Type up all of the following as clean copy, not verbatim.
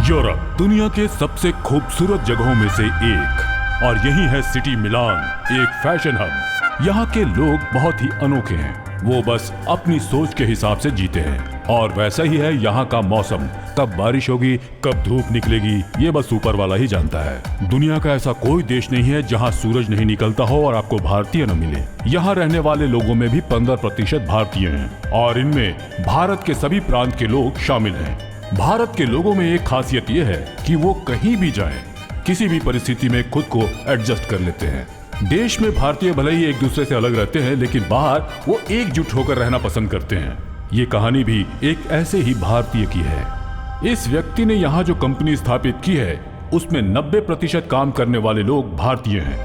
Europe दुनिया के सबसे खूबसूरत जगहों में से एक, और यही है सिटी मिलान, एक फैशन हब। यहाँ के लोग बहुत ही अनोखे हैं। वो बस अपनी सोच के हिसाब से जीते हैं। और वैसा ही है यहाँ का मौसम। कब बारिश होगी, कब धूप निकलेगी, ये बस ऊपर वाला ही जानता है। दुनिया का ऐसा कोई देश नहीं है जहाँ सूरज नहीं निकलता हो और आपको भारतीय न मिले। यहाँ रहने वाले लोगों में भी 15% भारतीय हैं, और इनमें भारत के सभी प्रांत के लोग शामिल हैं। भारत के लोगों में एक खासियत ये है कि वो कहीं भी जाएं, किसी भी परिस्थिति में खुद को एडजस्ट कर लेते हैं। देश में भारतीय भले ही एक दूसरे से अलग रहते हैं, लेकिन बाहर वो एकजुट होकर रहना पसंद करते हैं। ये कहानी भी एक ऐसे ही भारतीय की है। इस व्यक्ति ने यहाँ जो कंपनी स्थापित की है, उसमें 90% काम करने वाले लोग भारतीय हैं।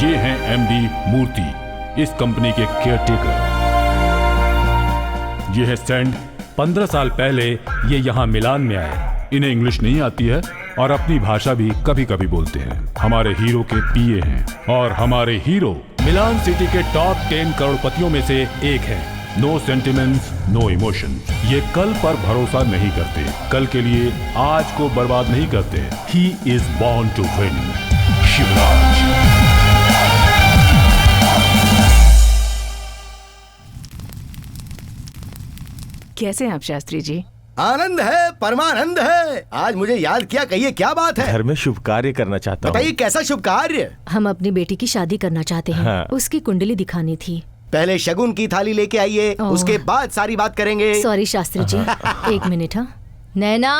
ये हैं एमडी मूर्ति, इस कंपनी के केयरटेकर। ये है सैंड। 15 साल पहले ये यहाँ मिलान में आए। इन्हें इंग्लिश नहीं आती है और अपनी भाषा भी कभी कभी बोलते हैं। हमारे हीरो के पीए हैं, और हमारे हीरो मिलान सिटी के टॉप 10 करोड़पतियों में से एक है। No sentiments, no emotion. ये कल पर भरोसा नहीं करते, कल के लिए आज को बर्बाद नहीं करते। He is born to win. Shivraj. कैसे हैं आप शास्त्री जी? आनंद है, परमानंद है। आज मुझे याद किया, कहिए क्या बात है? घर में शुभ कार्य करना चाहता हूँ। बताइए कैसा शुभ कार्य? हम अपनी बेटी की शादी करना चाहते हैं। हाँ। उसकी कुंडली दिखानी थी। पहले शगुन की थाली लेके आइए, उसके बाद सारी बात करेंगे। सॉरी शास्त्री जी, एक मिनट। हाँ नैना,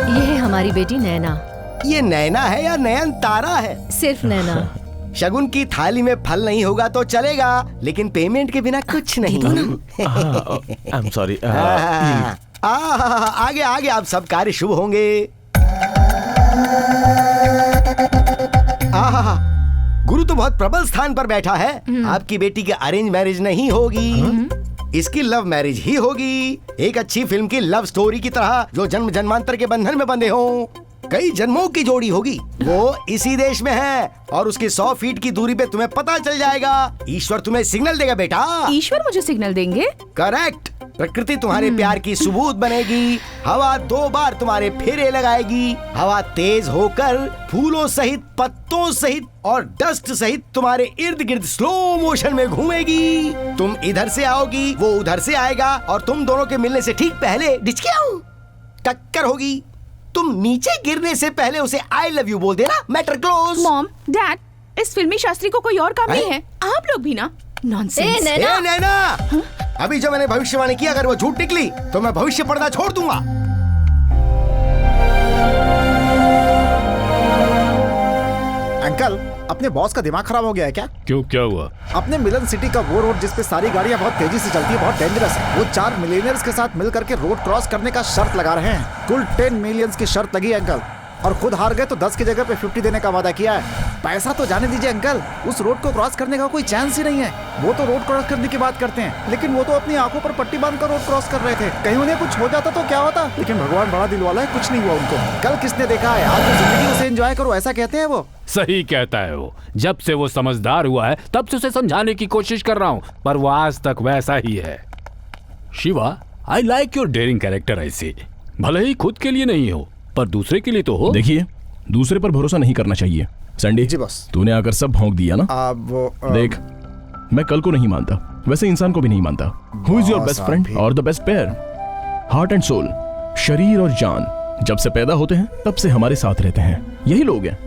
ये है हमारी बेटी नैना। ये नैना है या नयन तारा है? सिर्फ नैना। शगुन की थाली में फल नहीं होगा तो चलेगा, लेकिन पेमेंट के बिना कुछ नहीं। आई एम सॉरी। आगे आगे आप सब कार्य शुभ होंगे। गुरु तो बहुत प्रबल स्थान पर बैठा है। आपकी बेटी की अरेंज मैरिज नहीं होगी, इसकी लव मैरिज ही होगी। एक अच्छी फिल्म की लव स्टोरी की तरह, जो जन्म जन्मांतर के बंधन में बंधे हों। कई जन्मों की जोड़ी होगी। वो इसी देश में है, और उसकी 100 फीट की दूरी पे तुम्हें पता चल जाएगा। ईश्वर तुम्हें सिग्नल देगा बेटा। ईश्वर मुझे सिग्नल देंगे? करेक्ट। प्रकृति तुम्हारे प्यार की सबूत बनेगी। हवा 2 बार तुम्हारे फेरे लगाएगी। हवा तेज होकर फूलों सहित, पत्तों सहित और डस्ट सहित तुम्हारे इर्द गिर्द स्लो मोशन में घूमेगी। तुम इधर से आओगी, वो उधर से आएगा, और तुम दोनों के मिलने से ठीक पहले डिचकियाऊं टक्कर होगी। तुम नीचे गिरने से पहले उसे आई लव यू बोल देना। Matter close. मॉम, डैड, इस फिल्मी शास्त्री को कोई और काम नहीं है? आप लोग भी ना। नॉनसेंस। नैना, अभी जो मैंने भविष्यवाणी की, अगर वो झूठ निकली तो मैं भविष्य पढ़ना छोड़ दूंगा। अंकल, अपने बॉस का दिमाग खराब हो गया है क्या? क्यों, क्या हुआ? अपने मिलन सिटी का वो रोड जिस पे सारी गाड़ियां बहुत तेजी से चलती है, बहुत डेंजरस है। वो 4 मिलियनर्स के साथ मिलकर के रोड क्रॉस करने का शर्त लगा रहे हैं। कुल 10 मिलियंस की शर्त लगी है अंकल, और खुद हार गए तो 10 की जगह पे 50 देने का वादा किया है। पैसा तो जाने दीजिए अंकल, उस रोड को क्रॉस करने का कोई चांस ही नहीं है। वो तो रोड क्रॉस करने की बात करते हैं, लेकिन वो तो अपनी आंखों पर पट्टी बांधकर रोड क्रॉस कर रहे थे। कहीं उन्हें कुछ हो जाता तो क्या होता? लेकिन भगवान बड़ा दिल वाला है, कुछ नहीं हुआ उनको। कल किसने देखा है, आज तो जिंदगी उसे एंजॉय करो, ऐसा कहते हैं वो। सही कहता है वो। जब से वो समझदार हुआ है, तब से उसे समझाने की कोशिश कर रहा हूँ, पर वो आज तक वैसा ही है। Shiva, I like your daring character. ऐसे भले ही खुद के लिए नहीं हो, पर दूसरे के लिए तो हो। देखिए, दूसरे पर भरोसा नहीं करना चाहिए। सैंडी जी बॉस। तूने आकर सब भौंक दिया ना। देख, मैं कल को नहीं मानता, वैसे इंसान को भी नहीं मानता। Who is your best friend और the best pair? Heart and soul, शरीर और जान, जब से पैदा होते हैं तब से हमारे साथ रहते हैं। यही लोग हैं।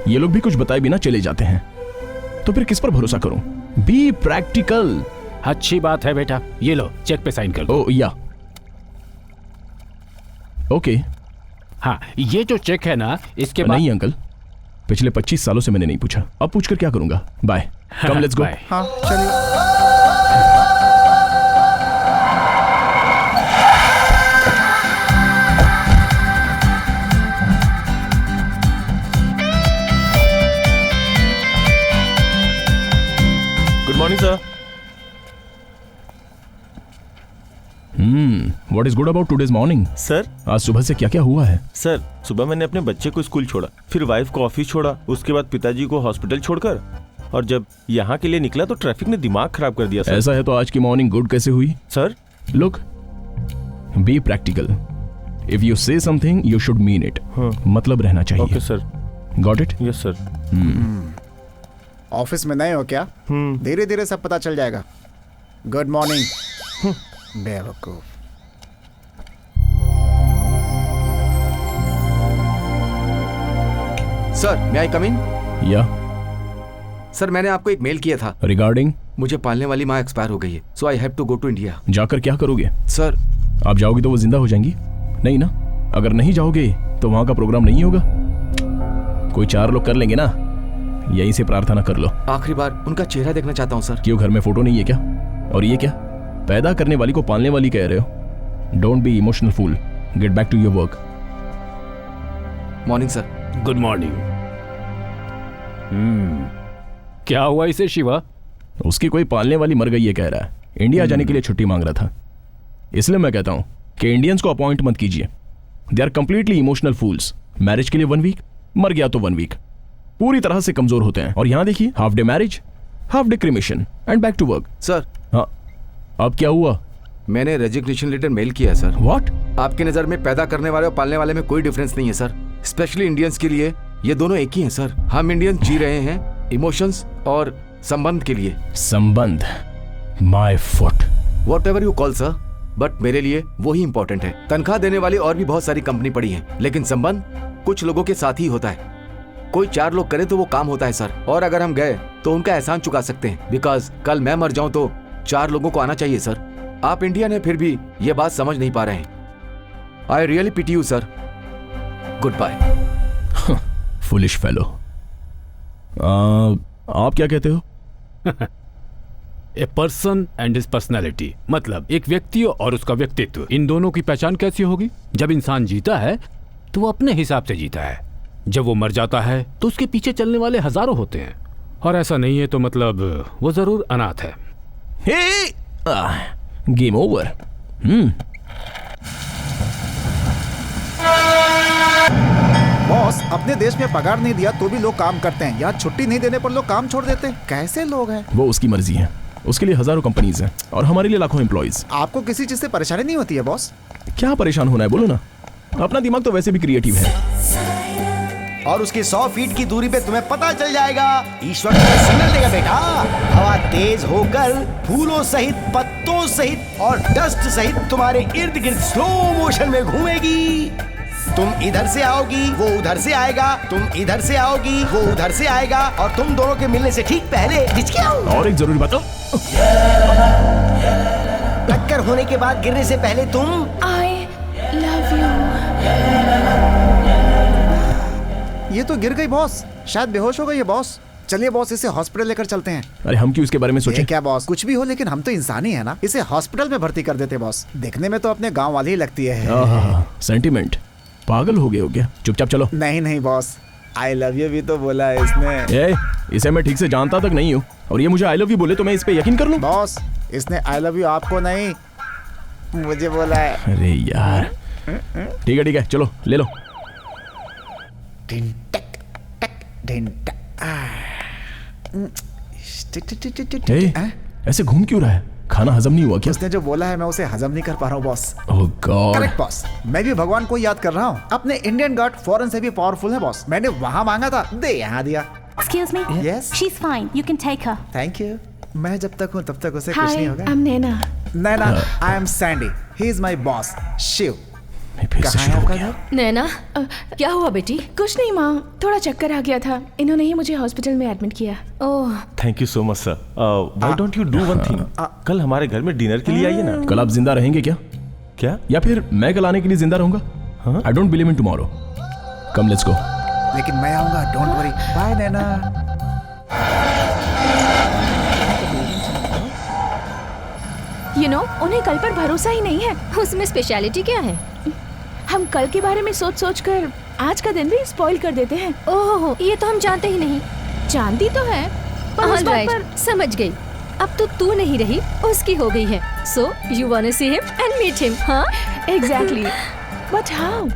ये लोग भी कुछ बताए बिना चले जाते हैं, तो फिर किस पर भरोसा करूं? Be practical. अच्छी बात है बेटा, ये लो चेक पे साइन कर दो। ओ या ओके। हाँ, ये जो चेक है ना, इसके बाद नहीं अंकल, पिछले 25 सालों से मैंने नहीं पूछा, अब पूछकर क्या करूंगा? Bye, come let's go. हाँ चलिए। Good morning sir. What is good about today's morning? Sir, आज सुबह से क्या क्या हुआ है? सर सुबह मैंने अपने बच्चे को स्कूल छोड़ा, फिर वाइफ को ऑफिस छोड़ा, उसके बाद पिताजी को हॉस्पिटल छोड़कर और जब यहाँ के लिए निकला तो ट्रैफिक ने दिमाग खराब कर दिया सर। ऐसा है तो आज की मॉर्निंग गुड कैसे हुई? Sir look, be practical. If you से something you should mean it. मतलब रहना चाहिए। Okay sir. Got it? Yes sir. Office में नए हो क्या? धीरे धीरे सब पता चल जाएगा। गुड मॉर्निंग बेवकूफ। सर मैं आई कम इन? या सर मैंने आपको एक मेल किया था। रिगार्डिंग? मुझे पालने वाली माँ एक्सपायर हो गई है, so I have to go to India. जाकर क्या करोगे? सर आप जाओगे तो वो जिंदा हो जाएंगी? नहीं ना? अगर नहीं जाओगे तो वहां का प्रोग्राम नहीं होगा। कोई 4 लोग कर लेंगे ना। यहीं से प्रार्थना कर लो। आखिरी बार उनका चेहरा देखना चाहता हूँ सर। क्यों, घर में फोटो नहीं है क्या? और ये क्या, पैदा करने वाली को पालने वाली कह रहे हो? Don't be emotional fool, get back to your work. Morning sir. Good morning. क्या हुआ इसे शिवा? उसकी कोई पालने वाली मर गई है कह रहा है। इंडिया जाने के लिए छुट्टी मांग रहा था। इसलिए मैं कहता हूं कि इंडियंस को अपॉइंट मत कीजिए। They are completely emotional fools. Marriage के लिए 1 वीक, मर गया तो 1 वीक। पूरी तरह से कमजोर होते हैं। और यहां देखिए, half day marriage, half day cremation and back to work. Sir हाँ, अब क्या हुआ? मैंने रेजिग्नेशन लेटर मेल किया है सर। व्हाट? आपकी नजर में पैदा करने वाले और पालने वाले में कोई डिफरेंस नहीं है सर। स्पेशली इंडियंस के लिए ये दोनों एक ही हैं सर। हम इंडियंस जी रहे हैं इमोशंस और संबंध के लिए। संबंध? My foot. What ever you call sir, but मेरे लिए वही इंपॉर्टेंट है। तनख्वाह देने वाली और भी बहुत सारी कंपनी पड़ी है, लेकिन संबंध कुछ लोगों के साथ ही होता है। कोई 4 लोग करे तो वो काम होता है सर। और अगर हम गए तो उनका एहसान चुका सकते हैं। बिकॉज कल मैं मर जाऊं तो 4 लोगों को आना चाहिए सर। आप इंडियन है फिर भी ये बात समझ नहीं पा रहे हैं। I really pity you sir. Good bye. Foolish fellow. आप क्या कहते हो? A person and his personality, मतलब एक व्यक्ति और उसका व्यक्तित्व, इन दोनों की पहचान कैसी होगी? जब इंसान जीता है तो वो अपने हिसाब से जीता है। जब वो मर जाता है तो उसके पीछे चलने वाले हजारों होते हैं। और ऐसा नहीं है तो मतलब वो जरूर अनाथ है। Game over. बॉस, अपने देश में पगार नहीं दिया तो भी लोग काम करते हैं। यहाँ छुट्टी नहीं देने पर लोग काम छोड़ देते हैं। कैसे लोग हैं? वो उसकी मर्जी है। उसके लिए हजारों कंपनीज हैं और हमारे लिए लाखों एम्प्लॉइज। आपको किसी चीज से परेशानी नहीं होती है बॉस? क्या परेशान होना है, बोलो ना। अपना दिमाग तो वैसे भी क्रिएटिव है। और उसके 100 फीट की दूरी पे तुम्हें पता चल जाएगा। ईश्वर तुम्हें सिग्नल देगा बेटा। हवा तेज होकर फूलों सहित, पत्तों सहित और डस्ट सहित तुम्हारे इर्द गिर्द स्लो मोशन में घूमेगी। तुम इधर से आओगी, वो उधर से आएगा। तुम इधर से आओगी, वो उधर से आएगा। और तुम दोनों के मिलने से ठीक पहले और एक जरूरी बात, टक्कर होने के बाद गिरने से पहले तुम आई लव यू। ये तो गिर गई बॉस। शायद बेहोश हो गई है बॉस। चलिए बॉस, इसे हॉस्पिटल लेकर चलते हैं। अरे हम क्यों इसके बारे में सोचें? ये क्या बॉस, कुछ भी हो लेकिन हम तो इंसान ही है ना। इसे हॉस्पिटल में भर्ती कर देते बॉस। देखने में तो अपने गांव वाली ही लगती है। सेंटिमेंट। पागल हो गए हो क्या? चुपचाप चलो। नहीं नहीं बॉस, आई लव यू भी तो बोला है इसने। इसे मैं ठीक से जानता तक नहीं हूँ और ये मुझे आई लव यू बोले तो मैं इस पे यकीन कर लूं? बॉस, इसने आई लव यू आपको नहीं मुझे बोला है। अरे यार, ठीक है चलो ले लो। टिन टक टक टिन टक। ऐसे घूम क्यों रहा है? खाना हजम नहीं हुआ क्या? उसने जो बोला है मैं उसे हजम नहीं कर पा रहा हूँ बॉस। ओह गॉड। करेक्ट बॉस, मैं भी भगवान को याद कर रहा हूँ। अपने इंडियन गॉड फॉरेन से भी पावरफुल है बॉस। मैंने वहाँ मांगा था, दे यहाँ दिया। Excuse me? Yes? She's fine. You can take her. Thank you. मैं जब तक हूँ तब तक उसे कुछ हाय, नहीं आई होगा। Am Naina. Naina, I am Sandy. He is my boss Shiv. फिर से कहाँ है शुरू हो आपका गया। घर? नैना, क्या हुआ बेटी? कुछ नहीं माँ, थोड़ा चक्कर आ गया था। इन्होंने ही मुझे हॉस्पिटल में एडमिट किया। Oh, thank you so much sir. Why don't you do one thing? कल हमारे घर में डिनर के लिए आइए ना। कल आप जिंदा रहेंगे क्या? क्या? या फिर मैं कल आने के लिए जिंदा रहूंगा? I don't believe in tomorrow. Come let's go. लेकिन मैं आऊंगा, don't worry. Bye Naina. You know, उन्हें कल पर भरोसा ही नहीं है। उसमें स्पेशलिटी क्या है? हम कल के बारे में सोच सोच कर आज का दिन भी स्पॉइल कर देते हैं। ओह, ये तो हम जानते ही नहीं। जानती तो है पर उस बात पर समझ गई। अब तो तू नहीं रही, उसकी हो गई है। So you want to see him and meet him? हाँ, एग्जैक्टली। But how?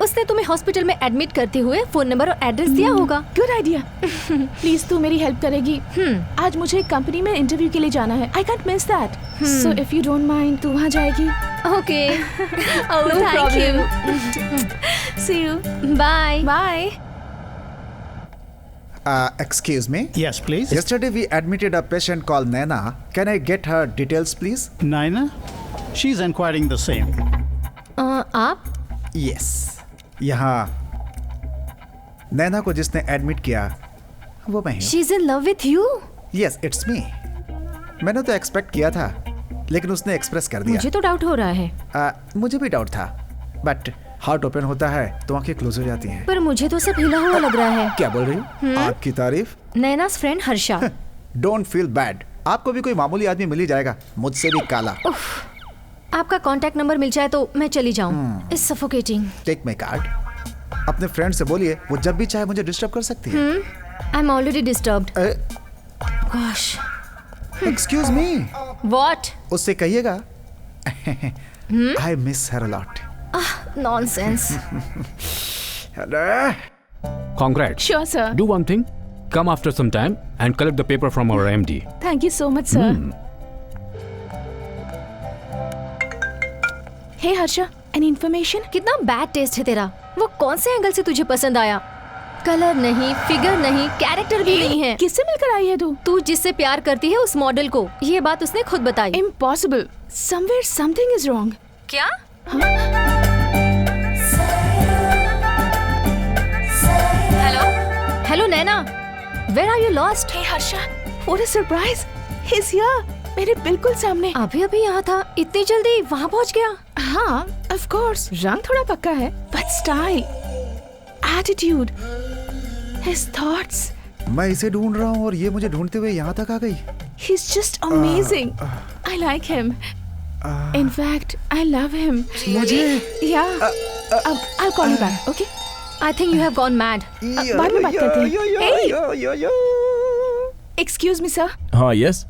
उसने तुम्हें हॉस्पिटल में एडमिट करते हुए फोन नंबर और एड्रेस दिया होगा। Good idea. प्लीज तू मेरी हेल्प करेगी। आज मुझे कंपनी में इंटरव्यू के लिए जाना है। I can't miss that. So if you don't mind तू वहाँ जाएगी। Okay. Oh No thank you. See you. Bye Bye. Excuse me. Yes, please. Yesterday we admitted a patient called Naina. Can I get her details, please? Naina? She's inquiring the same. आप Yes. यहाँ नैना को जिसने admit किया वो मैं हूँ। She is in love with you. Yes, it's me. मैंने तो एक्सपेक्ट किया था, लेकिन उसने एक्सप्रेस कर दिया। मुझे तो डाउट हो रहा है। मुझे भी डाउट था, बट हार्ट ओपन होता है तो आंखें क्लोज हो जाती हैं। पर मुझे तो सब हिला हुआ लग रहा है। क्या बोल रही हो? आपकी तारीफ? Naina's friend Harsha. Don't feel bad, आपको भी कोई मामूली आदमी मिल ही जाएगा, मुझसे भी काला। आपका कांटेक्ट नंबर मिल जाए तो मैं चली जाऊं। It's suffocating. Take my card. अपने फ्रेंड से बोलिए वो जब भी चाहे मुझे डिस्टर्ब कर सकती है। I am already disturbed. Gosh. Excuse me. What? उससे कहिएगा I miss her a lot. Nonsense. Congrats. Sure, sir. Do one thing. Come after some time and collect the paper from our MD. Thank you so much, sir. Hey, Harsha. Any information? कितना bad taste है तेरा। वो कौन से angle से तुझे पसंद आया? कलर नहीं, फिगर नहीं, कैरेक्टर भी नहीं है। किससे मिलकर आई है तू? तू जिससे प्यार करती है उस मॉडल को। ये बात उसने खुद बताई। Impossible. Somewhere something is wrong. क्या? Hello Naina, where are you lost? Hey, Harsha. What a surprise. He's here. मेरे बिल्कुल सामने। अभी अभी यहाँ था, इतनी जल्दी वहाँ पहुँच गया? हाँ, of course. रंग थोड़ा पक्का है, but style, attitude, his thoughts. मैं इसे ढूंढ रहा हूँ और ये मुझे ढूंढते हुए यहाँ तक आ गई। He's just amazing. I like him. In fact, I love him. मुझे? Yeah. I'll call you back. Okay? I think you have gone mad. बाद में बात करते हैं. Hey. Excuse me, sir. हाँ यस।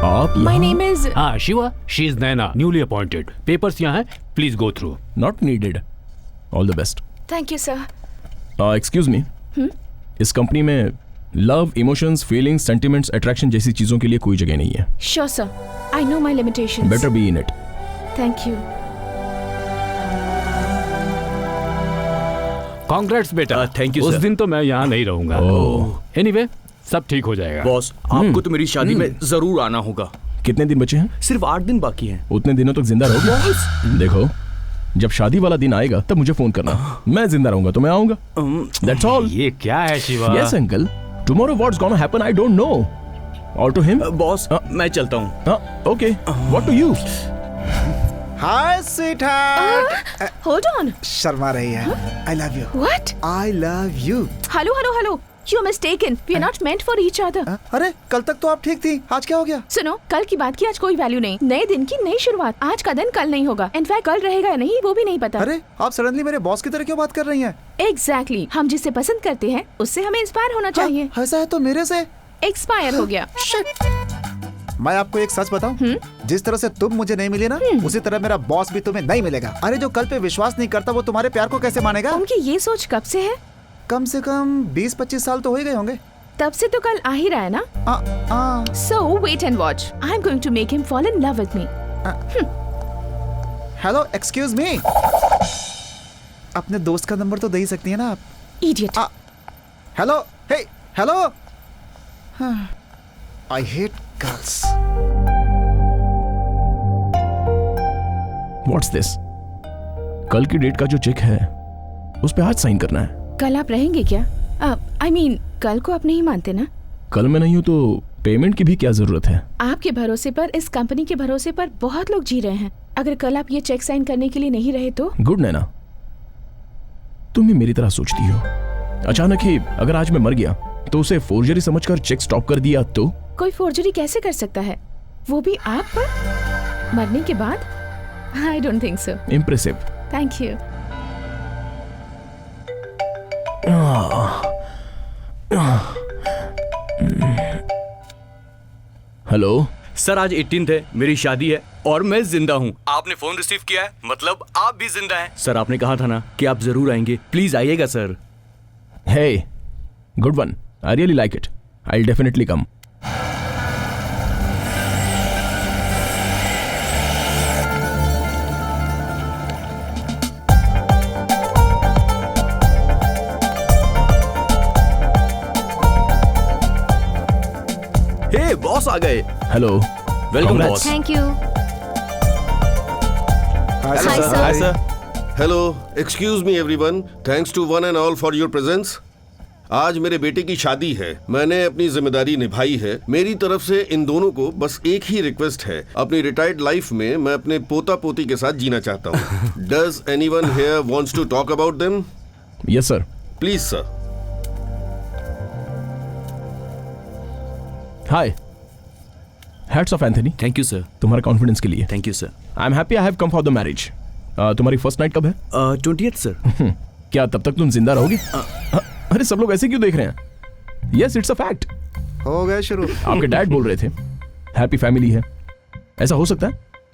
आप My name is. Ah, Shiva. She is Naina, newly appointed. Papers यहाँ हैं. Please go through. Not needed. All the best. Thank you, sir. Excuse me. इस कंपनी में love, emotions, feelings, sentiments, attraction जैसी चीजों के लिए कोई जगह नहीं है। Sure, sir. I know my limitations. Better be in it. Thank you. Congrats बेटा। thank you, उस sir. दिन तो मैं यहाँ नहीं रहूंगा। Anyway, सब ठीक हो जाएगा। बॉस, आपको तो मेरी शादी में जरूर आना होगा। कितने दिन बचे हैं? सिर्फ 8 दिन बाकी हैं। उतने दिनों तक जिंदा रहोगे? देखो, जब शादी वाला दिन आएगा तब मुझे फोन करना। मैं जिंदा रहूंगा तो मैं आऊंगा। That's all. ये क्या है Shiva? Yes, uncle. Tomorrow what's gonna happen I don't know. Or to him? Boss, मैं चलता हूँ। Okay. What to you? Hi sweetheart. Hold on. Sharma रही है। I love you. What? I love you. Hello. You're mistaken. We are not meant for each other. अरे कल तक तो आप ठीक थी, आज क्या हो गया? सुनो, कल की बात की आज कोई वैल्यू नहीं। नए दिन की नई शुरुआत। आज का दिन कल नहीं होगा। इनफैक्ट कल रहेगा या नहीं वो भी नहीं पता। अरे आप सडनली मेरे बॉस की तरह क्यों बात कर रही हैं? Exactly. हम जिसे पसंद करते हैं उससे हमें इंस्पायर होना चाहिए। ऐसा है तो मेरे से एक्सपायर हो गया। मैं आपको एक सच बताऊं, जिस तरह से तुम मुझे नहीं मिली ना, उसी तरह मेरा बॉस भी तुम्हें नहीं मिलेगा। अरे जो कल पे विश्वास नहीं करता वो तुम्हारे प्यार को कैसे मानेगा? उनकी ये सोच कब से है? कम से कम 20-25 साल तो हो ही गए होंगे। तब से तो कल आ ही रहा है ना? So wait and watch. I'm going to make him fall in love with me. Hello, excuse मी। अपने दोस्त का नंबर तो दे ही सकती है ना आप? Idiot. Hello, hey, hello. I hate girls. What's this? कल की डेट का जो चेक है उस पे आज साइन करना है। कल आप रहेंगे क्या? I mean, कल को आप नहीं मानते ना? कल मैं नहीं हूँ तो पेमेंट की भी क्या जरूरत है? आपके भरोसे पर, इस कंपनी के भरोसे पर बहुत लोग जी रहे हैं। अगर कल आप ये चेक साइन करने के लिए नहीं रहे तो? गुड नैना, तुम भी मेरी तरह सोचती हो। अचानक ही अगर आज मैं मर गया तो उसे फोर्जरी समझकर चेक स्टॉप कर दिया तो? कोई फोर्जरी कैसे कर सकता है, वो भी आप पर, मरने के बाद? I don't think so. Impressive. Thank you. Hello sir, आज 18th है, मेरी शादी है। और मैं जिंदा हूँ। आपने फोन रिसीव किया है, मतलब आप भी जिंदा हैं। सर आपने कहा था ना कि आप जरूर आएंगे, प्लीज आइएगा sir. Hey, good one. I really like it. I'll definitely come. Hey boss आ गए। Hello. Welcome Congrats. Boss. Thank you. Hi, Hi, sir. sir. Hi sir. Hello, excuse me everyone, thanks to one and all for your presence. आज मेरे बेटे की शादी है, मैंने अपनी जिम्मेदारी निभाई है। मेरी तरफ से इन दोनों को बस एक ही रिक्वेस्ट है, अपनी रिटायर्ड लाइफ में मैं अपने पोता पोती के साथ जीना चाहता हूँ। Does anyone here wants to talk about them? Yes, sir. Please sir. Hi. Hats off, Anthony. Thank you sir. तुम्हारे कॉन्फिडेंस के लिए। Thank you sir. I'm happy I have come for the marriage. तुम्हारी first night कब है? 20th sir. क्या तब तक तुम जिंदा रहोगे? अरे सब लोग ऐसे क्यों देख रहे हैं? Yes, it's a fact. हो गए शुरू। आपके डैड बोल रहे थे हैप्पी फैमिली है। ऐसा हो सकता है?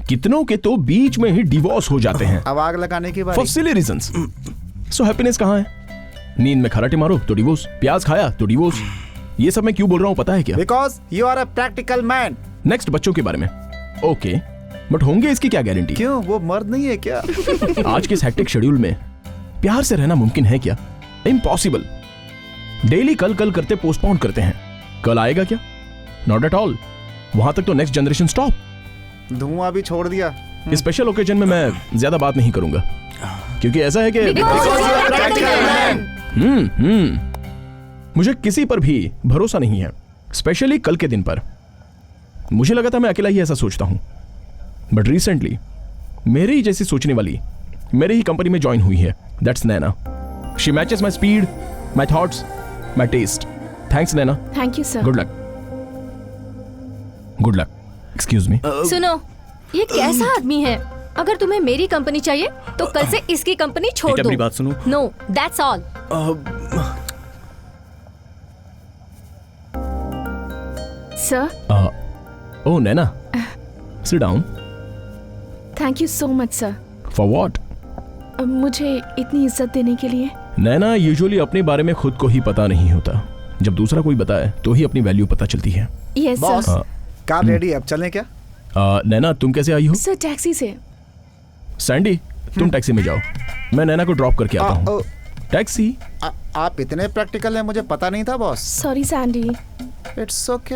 कितनों के तो बीच में ही डिवोर्स हो जाते हैं अब आग लगाने की फॉर बारी। सिली रीजंस। सो हैप्पीनेस कहाँ है? नींद में खराटे मारो तो डिवोर्स, प्याज खाया तो डिवोर्स। ये सब मैं क्यों बोल रहा हूँ पता है क्या? Because you are a practical man. Next बच्चों के बारे में ओके, बट होंगे इसकी क्या गारंटी? क्यों, वो मर्द नहीं है क्या? आज के इस हेक्टिक शेड्यूल में प्यार से रहना मुमकिन है क्या? इम्पॉसिबल। डेली कल कल करते पोस्टपोन करते हैं। कल आएगा क्या? Not at all. वहां तक तो नेक्स्ट जनरेशन स्टॉप। धुआं भी छोड़ दिया। स्पेशल ओकेजन में मैं ज्यादा बात नहीं करूंगा क्योंकि ऐसा है कि मुझे किसी पर भी भरोसा नहीं है, स्पेशली कल के दिन पर। मुझे लगा था मैं अकेला ही ऐसा सोचता हूं, बट रिसेंटली मेरे ही जैसी सोचने वाली मेरे ही कंपनी में ज्वाइन हुई है। That's Naina. She matches my speed, my thoughts, my taste. Thanks Naina. Thank you sir. Good luck. Good luck. Excuse me. सुनो, ये कैसा आदमी है? अगर तुम्हें मेरी कंपनी चाहिए तो कल से इसकी कंपनी छोड़ बेटा, दो। मेरी बात सुनो। No, that's all. Sir, oh Naina, sit down. Thank you so much sir. For what? मुझे इतनी इज्जत देने के लिए। नैना, यूजुअली अपने बारे में खुद को ही पता नहीं होता, जब दूसरा कोई बताए तो ही अपनी वैल्यू पता चलती है। Yes boss, sir. Car ready, अब चलें क्या? नैना, तुम कैसे आई हो? सर टैक्सी से। सैंडी, तुम टैक्सी में जाओ, मैं नैना को ड्रॉप करके आता हूँ। टैक्सी? आप इतने प्रैक्टिकल हैं, मुझे पता नहीं था boss. Sorry Sandy. It's okay.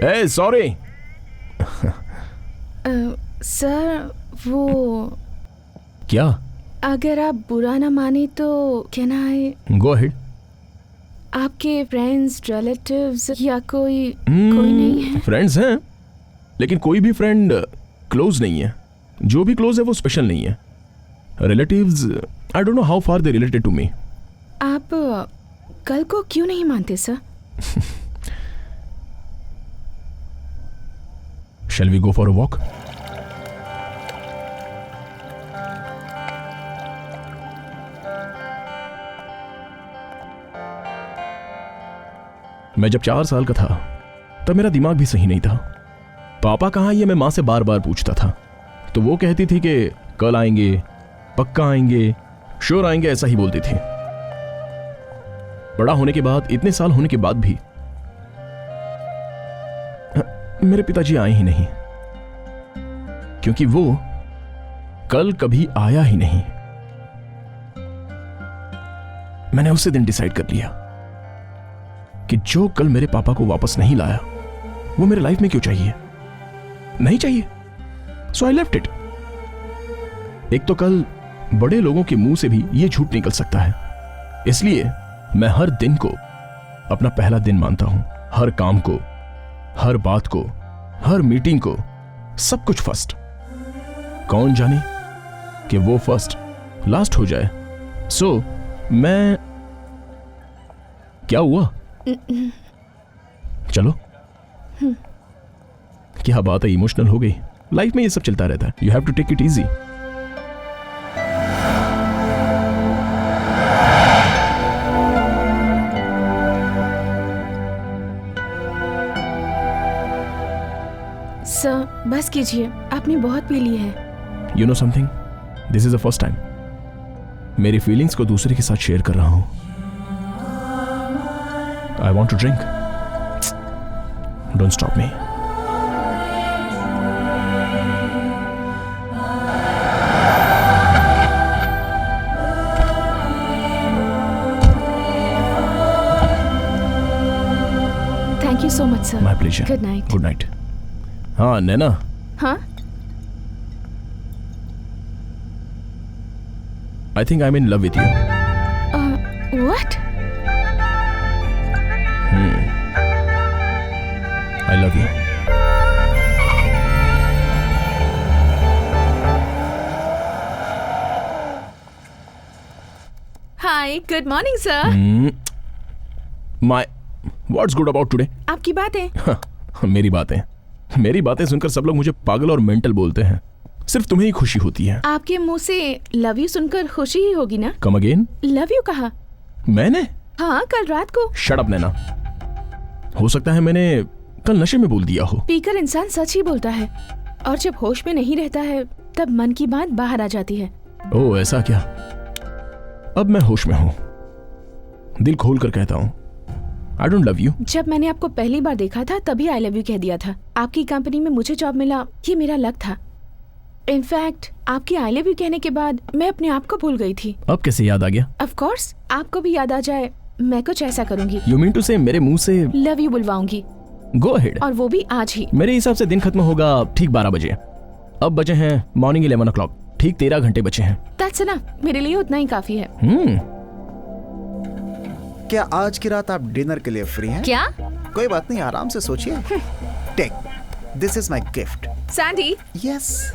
A sorry. Sir वो, क्या? अगर आप बुरा ना माने तो कैन आई? Go ahead. आपके फ्रेंड्स, रिलेटिव्स या कोई नहीं है? फ्रेंड्स हैं, लेकिन कोई भी फ्रेंड क्लोज नहीं है। जो भी क्लोज है वो स्पेशल नहीं है। Relatives, I don't know how far they related to me. आप कल को क्यों नहीं मानते sir? Shall we go for a walk? मैं जब 4 साल का था तब मेरा दिमाग भी सही नहीं था। पापा कहाँ, ये मैं माँ से बार बार पूछता था तो वो कहती थी कि कल आएंगे, पक्का आएंगे, श्योर आएंगे, ऐसा ही बोलती थी। बड़ा होने के बाद, इतने साल होने के बाद भी मेरे पिताजी आए ही नहीं, क्योंकि वो कल कभी आया ही नहीं। मैंने उसी दिन डिसाइड कर लिया कि जो कल मेरे पापा को वापस नहीं लाया वो मेरे लाइफ में क्यों चाहिए? नहीं चाहिए। सो आई लेफ्ट इट। एक तो कल बड़े लोगों के मुंह से भी ये झूठ निकल सकता है, इसलिए मैं हर दिन को अपना पहला दिन मानता हूं। हर काम को, हर बात को, हर मीटिंग को, सब कुछ फर्स्ट। कौन जाने कि वो फर्स्ट लास्ट हो जाए। सो मैं, क्या हुआ? चलो। क्या बात है, इमोशनल हो गई? लाइफ में ये सब चलता रहता है। You have to take it easy. बस कीजिए, आपने बहुत पी ली है। You know something, this is the first time मेरी फीलिंग्स को दूसरे के साथ शेयर कर रहा हूं। I want to drink, don't stop me. Thank you so much sir. My pleasure. Good night. Good night. हाँ नैना, हाँ I think I'm in love with you. What? I love you. Hi, good morning sir. What's good about today? आपकी बातें। मेरी बातें सुनकर सब लोग मुझे पागल और मेंटल बोलते हैं। सिर्फ तुम्हें ही खुशी होती है। आपके मुंह से लव यू सुनकर खुशी ही होगी ना? Come again. लव यू कहा? मैंने? हाँ, कल रात को। शट अप नैना, हो सकता है मैंने कल नशे में बोल दिया हो। पीकर इंसान सच ही बोलता है, और जब होश में नहीं रहता है तब मन की बात बाहर आ जाती है। ओह ऐसा क्या? अब मैं होश में हूँ, दिल खोल कर कहता हूँ I don't love you. जब मैंने आपको पहली बार देखा था तभी आई लव यू कह दिया था। आपकी कंपनी में मुझे जॉब मिला, ये मेरा लक था। इनफैक्ट आपकी आई लव यू कहने के बाद मैं अपने आप को भूल गई थी। अब कैसे याद आ गया? ऑफ कोर्स, आपको भी याद आ जाए मैं कुछ ऐसा करूंगी। You mean to say मेरे मुंह से लव यू बुलवाऊंगी? Go ahead. और वो भी आज ही। मेरे हिसाब से दिन खत्म होगा ठीक 12 बजे। अब बजे हैं मॉर्निंग 11 o'clock, ठीक 13 घंटे बचे हैं। That's enough, मेरे लिए उतना ही काफी है। क्या आज की रात आप डिनर के लिए फ्री हैं? क्या? कोई बात नहीं, आराम से सोचिए। Take, this is my gift. Sandy. Yes.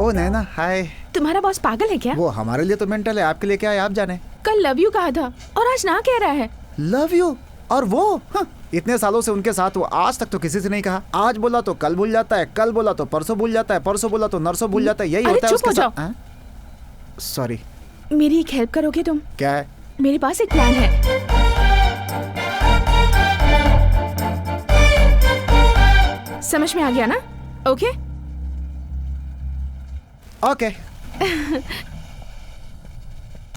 Oh Naina, hi. तुम्हारा बॉस पागल है क्या? वो हमारे लिए तो मेंटल है, आपके लिए क्या है आप जाने। कल लव यू कहा था और आज ना कह रहा है। Love you? और वो इतने सालों से उनके साथ, वो आज तक तो किसी से नहीं कहा। आज बोला तो कल भूल जाता है, कल बोला तो परसों भूल जाता है, परसों बोला तो नरसों भूल जाता है। यही होता है उसके साथ। सॉरी। मेरी एक हेल्प करोगे तुम? क्या है? मेरे पास एक प्लान है। समझ में आ गया ना? ओके? ओके।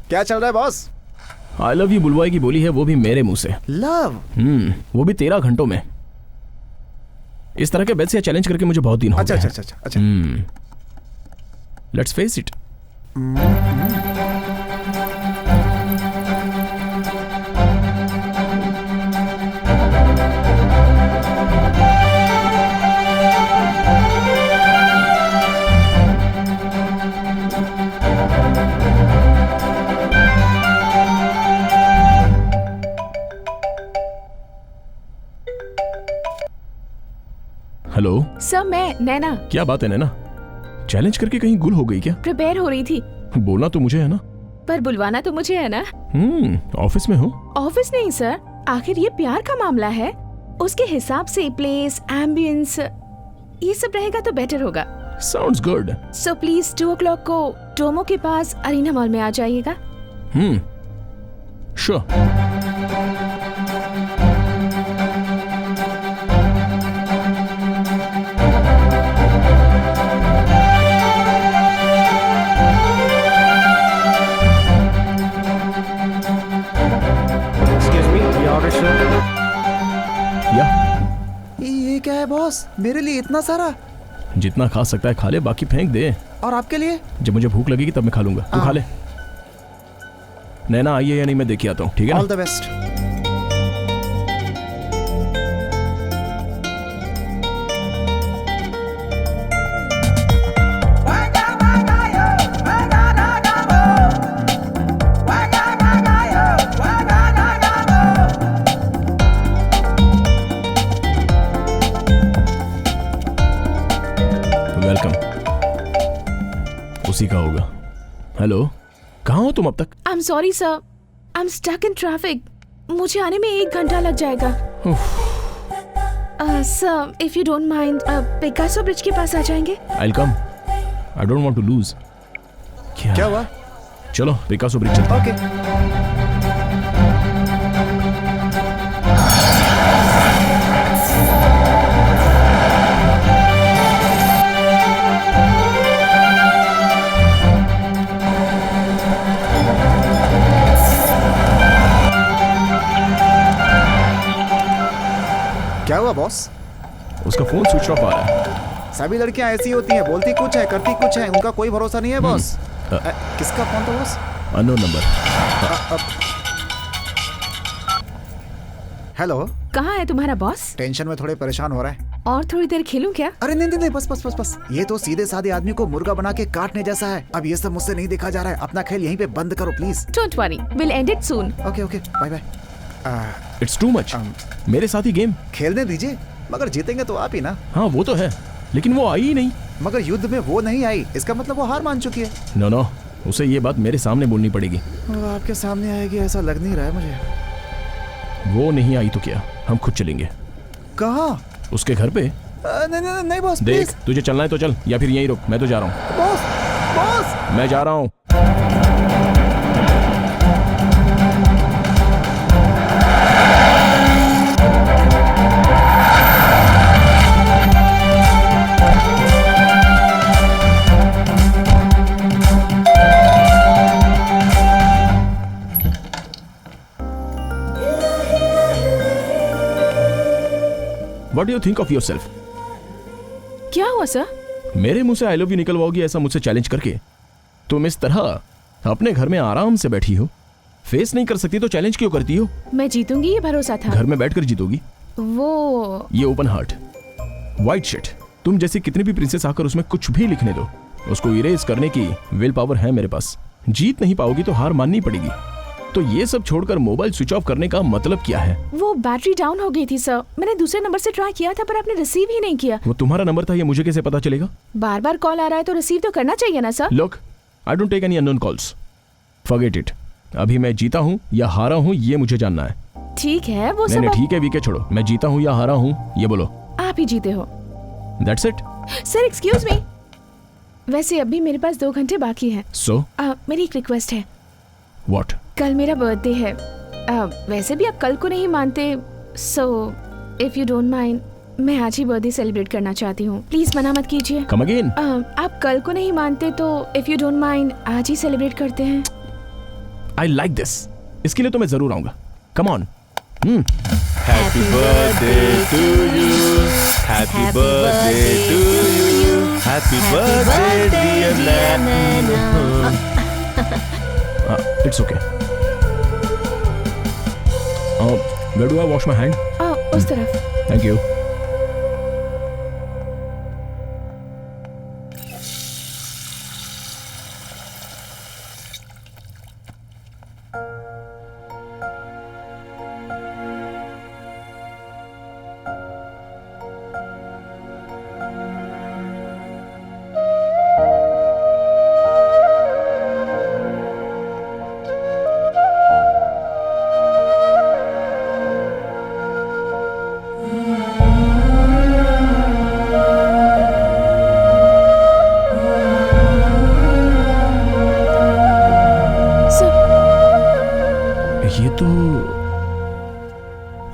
क्या चल रहा है बॉस? आई लव यू बुलवाई की बोली है, वो भी मेरे मुंह से। लव? वो भी 13 घंटों में। इस तरह के बेद से चैलेंज करके मुझे बहुत दिन हो गए। अच्छा। Let's face it. Hello sir, मैं नैना। क्या बात है नैना, चैलेंज करके कहीं गुल हो गई क्या? प्रिपेयर हो रही थी। बोलना तो मुझे है ना, पर बुलवाना तो मुझे है ना। ऑफिस में हो? ऑफिस नहीं सर, आखिर ये प्यार का मामला है, उसके हिसाब से प्लेस, एम्बियंस, ये सब रहेगा तो बेटर होगा। Sounds good. So please 2 o'clock को टोमो के पास अरीना मॉल में आ जाइएगा। श्योर। ये क्या है बॉस, मेरे लिए इतना सारा? जितना खा सकता है खा ले, बाकी फेंक दे। और आपके लिए? जब मुझे भूख लगेगी तब मैं खा लूंगा, तू खा ले। नैना आई है या नहीं मैं देख के आता हूँ, ठीक है? All the best. उसी का होगा। हेलो, कहाँ हो तुम अब तक? I am sorry sir, I am stuck in traffic. मुझे आने में 1 घंटा लग जाएगा। Sir, if you don't mind, Picasso bridge के पास आ जाएंगे? I will come, I don't want to lose. क्या हुआ? चलो पिकासो ब्रिज चलते हैं। ओके। बॉस? उसका फोन स्विच ऑफ आ रहा है। सभी लड़कियां ऐसी होती हैं, बोलती कुछ है करती कुछ है, उनका कोई भरोसा नहीं है बॉस। किसका फोन था बॉस? Unknown number. हेलो, कहाँ है तुम्हारा बॉस? टेंशन में थोड़े परेशान हो रहा है। और थोड़ी देर खेलूं क्या? अरे नहीं नहीं नहीं, बस बस बस बस। ये तो सीधे साधे आदमी को मुर्गा बना के काटने जैसा है। अब ये सब मुझसे नहीं देखा जा रहा है। अपना खेल यहीं पे बंद करो please. Don't worry, we'll end it soon. Okay okay, bye bye. It's too much. मेरे साथ ही गेम खेलने दीजिए, मगर जीतेंगे तो आप ही ना। हाँ वो तो है, लेकिन वो आई ही नहीं। मगर युद्ध में वो नहीं आई, इसका मतलब वो हार मान चुकी है। नो नो, उसे ये बात मेरे सामने बोलनी पड़ेगी। वो आपके सामने आएगी ऐसा लग नहीं रहा है मुझे। वो नहीं आई तो क्या, हम खुद चलेंगे। कहाँ? उसके घर पे। नहीं नहीं नहीं बॉस, देख प्लीज। तुझे चलना है तो चल, या फिर यहीं रुक, मैं तो जा रहा हूँ। बॉस बॉस, मैं जा रहा हूँ। What do you think of yourself? क्या हुआ सर? मेरे मुंह से आई लव यू निकलवाओगी ऐसा मुझसे चैलेंज करके? तुम इस तरह अपने घर में आराम से बैठी हो, फेस नहीं कर सकती तो चैलेंज क्यों करती हो? मैं जीतूंगी ये भरोसा था। घर में बैठकर जीतोगी? वो ये ओपन हार्ट, वाइट शिट, तुम जैसी कितनी भी प्रिंसेस आकर उसमें कुछ भी लिखने दो, उसको इरेज करने की विल पावर है मेरे पास। जीत नहीं पाओगी तो हार माननी पड़ेगी। तो ये सब छोड़कर मोबाइल स्विच ऑफ करने का मतलब क्या है? वो बैटरी डाउन हो गई थी सर, मैंने दूसरे नंबर से ट्राई किया था पर आपने रिसीव ही नहीं किया। वो तुम्हारा नंबर था, ये मुझे कैसे पता चलेगा? बार बार कॉल आ रहा है तो रिसीव तो करना चाहिए ना sir. Look, I don't take any unknown calls, forget it. अभी मैं जीता हूँ या हारा हूँ ये मुझे जानना है। ठीक है वो नहीं सब। ठीक है वीके छोड़ो, मैं जीता हूँ या हारा हूँ ये बोलो। आप ही जीते हो। That's it. Sir excuse me, वैसे अभी मेरे पास 2 घंटे बाकी है। सो मेरी एक रिक्वेस्ट है। व्हाट? कल मेरा बर्थडे है। वैसे भी आप कल को नहीं मानते, सो इफ यू डोंट माइंड मैं आज ही बर्थडे सेलिब्रेट करना चाहती हूँ। प्लीज मना मत कीजिए। Come again. आप कल को नहीं मानते तो इफ यू डोंट माइंड आज ही सेलिब्रेट करते हैं। आई लाइक दिस, इसके लिए तो मैं जरूर आऊंगा। Come on. Happy birthday to you, happy birthday to you, happy birthday dear Naina. It's okay. Where do I wash my hand? उस तरफ। Thank you.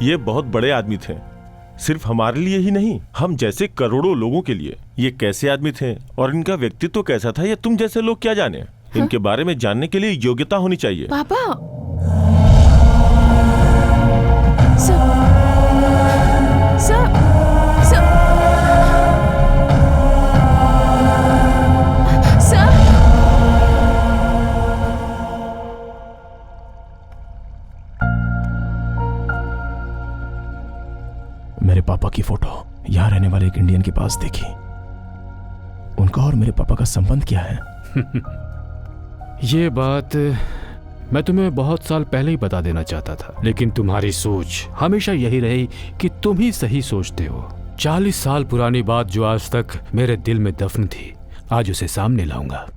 ये बहुत बड़े आदमी थे, सिर्फ हमारे लिए ही नहीं, हम जैसे करोड़ों लोगों के लिए। ये कैसे आदमी थे और इनका व्यक्तित्व कैसा था ये तुम जैसे लोग क्या जाने। इनके बारे में जानने के लिए योग्यता होनी चाहिए। पापा मेरे पापा की फोटो यहाँ रहने वाले एक इंडियन के पास देखी। उनका और मेरे पापा का संबंध क्या है? ये बात मैं तुम्हें बहुत साल पहले ही बता देना चाहता था, लेकिन तुम्हारी सोच हमेशा यही रही कि तुम ही सही सोचते हो। 40 साल पुरानी बात जो आज तक मेरे दिल में दफन थी, आज उसे सामने लाऊंगा।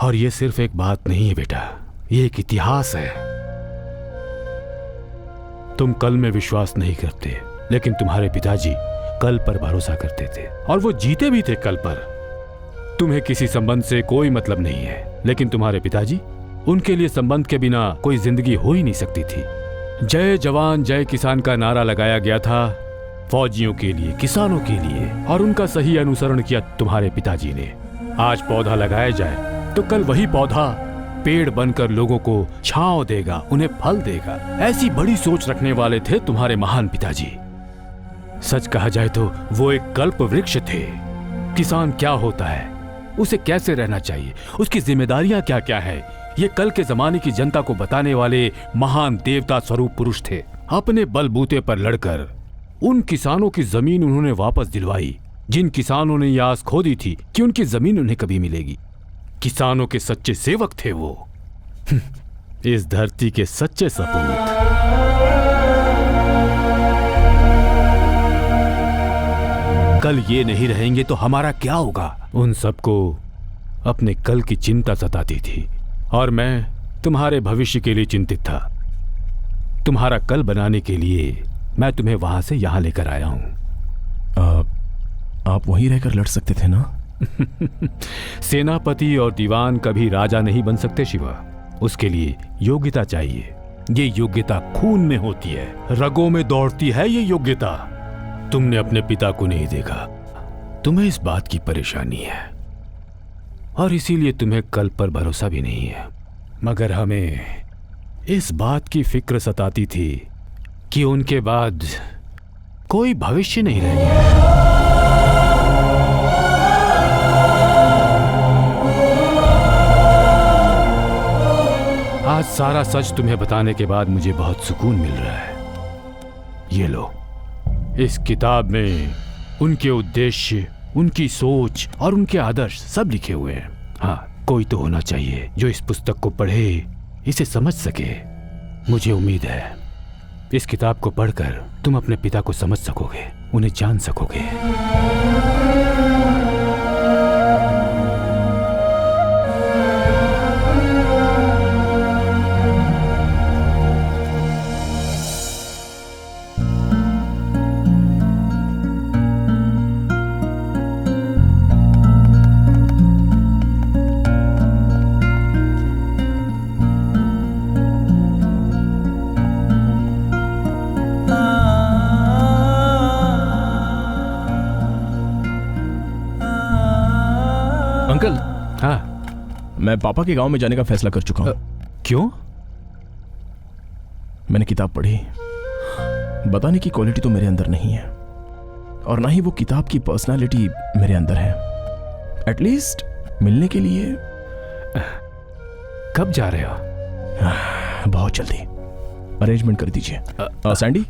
और ये सिर्फ एक बात नहीं है बेटा, ये एक इतिहास है। तुम कल में विश्वास नहीं करते, लेकिन तुम्हारे पिताजी कल पर भरोसा करते थे और वो जीते भी थे कल पर। तुम्हें किसी संबंध से कोई मतलब नहीं है, लेकिन तुम्हारे पिताजी, उनके लिए संबंध के बिना कोई जिंदगी हो ही नहीं सकती थी। जय जवान जय किसान का नारा लगाया गया था फौजियों के लिए, किसानों के लिए, और उनका सही अनुसरण किया तुम्हारे पिताजी ने। आज पौधा लगाया जाए तो कल वही पौधा पेड़ बनकर लोगों को छांव देगा, उन्हें फल देगा। ऐसी बड़ी सोच रखने वाले थे तुम्हारे महान पिताजी। सच कहा जाए तो वो एक कल्प वृक्ष थे। किसान क्या होता है, उसे कैसे रहना चाहिए, उसकी जिम्मेदारियां क्या क्या है, ये कल के जमाने की जनता को बताने वाले महान देवता स्वरूप पुरुष थे। अपने बलबूते पर लड़कर उन किसानों की जमीन उन्होंने वापस दिलवाई जिन किसानों ने यह आस खो दी थी कि उनकी जमीन उन्हें कभी मिलेगी। किसानों के सच्चे सेवक थे वो, इस धरती के सच्चे सपूत। कल ये नहीं रहेंगे तो हमारा क्या होगा? उन सबको अपने कल की चिंता सताती थी और मैं तुम्हारे भविष्य के लिए चिंतित था। तुम्हारा कल बनाने के लिए मैं तुम्हें वहां से यहां लेकर आया हूं। आप वहीं रहकर लड़ सकते थे ना? सेनापति और दीवान कभी राजा नहीं बन सकते शिवा। उसके लिए योग्यता चाहिए। ये योग्यता खून में होती है, रगों में दौड़ती है ये योग्यता। तुमने अपने पिता को नहीं देखा, तुम्हें इस बात की परेशानी है और इसीलिए तुम्हें कल पर भरोसा भी नहीं है। मगर हमें इस बात की फिक्र सताती थी कि उनके बाद कोई भविष्य नहीं रहेगा। आज सारा सच तुम्हें बताने के बाद मुझे बहुत सुकून मिल रहा है। ये लो, इस किताब में उनके उद्देश्य, उनकी सोच और उनके आदर्श सब लिखे हुए हैं। हाँ, कोई तो होना चाहिए जो इस पुस्तक को पढ़े, इसे समझ सके। मुझे उम्मीद है इस किताब को पढ़कर तुम अपने पिता को समझ सकोगे, उन्हें जान सकोगे। अंकल, हाँ, मैं पापा के गांव में जाने का फैसला कर चुका हूं। क्यों? मैंने किताब पढ़ी, बताने की क्वालिटी तो मेरे अंदर नहीं है और ना ही वो किताब की पर्सनालिटी मेरे अंदर है। एटलीस्ट मिलने के लिए। कब जा रहे हो? बहुत जल्दी। अरेंजमेंट कर दीजिए। सैंडी,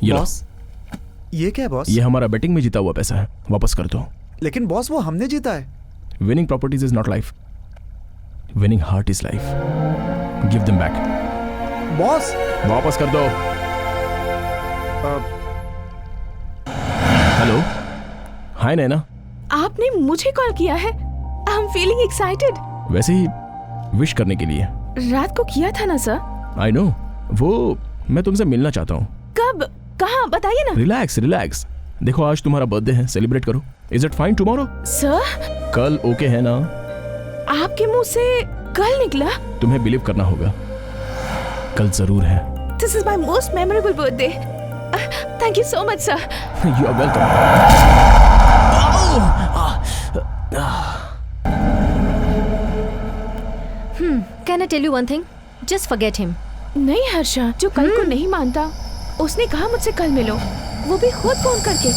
ये लो। बॉस, ये क्या है बॉस? ये हमारा बेटिंग में जीता हुआ पैसा है, वापस कर दो। लेकिन बॉस, वो हमने जीता है। Winning properties is not life. Winning heart is life. Give them back. Boss, वापस कर दो। हेलो, हाय नैना। आपने मुझे कॉल किया है? I am feeling excited. वैसे ही विश करने के लिए। रात को किया था ना सर? आई नो, वो मैं तुमसे मिलना चाहता हूँ। कब? कहाँ? बताइए ना। Relax relax. देखो, आज तुम्हारा बर्थडे है, सेलिब्रेट करो। Is it fine tomorrow? Sir, कल ओके है ना? आपके मुंह से कल निकला? तुम्हें बिलीव करना होगा, कल जरूर है। This is my most memorable birthday. Thank you so much sir. You are welcome. Can I tell you one thing? Just forget him. नहीं हर्षा, जो कल को नहीं मानता उसने कहा मुझसे कल मिलो, वो भी खुद फोन करके।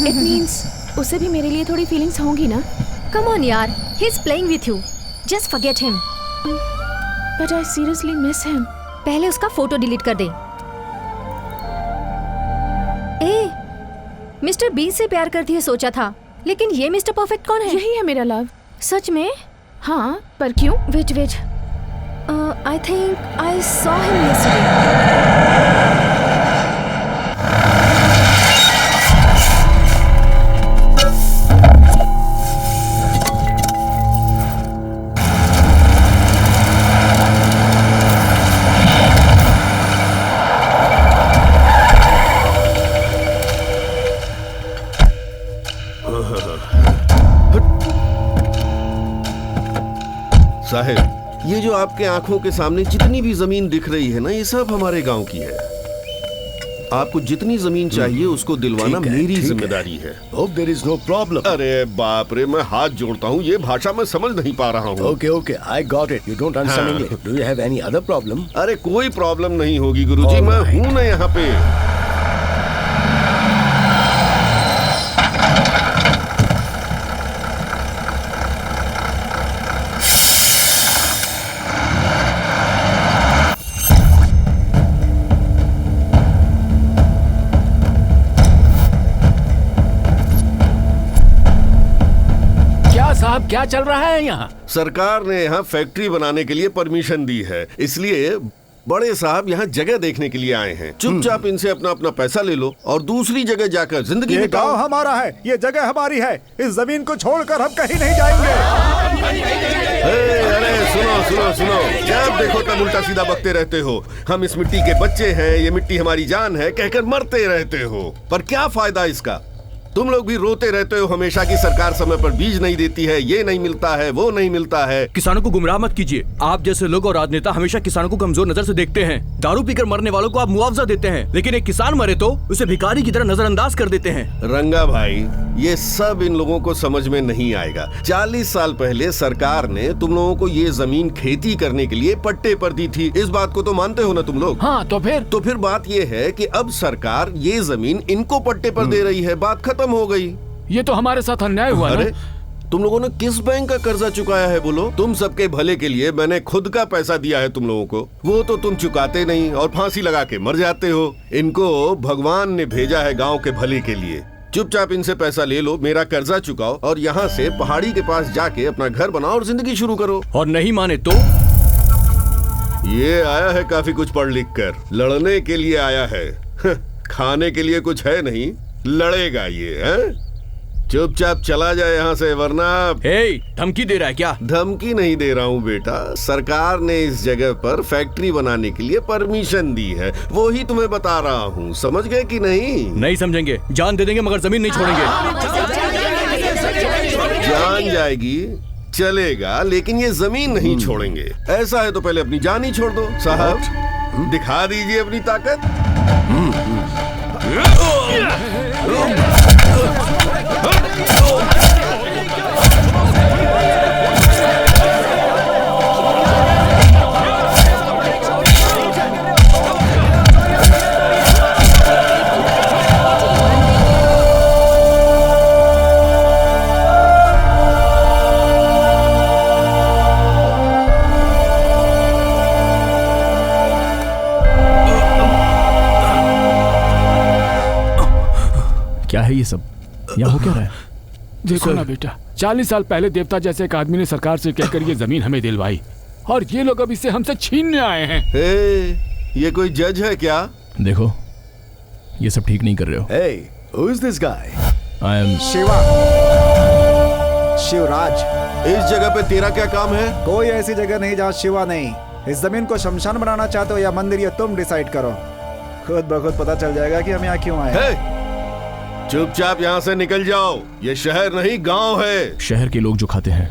इट मींस उसे भी मेरे लिए थोड़ी फीलिंग्स होंगी ना? कम ऑन यार, he is playing with you, just forget him. But I seriously miss him. पहले उसका फोटो डिलीट कर दे। ए, मिस्टर बी से प्यार करती है सोचा था, लेकिन ये मिस्टर परफेक्ट कौन है? यही है मेरा लव। सच में? हाँ, पर क्यों? Wait wait, I think I saw him yesterday. साहिब, ये जो आपके आंखों के सामने जितनी भी जमीन दिख रही है ना, ये सब हमारे गांव की है। आपको जितनी जमीन चाहिए उसको दिलवाना मेरी जिम्मेदारी है। Hope there is no problem. अरे बाप रे, मैं हाथ जोड़ता हूँ, ये भाषा मैं समझ नहीं पा रहा हूँ। Okay, I got it. You don't understand English. Do you have any other problem? अरे कोई प्रॉब्लम नहीं होगी गुरुजी, मैं हूँ ना यहाँ पे। क्या चल रहा है यहाँ? सरकार ने यहाँ फैक्ट्री बनाने के लिए परमिशन दी है, इसलिए बड़े साहब यहाँ जगह देखने के लिए आए हैं। चुपचाप इनसे अपना अपना पैसा ले लो और दूसरी जगह जाकर जिंदगी ये बिताओ। गांव हमारा है, ये जगह हमारी है, इस जमीन को छोड़कर हम कहीं नहीं जाएंगे। अरे सुनो सुनो सुनो, जब देखो तब उल्टा सीधा बकते रहते हो। हम इस मिट्टी के बच्चे हैं, ये मिट्टी हमारी जान है कहकर मरते रहते हो, पर क्या फायदा इसका? तुम लोग भी रोते रहते हो हमेशा कि सरकार समय पर बीज नहीं देती है, ये नहीं मिलता है, वो नहीं मिलता है। किसानों को गुमराह मत कीजिए। आप जैसे लोग और राजनेता हमेशा किसानों को कमजोर नजर से देखते हैं। दारू पीकर मरने वालों को आप मुआवजा देते हैं, लेकिन एक किसान मरे तो उसे भिखारी की तरह नजरअंदाज कर देते हैं। रंगा भाई, ये सब इन लोगों को समझ में नहीं आएगा। 40 साल पहले सरकार ने तुम लोगों को ये जमीन खेती करने के लिए पट्टे पर दी थी, इस बात को तो मानते हो ना तुम लोग? हाँ, तो फिर बात ये है कि अब सरकार ये जमीन इनको पट्टे पर दे रही है, बात खत्म हो गई। ये तो हमारे साथ अन्याय हुआ ना? अरे तुम लोगों ने किस बैंक का कर्जा चुकाया है बोलो? तुम सबके भले के लिए मैंने खुद का पैसा दिया है तुम लोगों को, वो तो तुम चुकाते नहीं और फांसी लगा के मर जाते हो। इनको भगवान ने भेजा है गांव के भले के लिए। चुपचाप इनसे पैसा ले लो, मेरा कर्जा चुकाओ और यहाँ से पहाड़ी के पास जाके अपना घर बनाओ और जिंदगी शुरू करो। और नहीं माने तो? ये आया है काफी कुछ पढ़ लिख कर, लड़ने के लिए आया है। खाने के लिए कुछ है नहीं, लड़ेगा ये है? चुपचाप चला जाए यहाँ से, वरना धमकी दे रहा है क्या? धमकी नहीं दे रहा हूँ बेटा, सरकार ने इस जगह पर फैक्ट्री बनाने के लिए परमिशन दी है, वो ही तुम्हें बता रहा हूँ। समझ गए कि नहीं? नहीं समझेंगे, जान दे देंगे मगर जमीन नहीं छोड़ेंगे। जान जाएगी चलेगा, लेकिन ये जमीन नहीं छोड़ेंगे। ऐसा है तो पहले अपनी जान ही छोड़ दो। साहब दिखा दीजिए अपनी ताकत। क्या है ये सब? यहाँ हो क्या रहा है? देखो ना बेटा, 40 साल पहले देवता जैसे एक आदमी ने सरकार से कहकर ये जमीन हमें दिलवाई और ये लोग अब इसे हमसे छीनने आए हैं। ये कोई जज है क्या? देखो, ये सब ठीक नहीं कर रहे हो। Hey, who is this guy? I am Shiva, Shivraj. इस जगह पे तेरा क्या काम है? कोई ऐसी जगह नहीं जहाँ शिवा नहीं। इस जमीन को शमशान बनाना चाहते हो या मंदिर, ये तुम डिसाइड करो। खुद ब खुद पता चल जाएगा कि हम यहाँ क्यों आए। चुपचाप यहाँ से निकल जाओ, ये शहर नहीं गांव है। शहर के लोग जो खाते हैं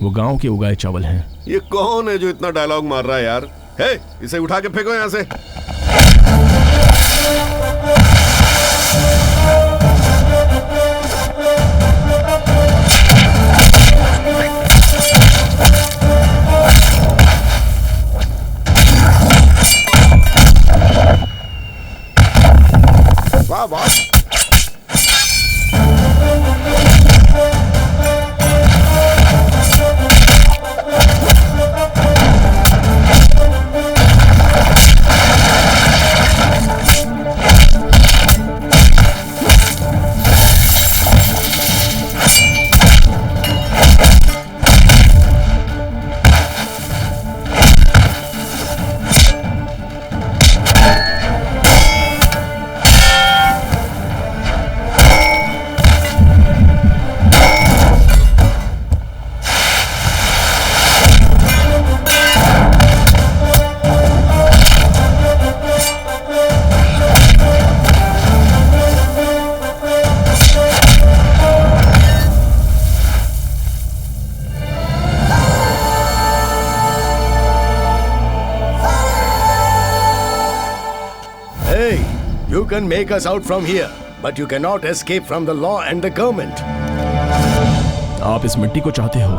वो गांव के उगाए चावल हैं। ये कौन है जो इतना डायलॉग मार रहा है यार? इसे उठा के फेंको यहाँ से। वाह वाह। You can make us out from here, but you cannot escape from the law and the government. आप इस मिट्टी को चाहते हो,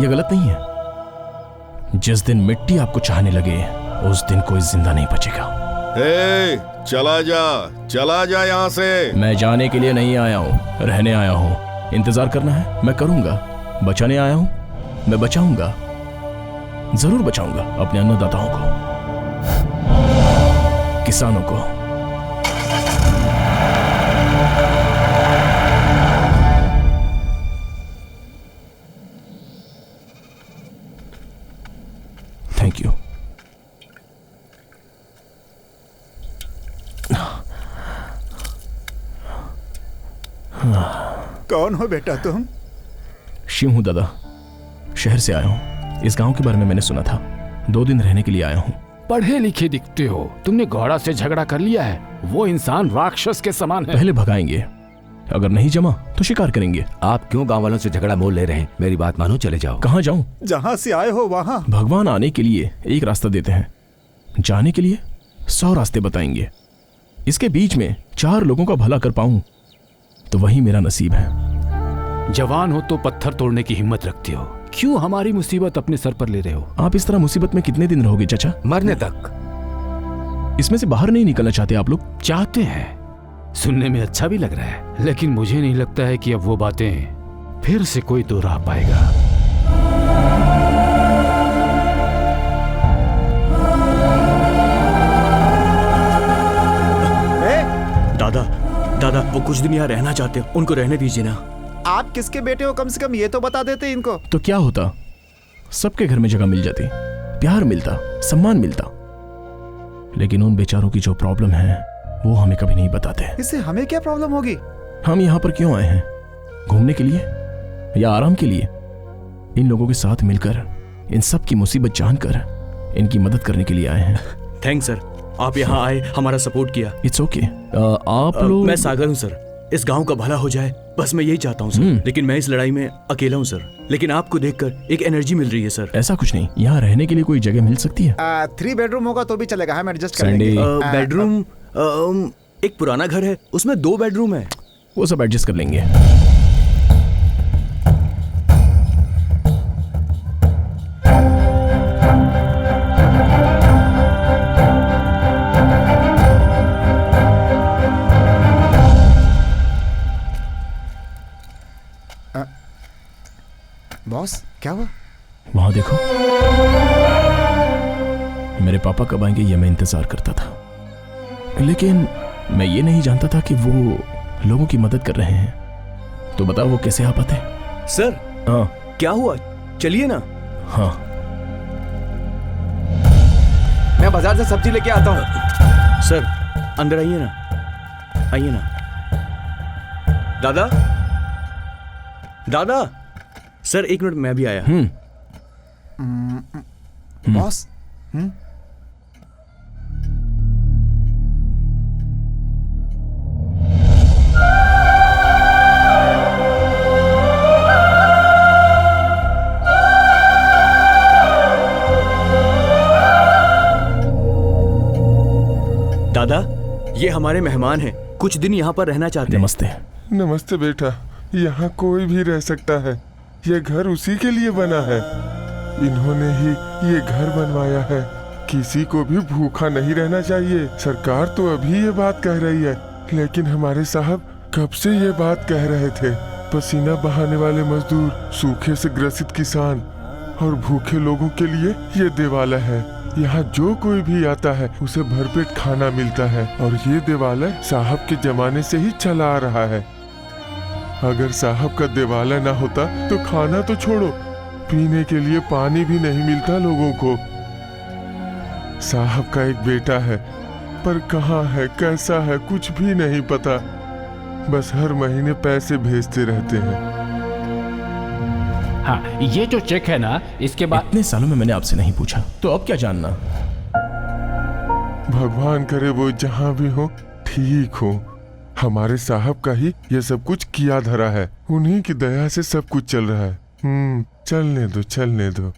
ये गलत नहीं है। जिस दिन मिट्टी आपको चाहने लगे, उस दिन कोई जिंदा नहीं बचेगा। चला जा यहाँ से। मैं जाने के लिए नहीं आया हूँ, रहने आया हूँ। इंतजार करना है, मैं करूंगा। बचाने आया हूँ, मैं बचाऊंगा, जरूर बचाऊंगा अपने अन्नदाताओं को, किसानों को। कौन हो बेटा तुम? शिव हूँ दादा, शहर से आया हूँ। इस गांव के बारे में मैंने सुना था, 2 दिन रहने के लिए आया हूँ। पढ़े लिखे दिखते हो, तुमने घोड़ा से झगड़ा कर लिया है। वो इंसान राक्षस के समान है। पहले भगाएंगे, अगर नहीं जमा तो शिकार करेंगे। आप क्यों गांव वालों से झगड़ा मोल ले रहे हैं? मेरी बात मानो, चले जाओ। कहाँ जाऊँ? जहाँ से आए हो वहाँ। भगवान आने के लिए एक रास्ता देते हैं, जाने के लिए 100 रास्ते बताएंगे। इसके बीच में 4 लोगों का भला कर पाऊं तो वही मेरा नसीब है। जवान हो तो पत्थर तोड़ने की हिम्मत रखते हो, क्यों हमारी मुसीबत अपने सर पर ले रहे हो? आप इस तरह मुसीबत में कितने दिन रहोगे चाचा? मरने तक। इसमें से बाहर नहीं निकलना चाहते आप लोग? चाहते हैं, सुनने में अच्छा भी लग रहा है, लेकिन मुझे नहीं लगता है कि अब वो बातें फिर से कोई दोहरा पाएगा। दादा, दादा, वो कुछ दिन यहाँ रहना चाहते हैं, उनको रहने दीजिए ना। आप किसके बेटे हो? कम से कम ये तो बता देते इनको। तो क्या होता, सबके घर में जगह मिल जाती, प्यार मिलता, सम्मान मिलता। लेकिन उन बेचारों की जो प्रॉब्लम है वो हमें कभी नहीं बताते। इससे हमें क्या प्रॉब्लम होगी? हम यहाँ पर क्यों आए हैं? घूमने के लिए या आराम के लिए? इन लोगों के साथ मिलकर इन सब की मुसीबत जानकर इनकी मदद करने के लिए आए हैं। थैंक्स सर, आप यहाँ आए, हमारा सपोर्ट किया। It's okay. आप लोग? मैं सागर हूँ सर, इस गांव का भला हो जाए, बस मैं यही चाहता हूँ सर। लेकिन मैं इस लड़ाई में अकेला हूँ सर, लेकिन आपको देखकर एक एनर्जी मिल रही है सर। ऐसा कुछ नहीं, यहाँ रहने के लिए कोई जगह मिल सकती है? 3 बेडरूम होगा तो भी चलेगा, हम एडजस्ट कर लेंगे। बेडरूम, एक पुराना घर है, उसमें 2 बेडरूम है। वो सब एडजस्ट कर लेंगे। बॉस, क्या हुआ? वहां देखो, मेरे पापा कब आएंगे ये मैं इंतजार करता था, लेकिन मैं ये नहीं जानता था कि वो लोगों की मदद कर रहे हैं। तो बताओ वो कैसे आ पाते? सर, हाँ क्या हुआ? चलिए ना। हाँ, मैं बाजार से सब्जी लेके आता हूँ। सर, अंदर आइए ना, आइए ना। दादा, दादा, सर 1 मिनट, मैं भी आया। बॉस, दादा, ये हमारे मेहमान हैं, कुछ दिन यहाँ पर रहना चाहते हैं। नमस्ते। नमस्ते बेटा, यहाँ कोई भी रह सकता है, ये घर उसी के लिए बना है। इन्होंने ही ये घर बनवाया है। किसी को भी भूखा नहीं रहना चाहिए। सरकार तो अभी ये बात कह रही है, लेकिन हमारे साहब कब से ये बात कह रहे थे। पसीना बहाने वाले मजदूर, सूखे से ग्रसित किसान और भूखे लोगों के लिए ये देवालय है। यहाँ जो कोई भी आता है उसे भरपेट खाना मिलता है, और ये देवालय साहब के जमाने से ही चला आ रहा है। अगर साहब का देवालय ना होता तो खाना तो छोड़ो, पीने के लिए पानी भी नहीं मिलता लोगों को। साहब का एक बेटा है, पर कहाँ है, कैसा है, कुछ भी नहीं पता। बस हर महीने पैसे भेजते रहते हैं। हाँ, ये जो चेक है ना, इसके बाद इतने सालों में मैंने आपसे नहीं पूछा, तो अब क्या जानना? भगवान करे वो जहाँ भी हो ठीक हो। हमारे साहब का ही ये सब कुछ किया धरा है, उन्हीं की दया से सब कुछ चल रहा है। चलने दो, चलने दो।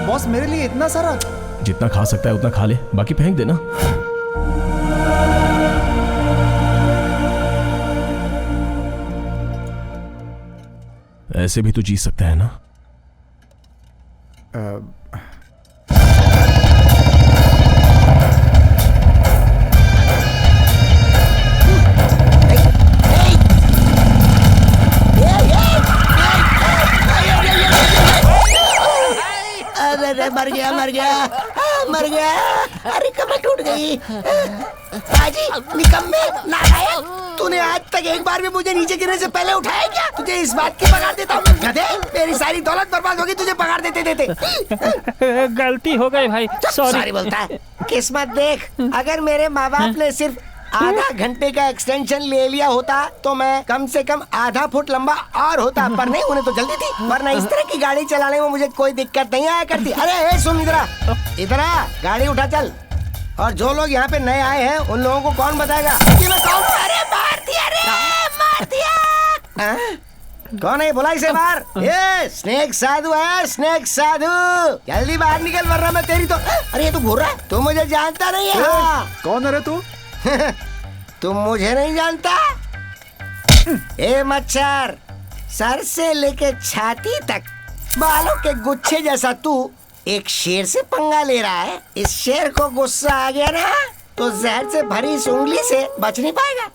बॉस, मेरे लिए इतना सारा? जितना खा सकता है उतना खा ले, बाकी फेंक देना। ऐसे भी तो जी सकता है ना? अरे मर गया, मर गया, मर गया। अरे कमर टूट गई। बाजी निकम्मे नालायक, तूने आज तक एक बार भी मुझे नीचे गिरने से पहले उठाया क्या? तुझे इस बात की पगार देता हूँ। गधे, मेरी सारी दौलत बर्बाद होगी तुझे पगार देते देते। गलती हो गई भाई, सॉरी बोलता है। किस्मत देख, अगर मेरे माँ बाप ने सिर्फ आधा घंटे का एक्सटेंशन ले लिया होता तो मैं कम से कम आधा फुट लंबा और होता, पर नहीं, उन्हें तो जल्दी थी। वरना इस तरह की गाड़ी चलाने में मुझे कोई दिक्कत नहीं आया करती। अरे सुन, इधर आ, गाड़ी उठा चल। और जो लोग यहाँ पे नए आए हैं उन लोगों को कौन बताएगा कि मैं कौन? अरे मार दिया रे, मार दिया। कौन है? बुला इसे बाहर। ये स्नेक साधु है, स्नेक साधु, जल्दी बाहर निकल वरना मैं तेरी तो। अरे ये तू घूर रहा है, तू मुझे जानता नहीं है। कौन है रे तू? तुम मुझे नहीं जानता? ए मच्छर, सर से लेके छाती तक बालों के गुच्छे जैसा तू एक शेर से पंगा ले रहा है। इस शेर को गुस्सा आ गया ना तो जहर से भरी इस उंगली से बच नहीं पाएगा।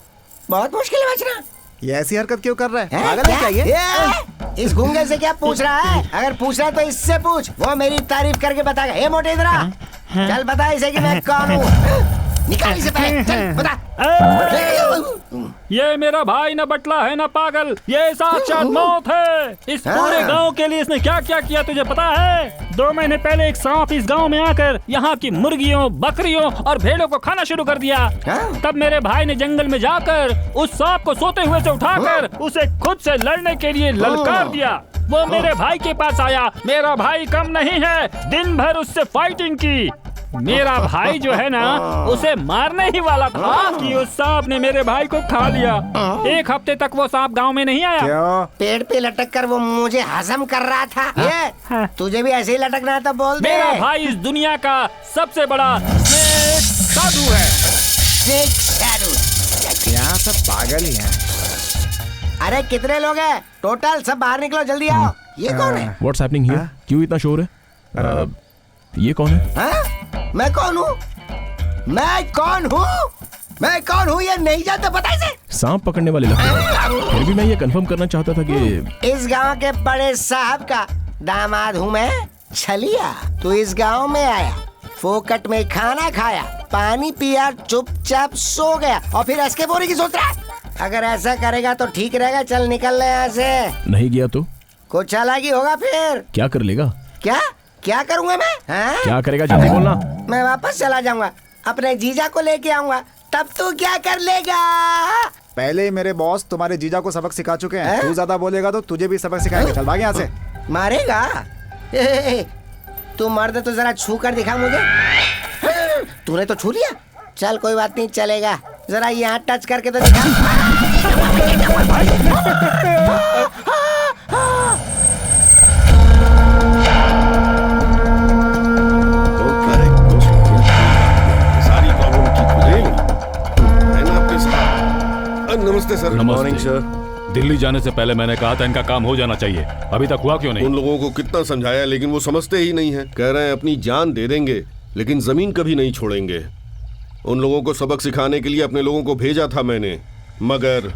बहुत मुश्किल है बचना। ये ऐसी हरकत क्यों कर रहा है? पागल है क्या ये? इस गूंगे से क्या पूछ रहा है? अगर पूछ रहा है तो इससे पूछ, वो मेरी तारीफ करके बताएगा। ए मोटे इधर आ, चल बता इसे कि मैं कौन हूँ। निकाल इसे पहले, चल बता। ये मेरा भाई न बटला है न पागल, ये साक्षात मौत है। इस पूरे गांव के लिए इसने क्या क्या किया तुझे पता है? 2 महीने पहले एक सांप इस गांव में आकर यहाँ की मुर्गियों, बकरियों और भेड़ों को खाना शुरू कर दिया। तब मेरे भाई ने जंगल में जाकर उस सांप को सोते हुए से उठाकर उसे खुद से लड़ने के लिए ललकार दिया। वो मेरे भाई के पास आया। मेरा भाई कम नहीं है, दिन भर उससे फाइटिंग की। मेरा भाई जो है ना, उसे मारने ही वाला था कि उस सांप ने मेरे भाई को खा लिया। 1 हफ्ते तक वो सांप गांव में नहीं आया। क्यों? पेड़ पे लटक कर वो मुझे हजम कर रहा था। ये तुझे भी ऐसे ही लटकना है तो बोल दे। मेरा भाई इस दुनिया का सबसे बड़ा स्नेक साधु है। स्नेक साधु? यहाँ सब पागल ही हैं। अरे कितने लोग हैं टोटल? सब बाहर निकलो, जल्दी आओ। ये कौन है? What's happening here? क्यों इतना शोर है? ये कौन है? मैं कौन हूँ? मैं कौन हूँ? मैं कौन हूँ ये नहीं जानता, पता है? सांप पकड़ने वाले लगते हैं। फिर भी मैं ये कंफर्म करना चाहता था कि इस गांव के बड़े साहब का दामाद हूँ मैं, छलिया। तू इस गांव में आया, फोकट में खाना खाया, पानी पिया, चुपचाप सो गया और फिर ऐसे बोलने की सोच रहा है? अगर ऐसा करेगा तो ठीक रहेगा। चल निकल ले यहाँ से। नहीं गया तो कुछ चालाकी होगा फिर। क्या कर लेगा? क्या क्या करूँगा मैं? क्या करेगा जल्दी बोलना। मैं वापस चला जाऊंगा, अपने जीजा को लेके आऊंगा, तब तू क्या कर लेगा? पहले ही मेरे बॉस तुम्हारे जीजा को सबक सिखा चुके हैं। तू ज्यादा बोलेगा तो तुझे भी सबक सिखाएंगे। चल भाग यहाँ से। मारेगा? तू मर्द तो जरा छू कर दिखा मुझे। तूने तो छू लिया, चल कोई बात नहीं, चलेगा। जरा यहाँ टच करके तो दिखा। नमस्ते सर। Morning sir. दिल्ली जाने से पहले मैंने कहा था इनका काम हो जाना चाहिए, अभी तक हुआ क्यों नहीं? उन लोगों को कितना समझाया लेकिन वो समझते ही नहीं है। कह रहे हैं अपनी जान दे देंगे लेकिन जमीन कभी नहीं छोड़ेंगे। उन लोगों को सबक सिखाने के लिए अपने लोगों को भेजा था मैंने, मगर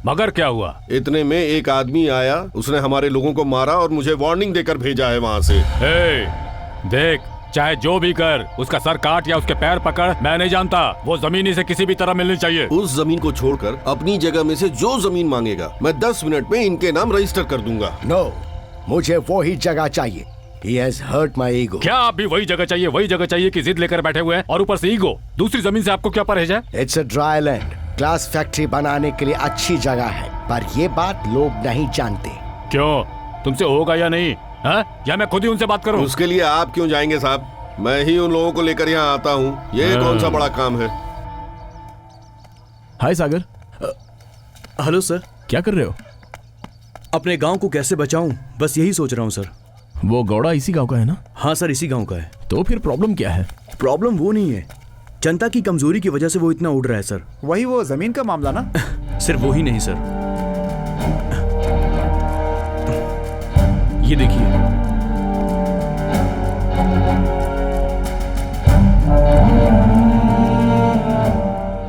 मगर क्या हुआ? इतने में एक आदमी आया, उसने हमारे लोगों को मारा और मुझे वार्निंग देकर भेजा है वहाँ से। देख, चाहे जो भी कर, उसका सर काट या उसके पैर पकड़, मैं नहीं जानता। वो जमीन से किसी भी तरह मिलनी चाहिए। उस जमीन को छोड़कर अपनी जगह में से जो जमीन मांगेगा मैं 10 मिनट में इनके नाम रजिस्टर कर दूंगा। नो, मुझे वो ही जगह चाहिए। He has hurt my ego. क्या आप भी वही जगह चाहिए कि जिद लेकर बैठे हुए हैं और ऊपर से ईगो? दूसरी जमीन से आपको क्या परहेज है? It's a dry land. Glass factory बनाने के लिए अच्छी जगह है, पर ये बात लोग नहीं जानते। क्यों? तुमसे होगा या नहीं? या मैं खुद ही उनसे बात करूं? उसके लिए आप क्यों जाएंगे साहब? मैं ही उन लोगों को लेकर यहाँ आता हूँ। ये कौन सा बड़ा काम है? हाय सागर। Hello sir. क्या कर रहे हो? अपने गांव को कैसे बचाऊं, बस यही सोच रहा हूँ सर। वो गौड़ा इसी गांव का है ना? हाँ सर, इसी गांव का है। तो फिर प्रॉब्लम क्या है? प्रॉब्लम वो नहीं है, जनता की कमजोरी की वजह से वो इतना उड़ रहा है सर। वही वो जमीन का मामला ना? सिर्फ वो ही नहीं सर, ये देखिए।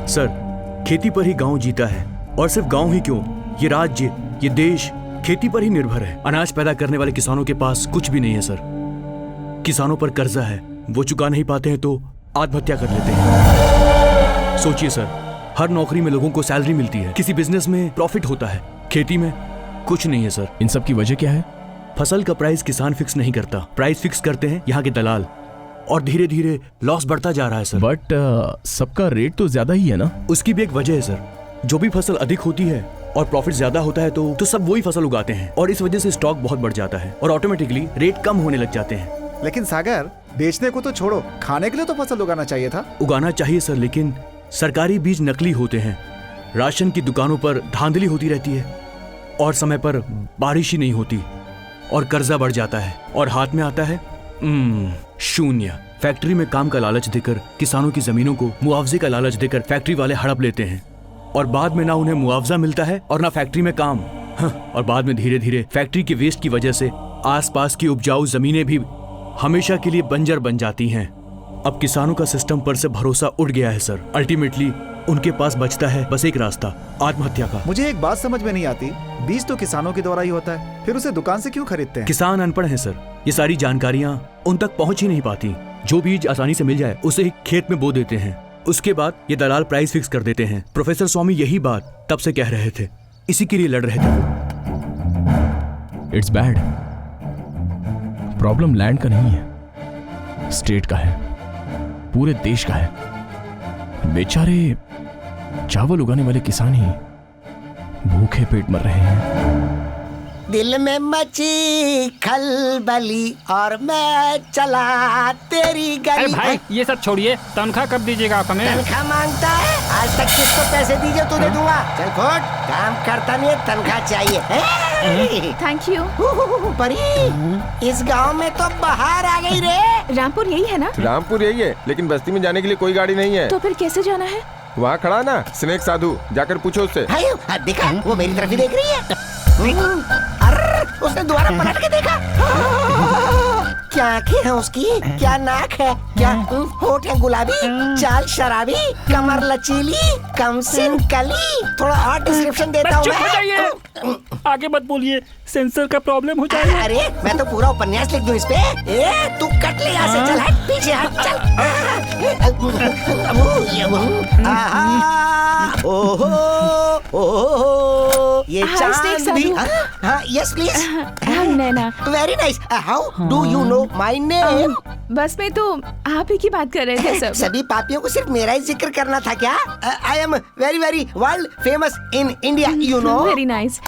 सर, खेती पर ही गांव जीता है, और सिर्फ गांव ही क्यों, ये राज्य, ये देश खेती पर ही निर्भर है। अनाज पैदा करने वाले किसानों के पास कुछ भी नहीं है सर। किसानों पर कर्जा है, वो चुका नहीं पाते हैं तो आत्महत्या कर लेते हैं। सोचिए सर, हर नौकरी में लोगों को सैलरी मिलती है, किसी बिजनेस में प्रॉफिट होता है, खेती में कुछ नहीं है सर। इन सब की वजह क्या है? फसल का प्राइस किसान फिक्स नहीं करता, प्राइस फिक्स करते हैं यहाँ के दलाल, और धीरे धीरे लॉस बढ़ता जा रहा है सर। बट सबका रेट तो ज्यादा ही है ना? उसकी भी एक वजह है सर, जो भी फसल अधिक होती है और प्रॉफिट ज्यादा होता है तो सब वही फसल उगाते हैं, और इस वजह से स्टॉक बहुत बढ़ जाता है और ऑटोमेटिकली रेट कम होने लग जाते हैं। लेकिन सागर, बेचने को तो छोड़ो, खाने के लिए तो फसल उगाना चाहिए था। उगाना चाहिए सर, लेकिन सरकारी बीज नकली होते हैं, राशन की दुकानों पर धांधली होती रहती है, और समय पर बारिश ही नहीं होती, और कर्जा बढ़ जाता है, और हाथ में आता है शून्य। फैक्ट्री में काम का लालच देकर किसानों की जमीनों को मुआवजे का लालच देकर फैक्ट्री वाले हड़प लेते हैं, और बाद में ना उन्हें मुआवजा मिलता है और ना फैक्ट्री में काम। और बाद में धीरे धीरे फैक्ट्री के वेस्ट की वजह से आसपास की उपजाऊ जमीनें भी हमेशा के लिए बंजर बन जाती हैं। अब किसानों का सिस्टम पर से भरोसा उठ गया है सर। अल्टीमेटली उनके पास बचता है बस एक रास्ता, आत्महत्या का। मुझे एक बात समझ में नहीं आती, बीज तो किसानों के द्वारा ही होता है, फिर उसे दुकान से क्यों खरीदते हैं? किसान अनपढ़ हैं सर, ये सारी जानकारियां उन तक पहुंच ही नहीं पाती। जो बीज आसानी से मिल जाए उसे ही खेत में बो देते हैं, उसके बाद ये दलाल प्राइस फिक्स कर देते हैं। प्रोफेसर स्वामी यही बात तब से कह रहे थे, इसी के लिए लड़ रहे थे। It's bad. प्रॉब्लम लैंड का नहीं है, स्टेट का है, पूरे देश का है। बेचारे चावल उगाने वाले किसान ही भूखे पेट मर रहे हैं। दिल में मची खलबली और मैं चला तेरी गली। अरे भाई ये सब छोड़िए, तनख्वाह कब दीजिएगा आप हमें? तनख्वाह मांगता है? आज तक किसको पैसे दीजिए तुझे दूंगा। चल खोट, काम करता नहीं है, तनख्वाह चाहिए। Thank you. परी, इस गांव में तो बाहर आ गई रे। रामपुर यही है ना? रामपुर यही है, लेकिन बस्ती में जाने के लिए कोई गाड़ी नहीं है। तो फिर कैसे जाना है? वहाँ खड़ा ना स्नेक साधु, जाकर पूछो उससे। देखा, वो मेरी तरफ ही देख रही है। अरे उसने दोबारा पलट के देखा। क्या आंखें हैं उसकी, क्या नाक है, क्या होठ है गुलाबी, चाल शराबी, कमर लचीली, कमसिन कली। थोड़ा और डिस्क्रिप्शन देता हूँ मैं। आगे मत बोलिए, सेंसर का प्रॉब्लम हो जाएगा। अरे मैं तो पूरा उपन्यास लिख दूं इस पे। तू कट ले यहाँ से, चल हट पीछे हट, चल। ओहो, ये चांद भी। हाँ yes please. Naina. Very nice. How do you know my name? बस में तो आप ही की बात कर रहे थे सब। सभी पापियों को सिर्फ मेरा ही जिक्र करना था क्या? I am very very world famous in India, you know. Very nice.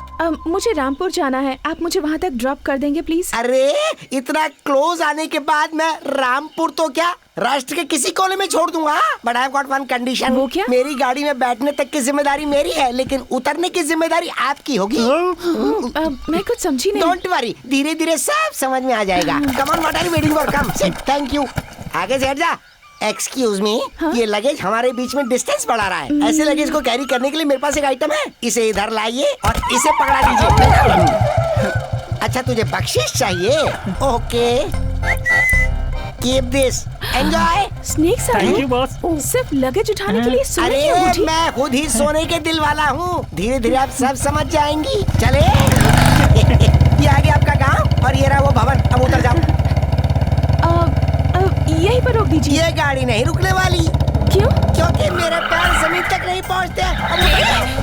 मुझे रामपुर जाना है, आप मुझे वहाँ तक ड्रॉप कर देंगे प्लीज? अरे इतना क्लोज आने के बाद मैं रामपुर तो क्या, राष्ट्र के किसी कोने में छोड़ दूंगा। But I have got one condition. वो क्या? मेरी गाड़ी में बैठने तक की जिम्मेदारी मेरी है, लेकिन उतरने की जिम्मेदारी आपकी होगी। मैं कुछ समझी नहीं। डोंट वरी, धीरे धीरे सब समझ में आ जाएगा। Come on, what are you waiting for? Come sit, thank you. आगे से हट जा। एक्सक्यूज मी, ये लगेज हमारे बीच में डिस्टेंस बढ़ा रहा है। ऐसे लगेज को कैरी करने के लिए मेरे पास एक आइटम है, इसे इधर लाइए और इसे पकड़ा लीजिए। अच्छा तुझे बख्शिश चाहिए? Okay, keep this, enjoy. Snake साहब, थैंक यू बॉस। सिर्फ लगेज उठाने के लिए सोने अरे क्यों उठी? मैं खुद ही सोने के दिल वाला हूँ, धीरे धीरे आप सब समझ जाएंगी। चले। ये आ गया आपका गांव और ये रहा वो भवन, अब उतर जाओ। यहीं पर रोक दीजिए। ये गाड़ी नहीं रुकने वाली। क्यों? क्योंकि मेरे पैर जमीन तक नहीं पहुंचते।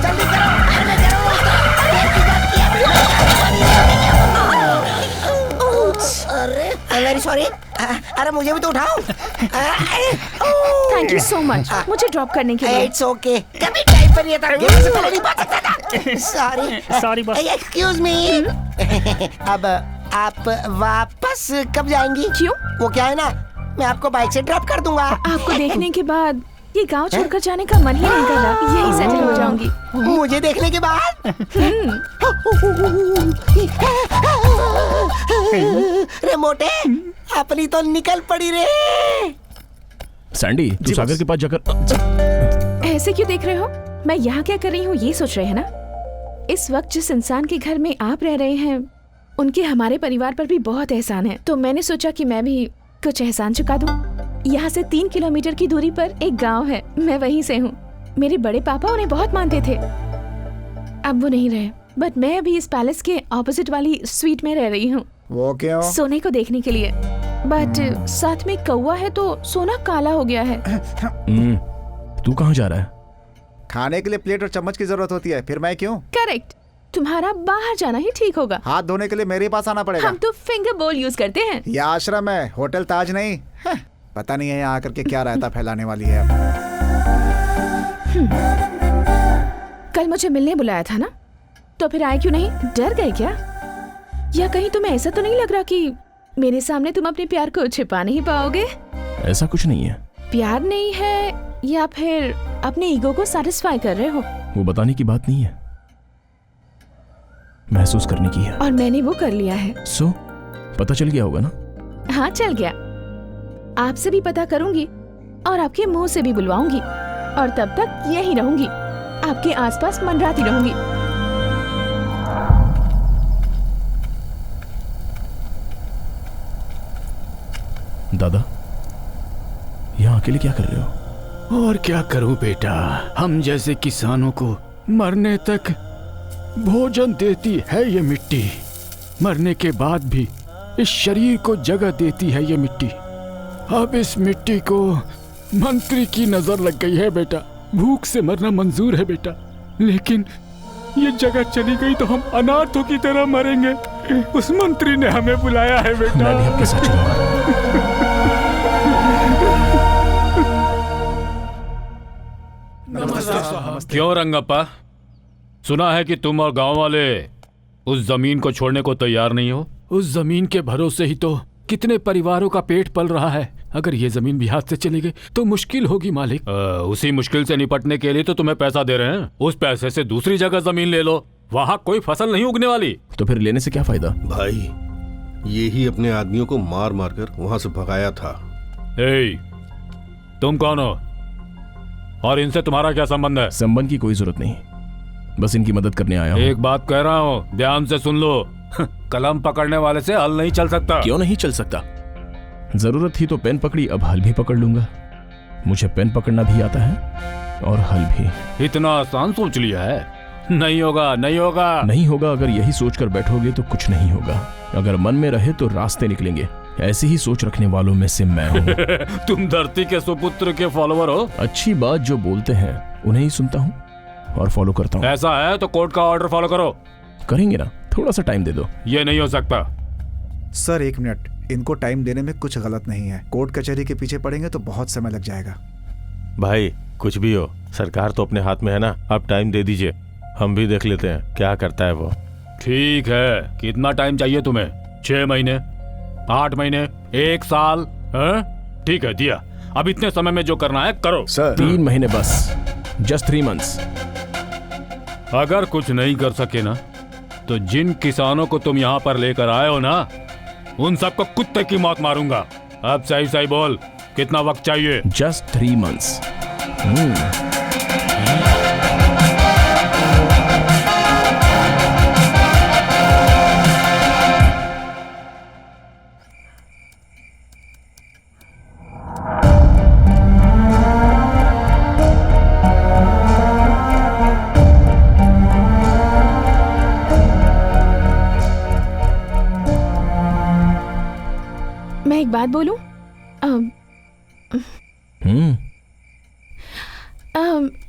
जल्दी करो, अरे वेरी सॉरी। अरे मुझे भी तो उठाओ। थैंक यू सो मच मुझे ड्रॉप करने के लिए। It's okay. कभी टाइम पर ये था, गिरने से पहले नहीं पहुंच सकता था। Sorry boss. एक्सक्यूज मी। अब आप वापस कब जाएंगी? क्यों? वो क्या है ना, मैं आपको बाइक से ड्रॉप कर दूंगा। आपको देखने के बाद ये गांव छोड़कर जाने का मन ही नहीं कर रहा, यही सेटल हो जाऊंगी। मुझे देखने के बाद? रे मोटे, अपनी तो निकल पड़ी रे। सैंडी, तू सागर के पास जाकर ऐसे क्यों देख रहे हो? मैं यहाँ क्या कर रही हूँ ये सोच रहे हैं ना? इस वक्त जिस इंसान के घर में आप रह रहे हैं उनके हमारे परिवार पर भी बहुत एहसान है, तो मैंने सोचा कि मैं भी कुछ एहसान चुका दूं। यहाँ से 3 किलोमीटर की दूरी पर एक गांव है, मैं वहीं से हूँ। मेरे बड़े पापा उन्हें बहुत मानते थे, अब वो नहीं रहे, बट मैं अभी इस पैलेस के ऑपोजिट वाली स्वीट में रह रही हूँ। वो क्यों? सोने को देखने के लिए। बट साथ में कौवा है तो सोना काला हो गया है। तू कहाँ जा रहा है? खाने के लिए प्लेट और चम्मच की जरूरत होती है, फिर मैं क्यों? करेक्ट, तुम्हारा बाहर जाना ही ठीक होगा। हाथ धोने के लिए मेरे पास आना पड़ेगा। हम तो फिंगर बोल यूज करते हैं। ये आश्रम है, होटल ताज नहीं। पता नहीं है यहाँ आकर के क्या रायता फैलाने वाली है। कल मुझे मिलने बुलाया था ना, तो फिर आए क्यों नहीं? डर गए क्या? या कहीं तुम्हें ऐसा तो नहीं लग रहा कि मेरे सामने तुम अपने प्यार को छिपा नहीं पाओगे? ऐसा कुछ नहीं है। प्यार नहीं है या फिर अपने ईगो को सैटिस्फाई कर रहे हो? वो बताने की बात नहीं है, महसूस करने की है। और मैंने वो कर लिया है। सो पता चल गया होगा ना? हाँ चल गया। आपसे भी पता करूंगी और आपके मुंह से भी बुलवाऊंगी, और तब तक यहीं रहूंगी, आपके आसपास मंडराती रहूंगी। दादा, यहाँ अकेले क्या कर रहे हो? और क्या करूं बेटा, हम जैसे किसानों को मरने तक भोजन देती है ये मिट्टी, मरने के बाद भी इस शरीर को जगह देती है ये मिट्टी। अब इस मिट्टी को मंत्री की नजर लग गई है बेटा, भूख से मरना मंजूर है बेटा, लेकिन ये जगह चली गई तो हम अनाथों की तरह मरेंगे। उस मंत्री ने हमें बुलाया है बेटा। मैं भी आपके साथ चलूंगा। क्यों रंगप्पा, सुना है कि तुम और गांव वाले उस जमीन को छोड़ने को तैयार नहीं हो? उस जमीन के भरोसे ही तो कितने परिवारों का पेट पल रहा है। अगर ये जमीन भी हाथ से चली गई तो मुश्किल होगी मालिक। उसी मुश्किल से निपटने के लिए तो तुम्हें पैसा दे रहे हैं। उस पैसे से दूसरी जगह जमीन ले लो, वहाँ कोई फसल नहीं उगने वाली। तो फिर लेने से क्या फायदा? भाई, ये ही अपने आदमियों को मार मार कर वहाँ से भगाया था। तुम कौन हो और इनसे तुम्हारा क्या संबंध है? संबंध की कोई जरूरत नहीं, बस इनकी मदद करने आया हूँ। एक बात कह रहा हूँ, ध्यान से सुन लो। कलम पकड़ने वाले से हल नहीं चल सकता। क्यों नहीं चल सकता? जरूरत थी तो पेन पकड़ी, अब हल भी पकड़ लूंगा। मुझे पेन पकड़ना भी आता है और हल भी। इतना आसान सोच लिया है? नहीं होगा, नहीं होगा, नहीं होगा। अगर यही सोचकर बैठोगे तो कुछ नहीं होगा। अगर मन में रहे तो रास्ते निकलेंगे। ऐसी ही सोच रखने वालों में से मैं हूँ। तुम धरती के सुपुत्र के फॉलोवर हो। अच्छी बात जो बोलते हैं उन्हें ही सुनता हूँ और फॉलो करता हूँ। ऐसा है तो कोर्ट का ऑर्डर फॉलो करो। करेंगे ना, थोड़ा सा टाइम दे दो। ये नहीं हो सकता। सर एक मिनट, इनको टाइम देने में कुछ गलत नहीं है। कोर्ट कचहरी के पीछे पड़ेंगे तो बहुत समय लग जाएगा। भाई कुछ भी हो, सरकार तो अपने हाथ में है ना। अब टाइम दे दीजिए, हम भी देख लेते हैं क्या करता है वो। ठीक है, कितना टाइम चाहिए तुम्हें? 6 महीने, 8 महीने, 1 साल? ठीक है, दिया। अब इतने समय में जो करना है करो। सर 3 महीने बस, जस्ट 3 मंथ्स। अगर कुछ नहीं कर सके ना, तो जिन किसानों को तुम यहाँ पर लेकर आए हो ना, उन सबको कुत्ते की मौत मारूंगा। अब सही सही बोल, कितना वक्त चाहिए? Just 3 months. मैं एक बात बोलूं?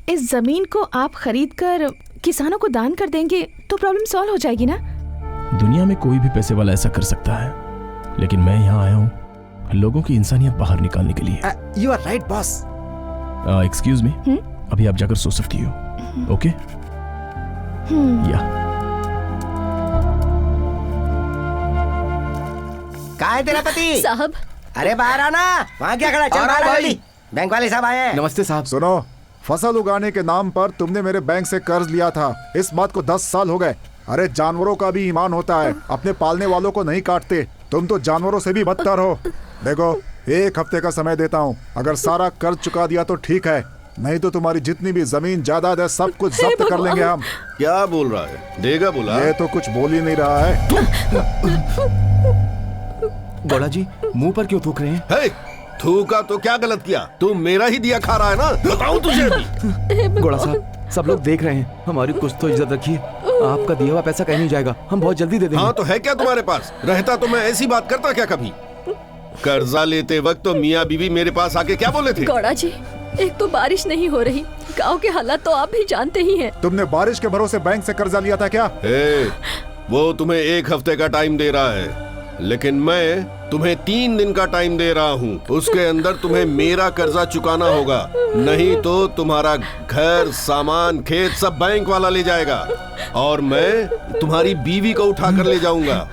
इस जमीन को आप खरीद कर किसानों को दान कर देंगे तो प्रॉब्लम सॉल्व हो जाएगी ना? दुनिया में कोई भी पैसे वाला ऐसा कर सकता है, लेकिन मैं यहाँ आया हूँ लोगों की इंसानियत बाहर निकालने के लिए। You are right boss. Excuse me, अभी आप जाकर सो सकती हो। ओके? या कहाँ है तेरा पति? साहब, अरे बाहर आना। वहाँ क्या खड़ा? चल बाहर आ जल्दी। बैंक वाले साहब आए हैं। नमस्ते साहब। सुनो, फसल उगाने के नाम पर तुमने मेरे बैंक से कर्ज लिया था। इस बात को 10 साल हो गए। अरे जानवरों का भी ईमान होता है, अपने पालने वालों को नहीं काटते। तुम तो जानवरों से भी बदतर हो। देखो, 1 हफ्ते का समय देता हूँ। अगर सारा कर्ज चुका दिया तो ठीक है, नहीं तो तुम्हारी जितनी भी जमीन जायदाद है सब कुछ जब्त कर लेंगे हम। क्या बोल रहा है? देगा बोला? ये तो कुछ बोल ही नहीं रहा है। गौड़ा जी, मुंह पर क्यों थूक रहे हैं? हे, थूका तो क्या गलत किया? तू मेरा ही दिया खा रहा है ना? बताऊं तुझे अभी? गौड़ा साहब, सब लोग देख रहे हैं, हमारी कुछ तो इज्जत रखिए। आपका दिया हुआ पैसा कहीं नहीं जाएगा, हम बहुत जल्दी दे देंगे। हाँ तो है क्या तुम्हारे पास? रहता तो मैं ऐसी बात करता क्या कभी? कर्जा लेते वक्त तो मियाँ बीवी मेरे पास आके क्या बोले थे? गौड़ा जी, एक तो बारिश नहीं हो रही, गांव के हालात तो आप भी जानते ही हैं। तुमने बारिश के भरोसे बैंक से कर्जा लिया था क्या? वो तुम्हें 1 हफ्ते का टाइम दे रहा है, लेकिन मैं तुम्हें 3 दिन का टाइम दे रहा हूँ। उसके अंदर तुम्हें मेरा कर्जा चुकाना होगा, नहीं तो तुम्हारा घर, सामान, खेत सब बैंक वाला ले जाएगा और मैं तुम्हारी बीवी को उठा कर ले जाऊंगा।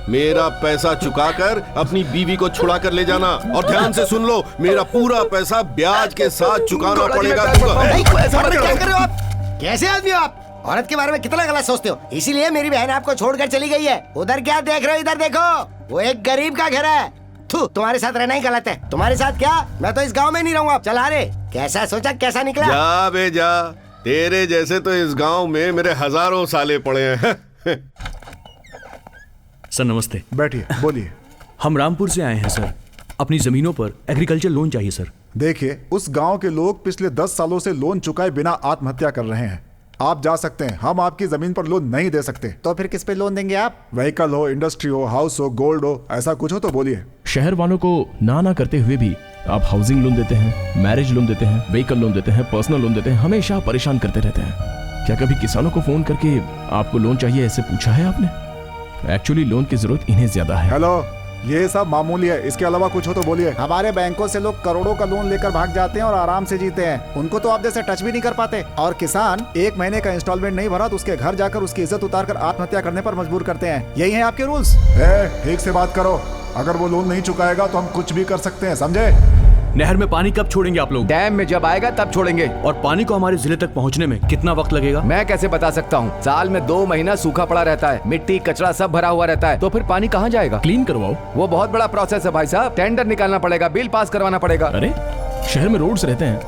मेरा पैसा चुकाकर अपनी बीवी को छुड़ा कर ले जाना, और ध्यान से सुन लो, मेरा पूरा पैसा ब्याज के साथ चुकाना पड़ेगा। क्या कर रहे हो आप? कैसे आदमी हो आप? औरत के बारे में कितना गलत सोचते हो, इसीलिए मेरी बहन आपको छोड़कर चली गई है। उधर क्या देख रहे हो, इधर देखो, वो एक गरीब का घर है। तुम्हारे साथ रहना ही गलत है। तुम्हारे साथ क्या, मैं तो इस गांव में नहीं रहूंगा। चला रे, कैसा सोचा कैसा निकला। जा बे जा, तेरे जैसे तो इस गांव में मेरे हजारों साले पड़े हैं। सर नमस्ते। बैठिए, बोलिए। हम रामपुर से आए हैं सर, अपनी जमीनों पर एग्रीकल्चर लोन चाहिए सर। देखिए, उस गांव के लोग पिछले 10 सालों से लोन चुकाए बिना आत्महत्या कर रहे हैं। आप जा सकते हैं, हम आपकी जमीन पर लोन नहीं दे सकते। तो फिर किस पे लोन देंगे आप? व्हीकल हो, इंडस्ट्री हो, हाउस हो, गोल्ड हो, ऐसा कुछ हो तो बोलिए। शहर वालों को ना करते हुए भी आप हाउसिंग लोन देते हैं, मैरिज लोन देते हैं, व्हीकल लोन देते हैं, पर्सनल लोन देते हैं, हमेशा परेशान करते रहते हैं। क्या कभी किसानों को फोन करके आपको लोन चाहिए ऐसे पूछा है आपने? एक्चुअली लोन की जरूरत इन्हें ज्यादा है। हेलो, ये सब मामूली है, इसके अलावा कुछ हो तो बोलिए। हमारे बैंकों से लोग करोड़ों का लोन लेकर भाग जाते हैं और आराम से जीते हैं। उनको तो आप जैसे टच भी नहीं कर पाते। और किसान 1 महीने का इंस्टॉलमेंट नहीं भरा तो उसके घर जाकर उसकी इज्जत उतारकर आत्महत्या करने पर मजबूर करते हैं। यही है आपके रूल्स। ठीक से बात करो, अगर वो लोन नहीं चुकाएगा तो हम कुछ भी कर सकते हैं, समझे? नहर में पानी कब छोड़ेंगे आप लोग? डैम में जब आएगा तब छोड़ेंगे। और पानी को हमारे जिले तक पहुंचने में कितना वक्त लगेगा? मैं कैसे बता सकता हूँ? साल में 2 महीना सूखा पड़ा रहता है, मिट्टी कचरा सब भरा हुआ रहता है, तो फिर पानी कहाँ जाएगा? क्लीन करवाओ। वो बहुत बड़ा प्रोसेस है भाई साहब, टेंडर निकालना पड़ेगा, बिल पास करवाना पड़ेगा। अरे शहर में रोड्स रहते हैं,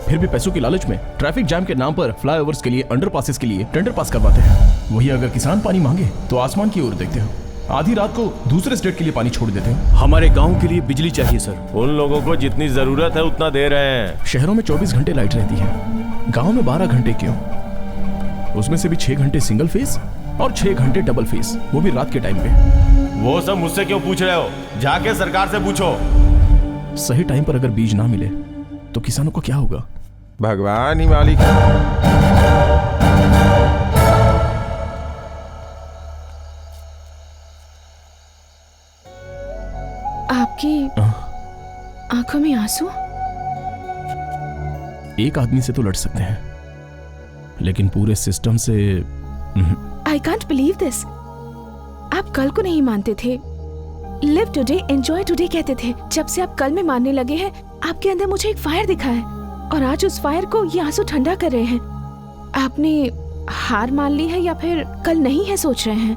फिर भी पैसों की लालच में ट्रैफिक जाम के नाम पर फ्लाईओवर्स के लिए, अंडरपासेस के लिए टेंडर पास करवाते हैं। वही अगर किसान पानी मांगे तो आसमान की ओर देखते हो, आधी रात को दूसरे स्टेट के लिए पानी छोड़ देते हो। हमारे गांव के लिए बिजली चाहिए सर। उन लोगों को जितनी जरूरत है उतना दे रहे हैं। शहरों में 24 घंटे लाइट रहती है, गांव में 12 घंटे क्यों? उसमें से भी 6 घंटे सिंगल फेस और 6 घंटे डबल फेस, वो भी रात के टाइम पे। वो सब मुझसे क्यों पूछ रहे हो? जाके सरकार से पूछो। सही टाइम पर अगर बीज ना मिले तो किसानों को क्या होगा? भगवान ही मालिक है। आपकी आंखों में आंसू? एक आदमी से तो लड़ सकते हैं, लेकिन पूरे सिस्टम से आई कांट बिलीव दिस। आप कल को नहीं मानते थे, लिव टुडे एंजॉय टुडे कहते थे। जब से आप कल में मानने लगे हैं, आपके अंदर मुझे एक फायर दिखा है, और आज उस फायर को ये आंसू ठंडा कर रहे हैं। आपने हार मान ली है या फिर कल नहीं है सोच रहे हैं?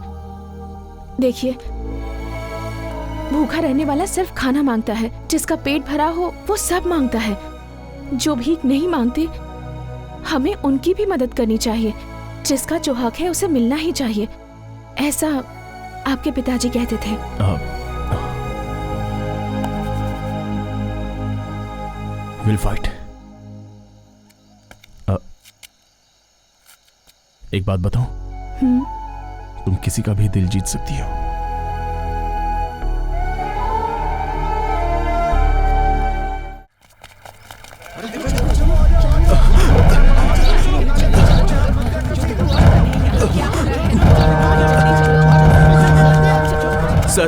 देखिए, भूखा रहने वाला सिर्फ खाना मांगता है, जिसका पेट भरा हो वो सब मांगता है। जो भीख नहीं मांगते, हमें उनकी भी मदद करनी चाहिए। जिसका जो हक है उसे मिलना ही चाहिए, ऐसा आपके पिताजी कहते थे। Will fight. एक बात बताओ, तुम किसी का भी दिल जीत सकती हो। सर,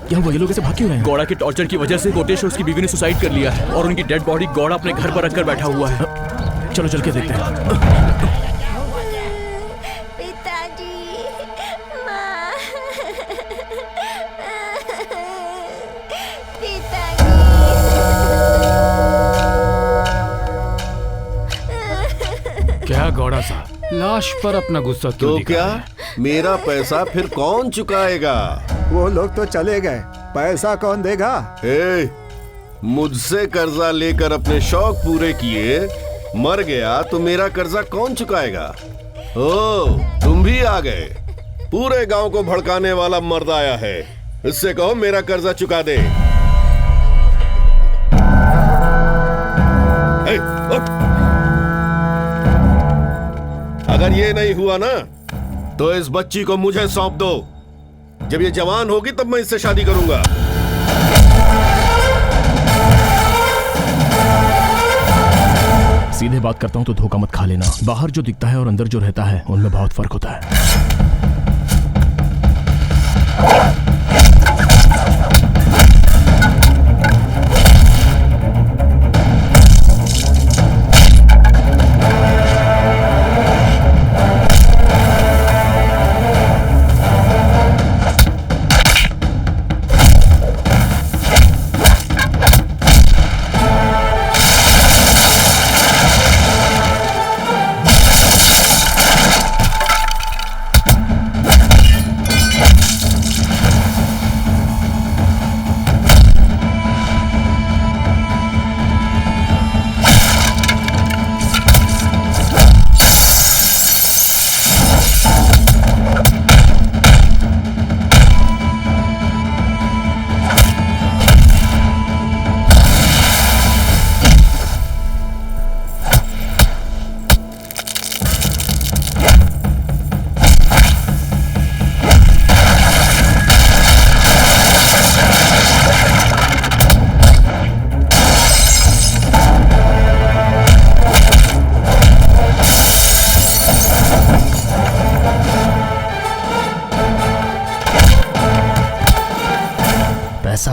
क्या हुआ? ये लोग ऐसे भाग क्यों रहे हैं? गौड़ा के टॉर्चर की वजह से कोटेश और उसकी बीवी ने सुसाइड कर लिया है, और उनकी डेड बॉडी गौड़ा अपने घर पर रखकर बैठा हुआ है। चलो चल के देखते हैं। पिताजी, माँ, पिताजी। क्या गौड़ा साहब, लाश पर अपना गुस्सा क्यों तो क्या मेरा पैसा फिर कौन चुकाएगा? वो लोग तो चले गए, पैसा कौन देगा? मुझसे कर्जा लेकर अपने शौक पूरे किए, मर गया तो मेरा कर्जा कौन चुकाएगा? ओ, तुम भी आ गए। पूरे गांव को भड़काने वाला मर्द आया है, इससे कहो मेरा कर्जा चुका दे। अगर ये नहीं हुआ ना, तो इस बच्ची को मुझे सौंप दो। जब ये जवान होगी तब मैं इससे शादी करूंगा। सीधे बात करता हूँ तो धोखा मत खा लेना। बाहर जो दिखता है और अंदर जो रहता है उनमें बहुत फर्क होता है।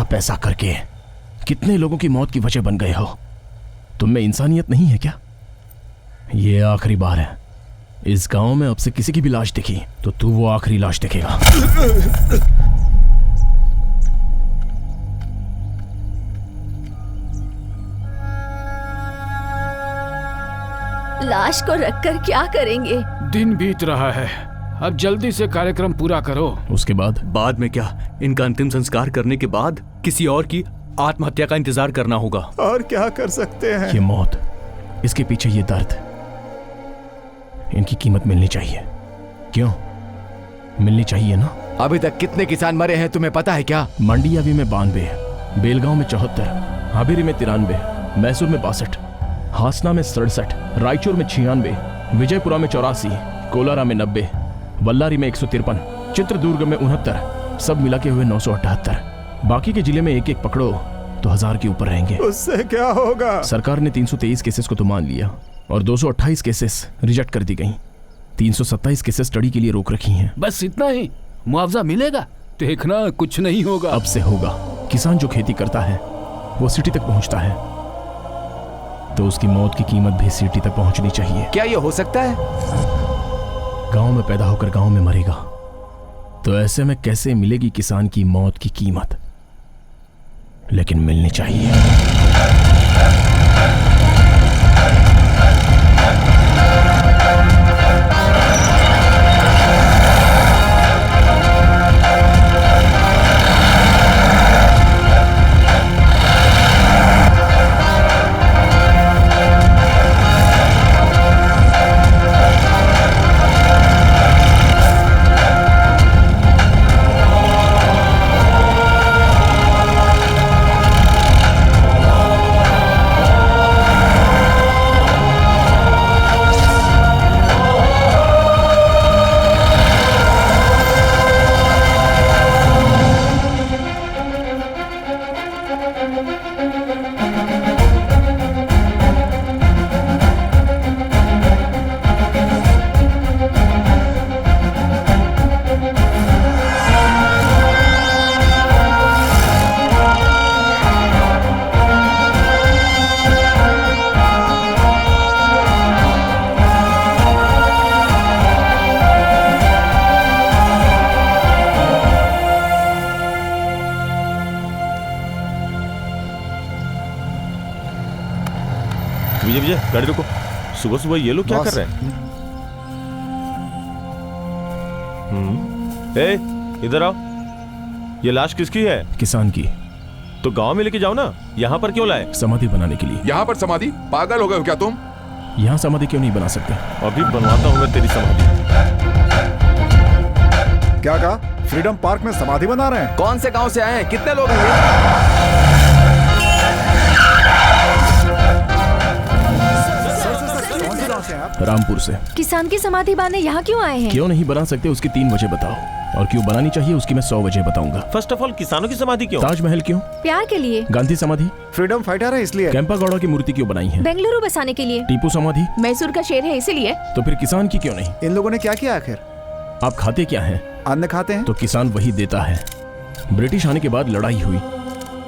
पैसा करके कितने लोगों की मौत की वजह बन गए हो। तुम में इंसानियत नहीं है क्या? ये आखिरी बार है। इस गांव में अब से किसी की भी लाश दिखी तो तू वो आखिरी लाश देखेगा। लाश को रखकर क्या करेंगे? दिन बीत रहा है, अब जल्दी से कार्यक्रम पूरा करो। उसके बाद में क्या? इनका अंतिम संस्कार करने के बाद किसी और की आत्महत्या का इंतजार करना होगा। और क्या कर सकते हैं? ये मौत, इसके पीछे ये दर्द, इनकी कीमत मिलनी चाहिए। क्यों मिलनी चाहिए ना? अभी तक कितने किसान मरे हैं तुम्हें पता है क्या? मंडियावी में 92, बेलगांव में 74, हाबिरी में 93, मैसूर में 62, हासना में 67, रायचूर में 96, विजयपुरा में 84, कोलारा में 90, बल्लारी में 153, चित्रदुर्ग में 69, सब मिला के हुए 978। बाकी के जिले में एक एक पकड़ो तो 1000 के ऊपर रहेंगे। उससे क्या होगा? सरकार ने 323 केसेस को तो मान लिया और 228 केसेस रिजेक्ट कर दी गई। 327 केसेस स्टडी के लिए रोक रखी हैं। बस इतना ही? मुआवजा मिलेगा? देखना कुछ नहीं होगा। अब से होगा। किसान जो खेती करता है वो सिटी तक पहुंचता है तो उसकी मौत की कीमत भी सिटी तक पहुंचनी चाहिए। क्या ये हो सकता है? गांव में पैदा होकर गांव में मरेगा तो ऐसे में कैसे मिलेगी किसान की मौत की कीमत? लेकिन मिलनी चाहिए। विजय गाड़ी रोको। सुबह सुबह ये लोग क्या कर रहे हैं? इधर आओ। ये लाश किसकी है? किसान की। तो गांव में लेके जाओ ना, यहाँ पर क्यों लाए? समाधि बनाने के लिए। यहाँ पर समाधि? पागल हो गए हो क्या तुम? यहाँ समाधि क्यों नहीं बना सकते? अभी बनवाता हूँ मैं तेरी समाधि। क्या कहा? फ्रीडम पार्क में समाधि बना रहे हैं? कौन से गांव से आए हैं? कितने लोग हैं? आप? रामपुर से। किसान की समाधि बांधने यहाँ क्यों आए हैं? क्यों नहीं बना सकते उसकी 3 वजह बताओ, और क्यों बनानी चाहिए उसकी मैं 100 वजह बताऊंगा। फर्स्ट ऑफ ऑल किसानों की समाधि क्यों? ताजमहल क्यों? प्यार के लिए। गांधी समाधि? फ्रीडम फाइटर है इसलिए। कैंपागौड़ा की मूर्ति क्यों बनाई है? बेंगलुरु बसाने के लिए। टीपू समाधि? मैसूर का शेर है इसीलिए। तो फिर किसान की क्यों नहीं? इन लोगों ने क्या किया आखिर? आप खाते क्या हैं? अन्न खाते हैं। तो किसान वही देता है। ब्रिटिश आने के बाद लड़ाई हुई,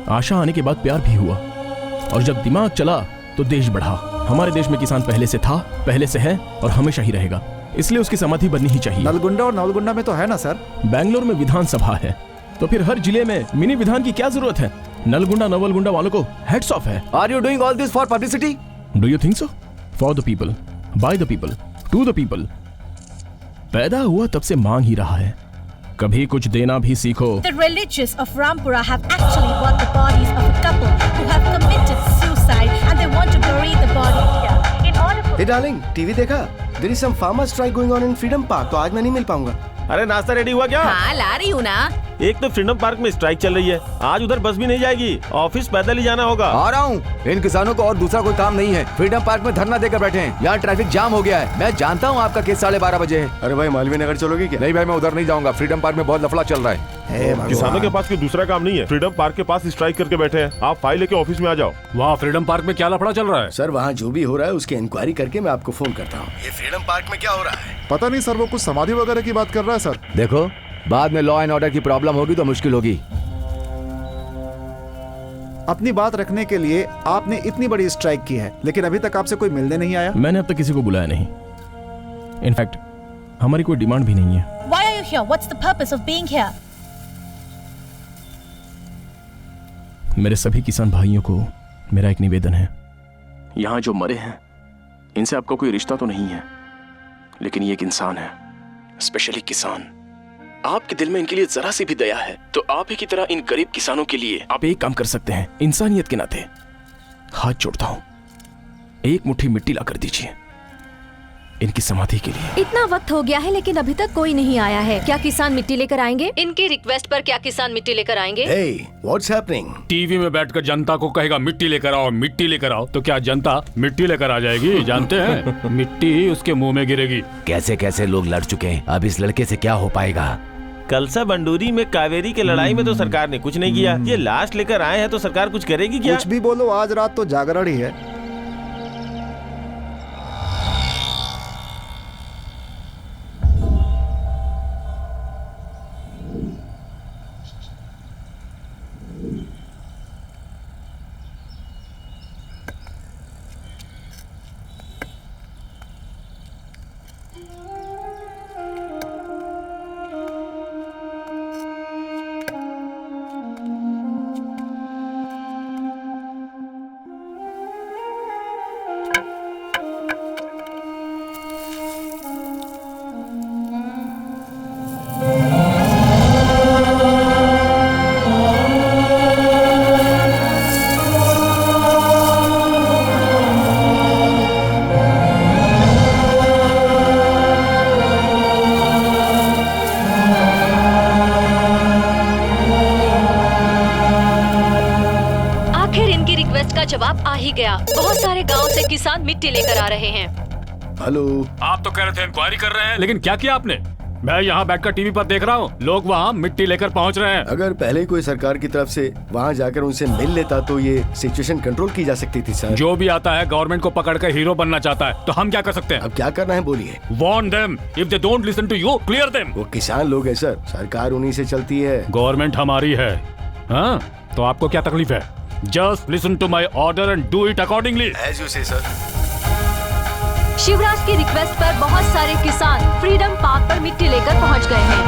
आशा आने के बाद प्यार भी हुआ, और जब दिमाग चला तो देश बढ़ा। हमारे देश में किसान पहले से था, पहले से है और हमेशा ही रहेगा, इसलिए उसकी समाधि बननी ही चाहिए। नलगुंडा और नवलगुंडा में तो है ना सर? बेंगलोर में विधानसभा है, तो फिर हर जिले में मिनी विधान की क्या जरूरत है? नलगुंडा नवलगुंडा वालों को हेड्स ऑफ है। Are you doing all this for publicity? Do you think so? For the people, by the people, to the people. पैदा हुआ तब से मांग ही रहा है, कभी कुछ देना भी सीखो। The religious of Rampura have actually brought the bodies of a couple who have committed suicide and they want to bury the body here. In order for... Hey darling, TV देखा? There is some farmer strike going on in Freedom Park, तो आज मैं नहीं मिल पाऊंगा। अरे नाश्ता ready हुआ क्या? हाँ ला रही हूँ ना। एक तो फ्रीडम पार्क में स्ट्राइक चल रही है, आज उधर बस भी नहीं जाएगी, ऑफिस पैदल ही जाना होगा। आ रहा हूँ। इन किसानों को और दूसरा कोई काम नहीं है, फ्रीडम पार्क में धरना देकर बैठे हैं। यहाँ ट्रैफिक जाम हो गया है। मैं जानता हूँ आपका केस 12:30 बजे है। अरे भाई मालवीय नगर चलोगे क्या? नहीं भाई, मैं उधर नहीं जाऊंगा। फ्रीडम पार्क में बहुत लफड़ा चल रहा है। किसानों के पास कोई दूसरा काम नहीं है, फ्रीडम पार्क के पास स्ट्राइक करके बैठे हैं। आप फाइल लेके ऑफिस में आ जाओ। वहाँ फ्रीडम पार्क में क्या लफड़ा चल रहा है? सर वहाँ जो भी हो रहा है उसकी इंक्वायरी करके मैं आपको फोन करता हूँ। ये फ्रीडम पार्क में क्या हो रहा है? पता नहीं सर, वो कुछ समाधि वगैरह की बात कर रहा है सर। देखो, बाद में लॉ एंड ऑर्डर की प्रॉब्लम होगी तो मुश्किल होगी। अपनी बात रखने के लिए आपने इतनी बड़ी स्ट्राइक की है, लेकिन अभी तक आपसे कोई मिलने नहीं आया। मैंने अब तक किसी को बुलाया नहीं। इनफैक्ट हमारी कोई डिमांड भी नहीं है। Why are you here? What's the purpose of being here? मेरे सभी किसान भाइयों को मेरा एक निवेदन है। यहाँ जो मरे हैं इनसे आपका कोई रिश्ता तो नहीं है, लेकिन ये एक इंसान है, स्पेशली किसान। आपके दिल में इनके लिए जरा सी भी दया है तो आप ही की तरह इन गरीब किसानों के लिए आप एक काम कर सकते हैं। इंसानियत के नाते हाथ जोड़ता हूं, एक मुट्ठी मिट्टी ला कर दीजिए इनकी समाधि के लिए। इतना वक्त हो गया है लेकिन अभी तक कोई नहीं आया है। क्या किसान मिट्टी लेकर आएंगे? इनकी रिक्वेस्ट पर क्या किसान मिट्टी लेकर आएंगे? Hey, what's happening? टीवी में बैठकर जनता को कहेगा मिट्टी लेकर आओ, मिट्टी लेकर आओ, तो क्या जनता मिट्टी लेकर आ जाएगी? जानते हैं मिट्टी ही उसके मुंह में गिरेगी। कैसे कैसे लोग लड़ चुके हैं, अब इस लड़के से क्या हो पाएगा? कलसा बंडूरी में कावेरी के लड़ाई में तो सरकार ने कुछ नहीं किया, ये लास्ट लेकर आए हैं तो सरकार कुछ करेगी क्या? कुछ भी बोलो, आज रात तो जागरण ही है। जवाब आ ही गया। बहुत सारे गांव से किसान मिट्टी लेकर आ रहे हैं। हेलो, आप तो कह रहे थे इंक्वायरी कर रहे हैं, लेकिन क्या किया आपने? मैं यहाँ बैठकर टीवी पर देख रहा हूँ, लोग वहाँ मिट्टी लेकर पहुँच रहे हैं। अगर पहले कोई सरकार की तरफ से वहाँ जाकर उनसे मिल लेता तो ये सिचुएशन कंट्रोल की जा सकती थी सर। जो भी आता है गवर्नमेंट को पकड़कर हीरो बनना चाहता है, तो हम क्या कर सकते हैं? अब क्या करना है बोलिए। Warn them. If they don't listen to you, clear them. वो किसान लोग है सर, सरकार उन्हीं से चलती है। गवर्नमेंट हमारी है, हाँ? तो आपको क्या तकलीफ है? Just listen to my order and do it accordingly. As you say, sir. Shivraj की रिक्वेस्ट पर बहुत सारे किसान फ्रीडम पार्क पर मिट्टी लेकर पहुंच गए हैं।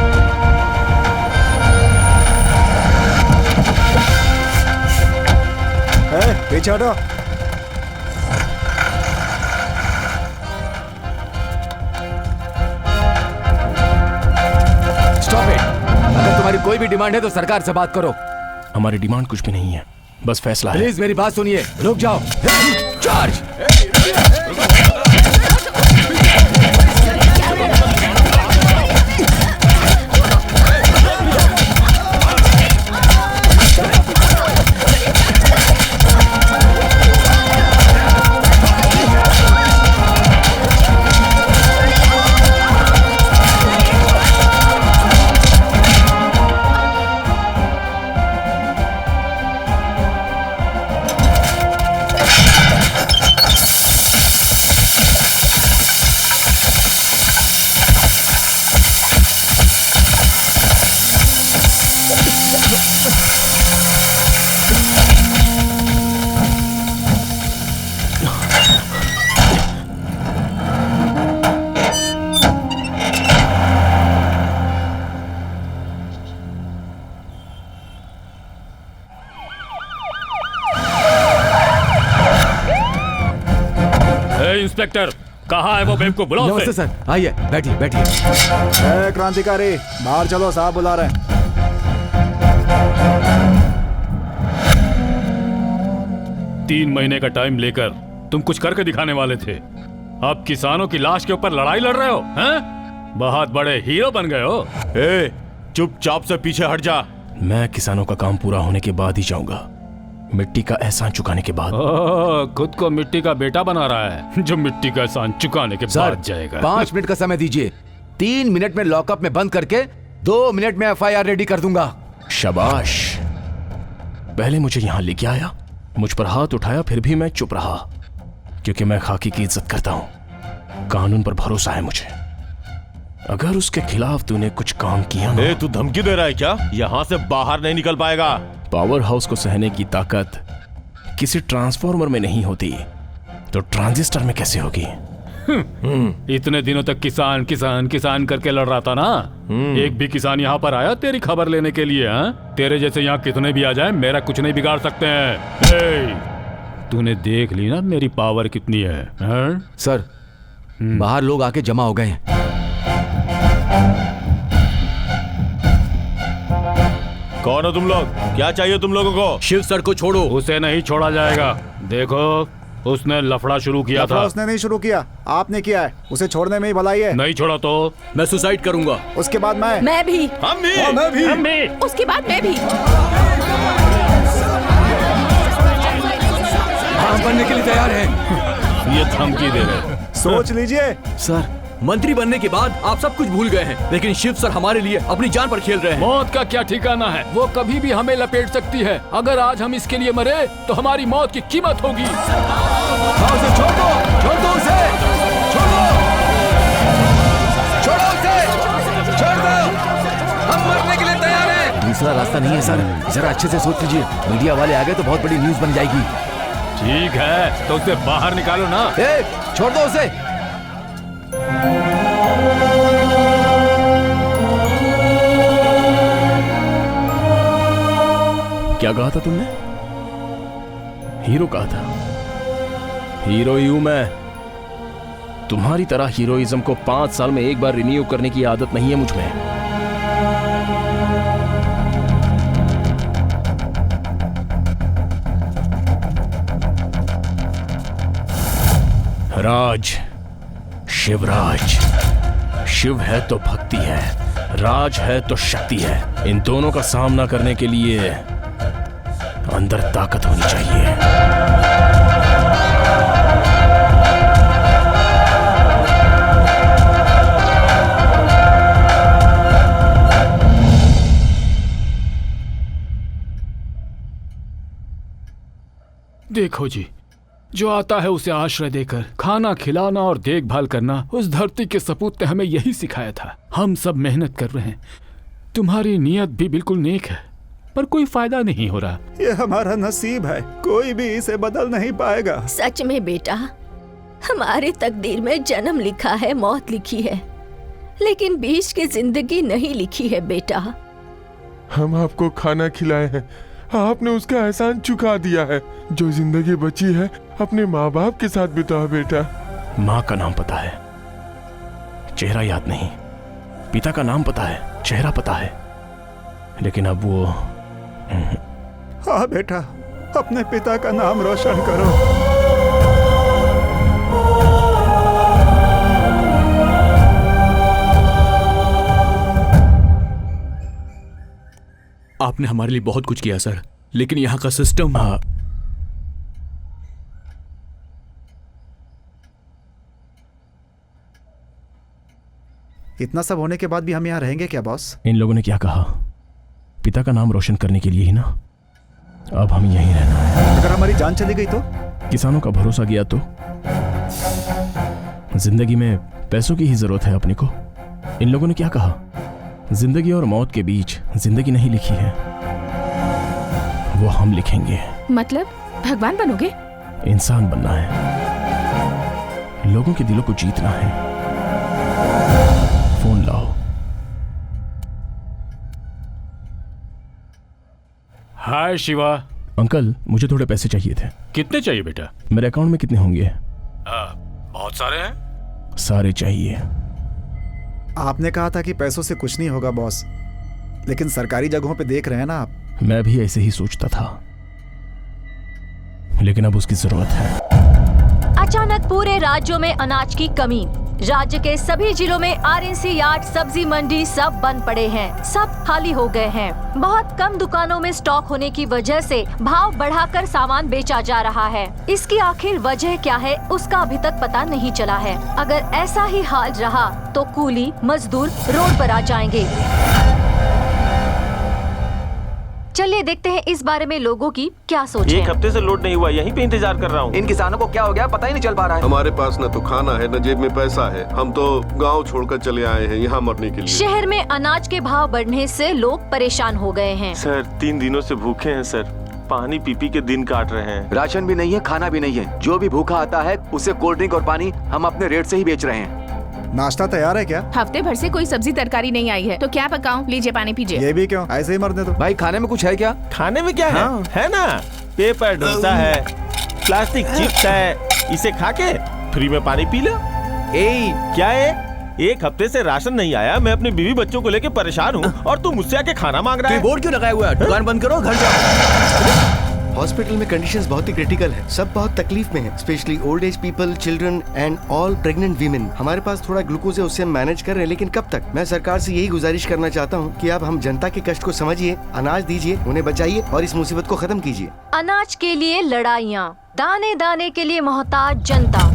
पीछे हटो। Stop it. अगर तुम्हारी कोई भी डिमांड है तो सरकार से बात करो। हमारी डिमांड कुछ भी नहीं है, बस फैसला है। प्लीज मेरी बात सुनिए, रुक जाओ। चार्ज। इंस्पेक्टर, कहाँ है वो बेवकूफ? बुलाओ उसे। नमस्ते सर, आइए बैठिए बैठिए। क्रांतिकारी, बाहर चलो, साहब बुला रहे हैं। 3 महीने का टाइम लेकर तुम कुछ करके दिखाने वाले थे, अब किसानों की लाश के ऊपर लड़ाई लड़ रहे हो हैं? बहुत बड़े हीरो बन गए हो। ए, चुपचाप से पीछे हट जा। मैं किसानों का काम पूरा होने के बाद ही जाऊंगा, मिट्टी का एहसान चुकाने के बाद। खुद को मिट्टी का बेटा बना रहा है, जो मिट्टी का एहसान चुकाने के बाद जाएगा। 5 मिनट का समय दीजिए, 3 मिनट में लॉकअप में बंद करके 2 मिनट में FIR रेडी कर दूंगा। शाबाश, पहले मुझे यहाँ लेके आया, मुझ पर हाथ उठाया, फिर भी मैं चुप रहा, क्योंकि मैं खाकी की इज्जत करता हूँ। कानून पर भरोसा है मुझे। अगर उसके खिलाफ तूने कुछ काम किया ना। तू धमकी दे रहा है क्या? यहाँ से बाहर नहीं निकल पाएगा। पावर हाउस को सहने की ताकत किसी ट्रांसफॉर्मर में नहीं होती, तो ट्रांजिस्टर में कैसे होगी? इतने दिनों तक किसान किसान किसान करके लड़ रहा था ना, एक भी किसान यहाँ पर आया तेरी खबर लेने के लिए? तेरे जैसे यहाँ कितने भी आ जाए, मेरा कुछ नहीं बिगाड़ सकते हैं। तूने देख ली ना मेरी पावर कितनी है? सर, बाहर लोग आके जमा हो गए हैं। कौन हो तुम लोग? क्या चाहिए तुम लोगों को? शिव सर को छोड़ो। उसे नहीं छोड़ा जाएगा। देखो, उसने लफड़ा शुरू किया था। उसने नहीं शुरू किया, आपने किया है। उसे छोड़ने में ही भलाई है। नहीं छोड़ा तो मैं सुसाइड करूंगा। उसके बाद मैं भी। हम भी। हम भी। उसके बाद मैं भी। हम बनने के लिए तैयार हैं। ये धमकी दे रहे। सोच लीजिए सर, मंत्री बनने के बाद आप सब कुछ भूल गए हैं, लेकिन शिव सर हमारे लिए अपनी जान पर खेल रहे हैं। मौत का क्या ठिकाना है, वो कभी भी हमें लपेट सकती है। अगर आज हम इसके लिए मरे तो हमारी मौत की कीमत होगी। उसे छोड़ दो, छोड़ दो उसे, छोड़ो, छोड़ो उसे, छोड़ दो, हम मरने के लिए तैयार हैं। दूसरा रास्ता नहीं है सर, जरा अच्छे से सोच लीजिए। मीडिया वाले आ गए तो बहुत बड़ी न्यूज बन जाएगी। ठीक है, तो उसे बाहर निकालो ना। छोड़ दो उसे। क्या कहा था तुमने? हीरो कहा था। हीरो ही हूं मैं। तुम्हारी तरह हीरोइज्म को 5 साल में एक बार रिन्यू करने की आदत नहीं है मुझ में। राज, शिवराज। शिव है तो भक्ति है, राज है तो शक्ति है। इन दोनों का सामना करने के लिए अंदर ताकत होनी चाहिए। देखो जी, जो आता है उसे आश्रय देकर खाना खिलाना और देखभाल करना, उस धरती के सपूत ने हमें यही सिखाया था। हम सब मेहनत कर रहे हैं, तुम्हारी नीयत भी बिल्कुल नेक है, पर कोई फायदा नहीं हो रहा। ये हमारा नसीब है, कोई भी इसे बदल नहीं पाएगा। सच में बेटा, हमारे तकदीर में जन्म लिखा है, मौत लिखी है, लेकिन बीच की जिंदगी नहीं लिखी है बेटा। हम आपको खाना खिलाए हैं, आपने उसका एहसान चुका दिया है। जो जिंदगी बची है अपने माँ बाप के साथ बिताओ बेटा। माँ का नाम पता है, चेहरा याद नहीं। पिता का नाम पता है, चेहरा पता है, लेकिन अब वो। हाँ बेटा, अपने पिता का नाम रोशन करो। आपने हमारे लिए बहुत कुछ किया सर, लेकिन यहाँ का सिस्टम। इतना सब होने के बाद भी हम यहाँ रहेंगे क्या बॉस? इन लोगों ने क्या कहा? पिता का नाम रोशन करने के लिए ही ना। अब हम यहीं रहना है। अगर हमारी जान चली गई तो? किसानों का भरोसा गया तो? जिंदगी में पैसों की ही जरूरत है अपने को। इन लोगों ने क्या कहा? जिंदगी और मौत के बीच जिंदगी नहीं लिखी है, वो हम लिखेंगे। मतलब भगवान बनोगे? इंसान बनना है, लोगों के दिलों को जीतना है। फोन लाओ। हाय शिवा। अंकल, मुझे थोड़े पैसे चाहिए थे। कितने चाहिए बेटा? मेरे अकाउंट में कितने होंगे? बहुत सारे हैं? सारे चाहिए। आपने कहा था कि पैसों से कुछ नहीं होगा बॉस, लेकिन सरकारी जगहों पे देख रहे हैं ना आप। मैं भी ऐसे ही सोचता था, लेकिन अब उसकी जरूरत है। अचानक पूरे राज्यों में अनाज की कमी। राज्य के सभी जिलों में आरएनसी यार्ड, सब्जी मंडी सब बंद पड़े हैं, सब खाली हो गए हैं। बहुत कम दुकानों में स्टॉक होने की वजह से भाव बढ़ाकर सामान बेचा जा रहा है। इसकी आखिर वजह क्या है, उसका अभी तक पता नहीं चला है। अगर ऐसा ही हाल रहा तो कूली मजदूर रोड पर आ जाएंगे। चलिए देखते हैं इस बारे में लोगों की क्या सोच है। एक हफ्ते से लोड नहीं हुआ, यहीं पे इंतजार कर रहा हूँ। इन किसानों को क्या हो गया पता ही नहीं चल पा रहा है। हमारे पास न तो खाना है न जेब में पैसा है। हम तो गांव छोड़कर चले आए हैं यहाँ मरने के लिए। शहर में अनाज के भाव बढ़ने से लोग परेशान हो गए हैं। सर 3 दिनों से भूखे हैं सर, पानी पी पी के दिन काट रहे हैं। राशन भी नहीं है, खाना भी नहीं है। जो भी भूखा आता है उसे कोल्ड ड्रिंक और पानी हम अपने रेट से ही बेच रहे हैं। नाश्ता तैयार है क्या? हफ्ते भर से कोई सब्जी तरकारी नहीं आई है, तो क्या पकाऊं? लीजिए पानी पीजिए। ये भी क्यों? ऐसे ही मरने दो। भाई खाने में कुछ है क्या? खाने में क्या है ना, पेपर डोसा है, प्लास्टिक चिप्स है, इसे खा के फ्री में पानी पी लो। क्या है, एक हफ्ते से राशन नहीं आया, मैं अपने बीवी बच्चों को लेके परेशान हूँ और तू मुझसे आके खाना मांग रहा है। बोर्ड क्यों लगाया हुआ है? दुकान बंद करो, घर जाओ। हॉस्पिटल में कंडीशंस बहुत ही क्रिटिकल है, सब बहुत तकलीफ में हैं, specially old age people, children and all pregnant women. हमारे पास थोड़ा ग्लूकोज है, उससे हम मैनेज कर रहे हैं, लेकिन कब तक? मैं सरकार से यही गुजारिश करना चाहता हूँ कि आप हम जनता के कष्ट को समझिए, अनाज दीजिए, उन्हें बचाइए और इस मुसीबत को खत्म कीजिए। अनाज के लिए लड़ाइयाँ, दाने दाने के लिए मोहताज जनता।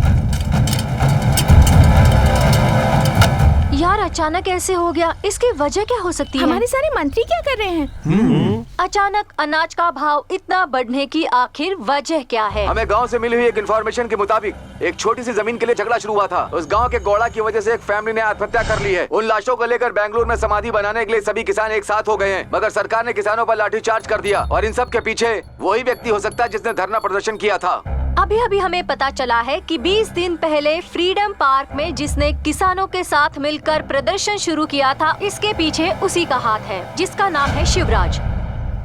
यार अचानक ऐसे हो गया, इसकी वजह क्या हो सकती है? हमारे सारे मंत्री क्या कर रहे हैं? अचानक अनाज का भाव इतना बढ़ने की आखिर वजह क्या है? हमें गांव से मिली हुई एक इन्फॉर्मेशन के मुताबिक एक छोटी सी जमीन के लिए झगड़ा शुरू हुआ था। उस गांव के गौड़ा की वजह से एक फैमिली ने आत्महत्या कर ली है। उन लाशों को लेकर बेंगलुरु में समाधि बनाने के लिए सभी किसान एक साथ हो गए हैं, मगर सरकार ने किसानों पर लाठीचार्ज कर दिया और इन सब के पीछे वही व्यक्ति हो सकता है जिसने धरना प्रदर्शन किया था। अभी अभी हमें पता चला है कि 20 दिन पहले फ्रीडम पार्क में जिसने किसानों के साथ मिलकर प्रदर्शन शुरू किया था, इसके पीछे उसी का हाथ है, जिसका नाम है शिवराज।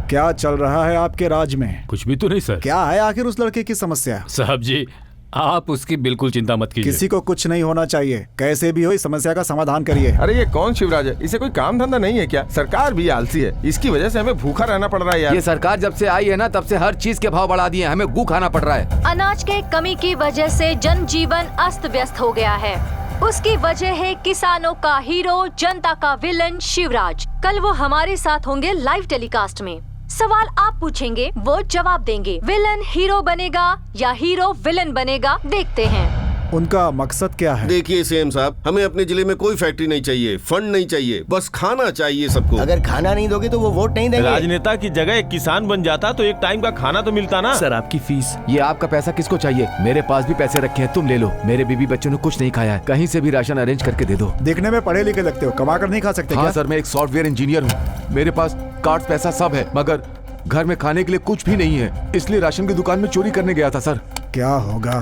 क्या चल रहा है आपके राज्य में? कुछ भी तो नहीं सर। क्या है आखिर उस लड़के की समस्या? साहब जी आप उसकी बिल्कुल चिंता मत कीजिए। किसी को कुछ नहीं होना चाहिए, कैसे भी हो इस समस्या का समाधान करिए। अरे ये कौन शिवराज है? इसे कोई काम धंधा नहीं है क्या? सरकार भी आलसी है, इसकी वजह से हमें भूखा रहना पड़ रहा है यार। ये सरकार जब से आई है ना, तब से हर चीज के भाव बढ़ा दिए, हमें गू खाना पड़ रहा है। अनाज के कमी की वजह से जनजीवन अस्त व्यस्त हो गया है। उसकी वजह है किसानों का हीरो, जनता का विलन शिवराज। कल वो हमारे साथ होंगे लाइव टेलीकास्ट में। सवाल आप पूछेंगे, वो जवाब देंगे। विलन हीरो बनेगा या हीरो विलन बनेगा, देखते हैं। उनका मकसद क्या है? देखिए सीएम साहब, हमें अपने जिले में कोई फैक्ट्री नहीं चाहिए, फंड नहीं चाहिए, बस खाना चाहिए सबको। अगर खाना नहीं दोगे तो वो वोट नहीं देंगे। राजनेता की जगह एक किसान बन जाता तो एक टाइम का खाना तो मिलता ना। सर आपकी फीस। ये आपका पैसा किसको चाहिए? मेरे पास भी पैसे रखे हैं, तुम ले लो। मेरे बीबी बच्चों ने कुछ नहीं खाया है, कहीं से भी राशन अरेंज करके दे दो। देखने में पढ़े लिखे लगते हो, कमा कर नहीं खा सकते हाँ क्या? सर, मैं एक सॉफ्टवेयर इंजीनियर हूँ, मेरे पास कार्ड पैसा सब है, मगर घर में खाने के लिए कुछ भी नहीं है, इसलिए राशन की दुकान में चोरी करने गया था सर। क्या होगा?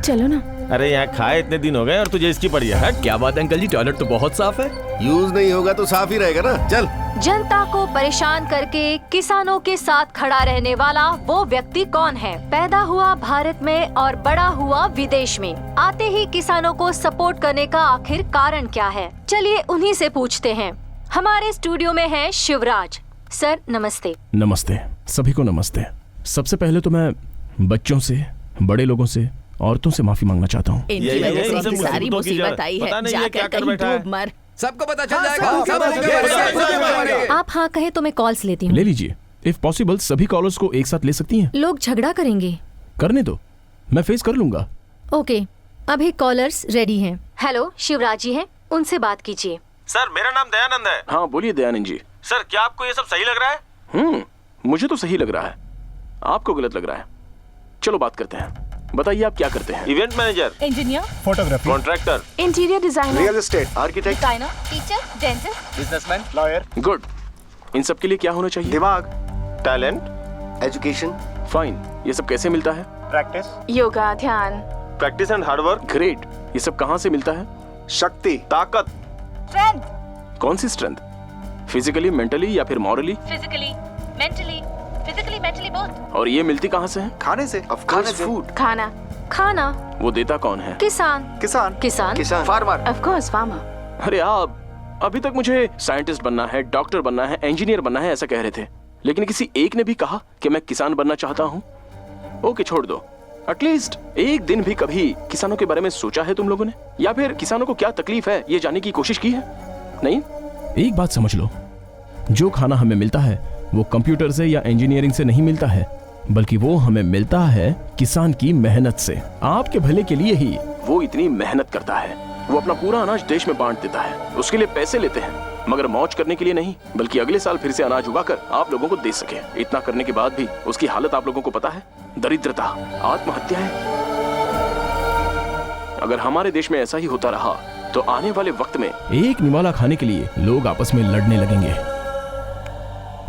चलो ना। अरे यहाँ खाए इतने दिन हो गए और तुझे इसकी पड़ी है। क्या बात है अंकल जी, टॉयलेट तो बहुत साफ है। यूज नहीं होगा तो साफ ही रहेगा ना। चल। जनता को परेशान करके किसानों के साथ खड़ा रहने वाला वो व्यक्ति कौन है? पैदा हुआ भारत में और बड़ा हुआ विदेश में, आते ही किसानों को सपोर्ट करने का आखिर कारण क्या है? चलिए उन्हीं से पूछते हैं। हमारे स्टूडियो में है शिवराज सर, नमस्ते। नमस्ते, सभी को नमस्ते। सबसे पहले तो मैं बच्चों से, बड़े लोगों से, औरतों से माफी मांगना चाहता हूँ। इनकी वजह से इनकी सारी मुसीबत आई है, जाकर कहीं डूब मर। सबको पता चल जाएगा। आप हाँ कहे तो मैं कॉल्स लेती हूँ। ले लीजिए। इफ पॉसिबल सभी कॉलर्स को एक साथ ले सकती हैं। लोग झगड़ा करेंगे। करने दो, मैं फेस कर लूंगा। ओके, अभी कॉलर्स रेडी हैं। हेलो, शिवराज जी हैं, उनसे बात कीजिए। सर मेरा नाम दयानंद है। हाँ बोलिए दयानंद जी। सर क्या आपको ये सब सही लग रहा है? मुझे तो सही लग रहा है, आपको गलत लग रहा है। चलो बात करते हैं, बताइए आप क्या करते हैं? Event manager, engineer, photography, contractor, interior designer, real estate, architect, designer, teacher, dentist, businessman, lawyer. Good. इन सब के लिए क्या होना चाहिए? दिमाग, टैलेंट, एजुकेशन। फाइन। ये सब कैसे मिलता है? प्रैक्टिस, योगा, ध्यान, प्रैक्टिस एंड हार्डवर्क। ग्रेट। ये सब कहाँ से मिलता है? शक्ति, ताकत। स्ट्रेंथ, कौन सी स्ट्रेंथ? फिजिकली, मेंटली या फिर मॉरली? Physically, mentally both. और ये मिलती कहाँ से है? खाने से। Of course food. खाना। खाना। वो देता कौन है? किसान। किसान किसान फार्मर। Of course farmer. अरे आप अभी तक मुझे साइंटिस्ट बनना है, डॉक्टर बनना है, इंजीनियर बनना है ऐसा कह रहे थे, लेकिन किसी एक ने भी कहा कि मैं किसान बनना चाहता हूँ। ओके छोड़ दो, एटलीस्ट एक दिन भी कभी किसानों के बारे में सोचा है तुम लोगों ने? या फिर किसानों को क्या तकलीफ है ये जानने की कोशिश की है? नहीं। एक बात समझ लो, जो खाना हमें मिलता है वो कंप्यूटर से या इंजीनियरिंग से नहीं मिलता है, बल्कि वो हमें मिलता है किसान की मेहनत से, आपके भले के लिए ही। वो इतनी मेहनत करता है, वो अपना पूरा अनाज देश में बांट देता है, उसके लिए पैसे लेते हैं, मगर मौज करने के लिए नहीं, बल्कि अगले साल फिर से अनाज उगाकर आप लोगों को दे सके। इतना करने के बाद भी उसकी हालत आप लोगों को पता है, दरिद्रता, आत्महत्या है। अगर हमारे देश में ऐसा ही होता रहा तो आने वाले वक्त में एक निवाला खाने के लिए लोग आपस में लड़ने लगेंगे।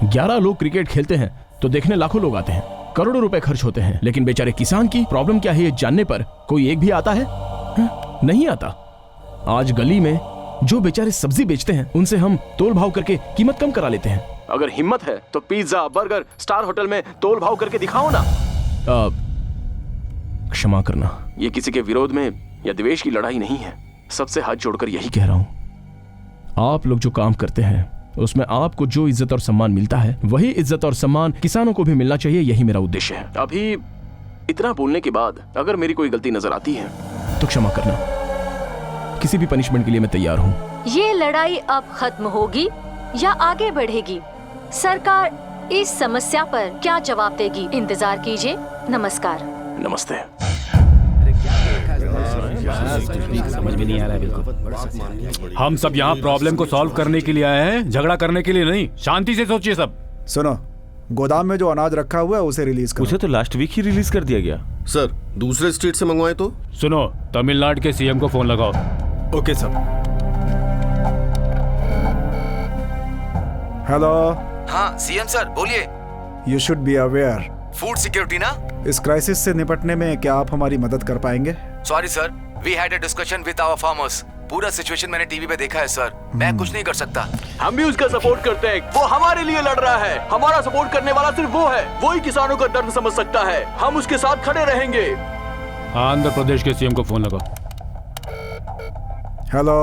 11 लोग क्रिकेट खेलते हैं तो देखने लाखों लोग आते हैं, करोड़ों रुपए खर्च होते हैं, लेकिन बेचारे किसान की प्रॉब्लम क्या है ये जानने पर कोई एक भी आता है? नहीं आता। आज गली में जो बेचारे सब्जी बेचते हैं उनसे हम तोल भाव करके कीमत कम करा लेते हैं। अगर हिम्मत है तो पिज्जा, बर्गर, स्टार होटल में तोल भाव करके दिखाओ ना। क्षमा करना, ये किसी के विरोध में या द्वेष की लड़ाई नहीं है, सबसे हाथ जोड़कर यही कह रहा हूं। आप लोग जो काम करते हैं उसमें आपको जो इज्जत और सम्मान मिलता है वही इज्जत और सम्मान किसानों को भी मिलना चाहिए, यही मेरा उद्देश्य है। अभी इतना बोलने के बाद अगर मेरी कोई गलती नजर आती है तो क्षमा करना, किसी भी पनिशमेंट के लिए मैं तैयार हूँ। ये लड़ाई अब खत्म होगी या आगे बढ़ेगी? सरकार इस समस्या पर क्या जवाब देगी? इंतजार कीजिए। नमस्कार। नमस्ते। समझ में नहीं आ रहा है बिल्कुल। हम सब यहाँ प्रॉब्लम को सॉल्व करने के लिए आए हैं, झगड़ा करने के लिए नहीं। शांति से सोचिए सब। सुनो, गोदाम में जो अनाज रखा हुआ है उसे रिलीज करो। उसे तो लास्ट वीक ही रिलीज कर दिया गया। सर, दूसरे स्टेट से मंगवाए तो? सुनो, तमिलनाडु के सीएम को फोन लगाओ। Okay sir. हेलो। हाँ सीएम सर बोलिए। You should be aware. Food security ना? इस क्राइसिस से निपटने में क्या आप हमारी मदद कर पाएंगे? Sorry sir, we had a discussion with our farmers. पूरा सिचुएशन मैंने टीवी पे देखा है सर, मैं कुछ नहीं कर सकता। हम भी उसका सपोर्ट करते हैं, वो हमारे लिए लड़ रहा है। हमारा सपोर्ट करने वाला सिर्फ वो है, वो ही किसानों का दर्द समझ सकता है। हम उसके साथ खड़े रहेंगे। आंध्र प्रदेश के सीएम को फोन लगाओ। हेलो।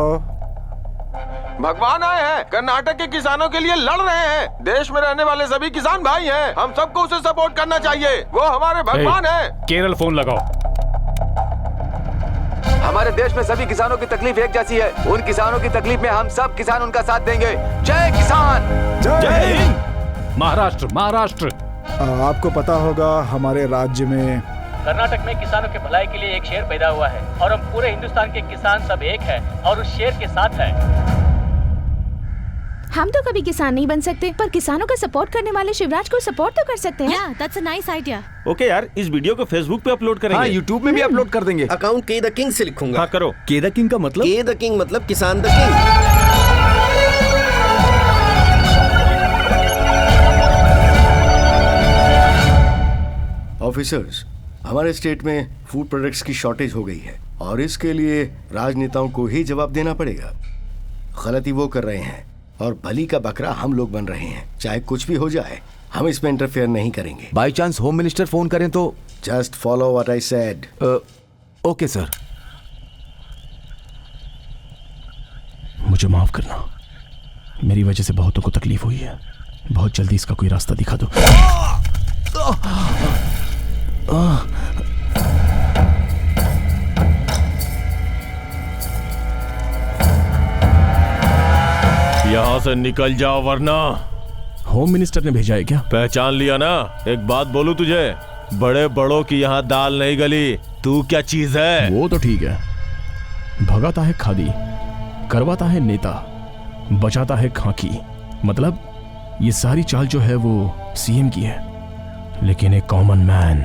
भगवान आए हैं, कर्नाटक के किसानों के लिए लड़ रहे हैं। देश में रहने वाले सभी किसान भाई हैं, हम सबको उसे सपोर्ट करना चाहिए, वो हमारे भगवान हैं। केरल फोन लगाओ। हमारे देश में सभी किसानों की तकलीफ एक जैसी है, उन किसानों की तकलीफ में हम सब किसान उनका साथ देंगे। जय किसान। जय हिंद। महाराष्ट्र। महाराष्ट्र। आपको पता होगा हमारे राज्य में कर्नाटक में किसानों के भलाई के लिए एक शेर पैदा हुआ है और हम पूरे हिंदुस्तान के किसान सब एक हैं और उस शेर के साथ हैं। हम तो कभी किसान नहीं बन सकते, पर किसानों का सपोर्ट करने वाले शिवराज को सपोर्ट तो कर सकते हैं। Yeah, that's a nice idea. Okay यार, इस वीडियो को फेसबुक पे अपलोड करेंगे। हाँ, यूट्यूब में भी अपलोड कर देंगे। अकाउंट के द किंग से लिखूंगा। हाँ करो। के द किंग का मतलब? के द किंग मतलब किसान द किंग। ऑफिसर्स, हमारे स्टेट में फूड प्रोडक्ट्स की शॉर्टेज हो गई है और इसके लिए राजनेताओं को ही जवाब देना पड़ेगा। गलती वो कर रहे हैं और भली का बकरा हम लोग बन रहे हैं। चाहे कुछ भी हो जाए, हम इसमें इंटरफेयर नहीं करेंगे। By chance home minister phone करें तो? Just follow what I said. Okay sir. मुझे माफ करना, मेरी वजह से बहुतों को तकलीफ हुई है। बहुत जल्दी इसका कोई रास्ता दिखा दो। यहाँ से निकल जाओ वरना। होम मिनिस्टर ने भेजा है क्या? पहचान लिया ना? एक बात बोलूं तुझे, बड़े बड़ों की यहाँ दाल नहीं गली। तू क्या चीज है? वो तो ठीक है, भगाता है खादी, करवाता है नेता, बचाता है खाकी। मतलब ये सारी चाल जो है वो सीएम की है, लेकिन एक कॉमन मैन,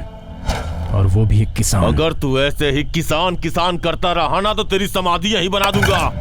और वो भी एक किसान। अगर तू ऐसे ही किसान किसान करता रहा ना तो तेरी समाधि यहीं बना दूंगा।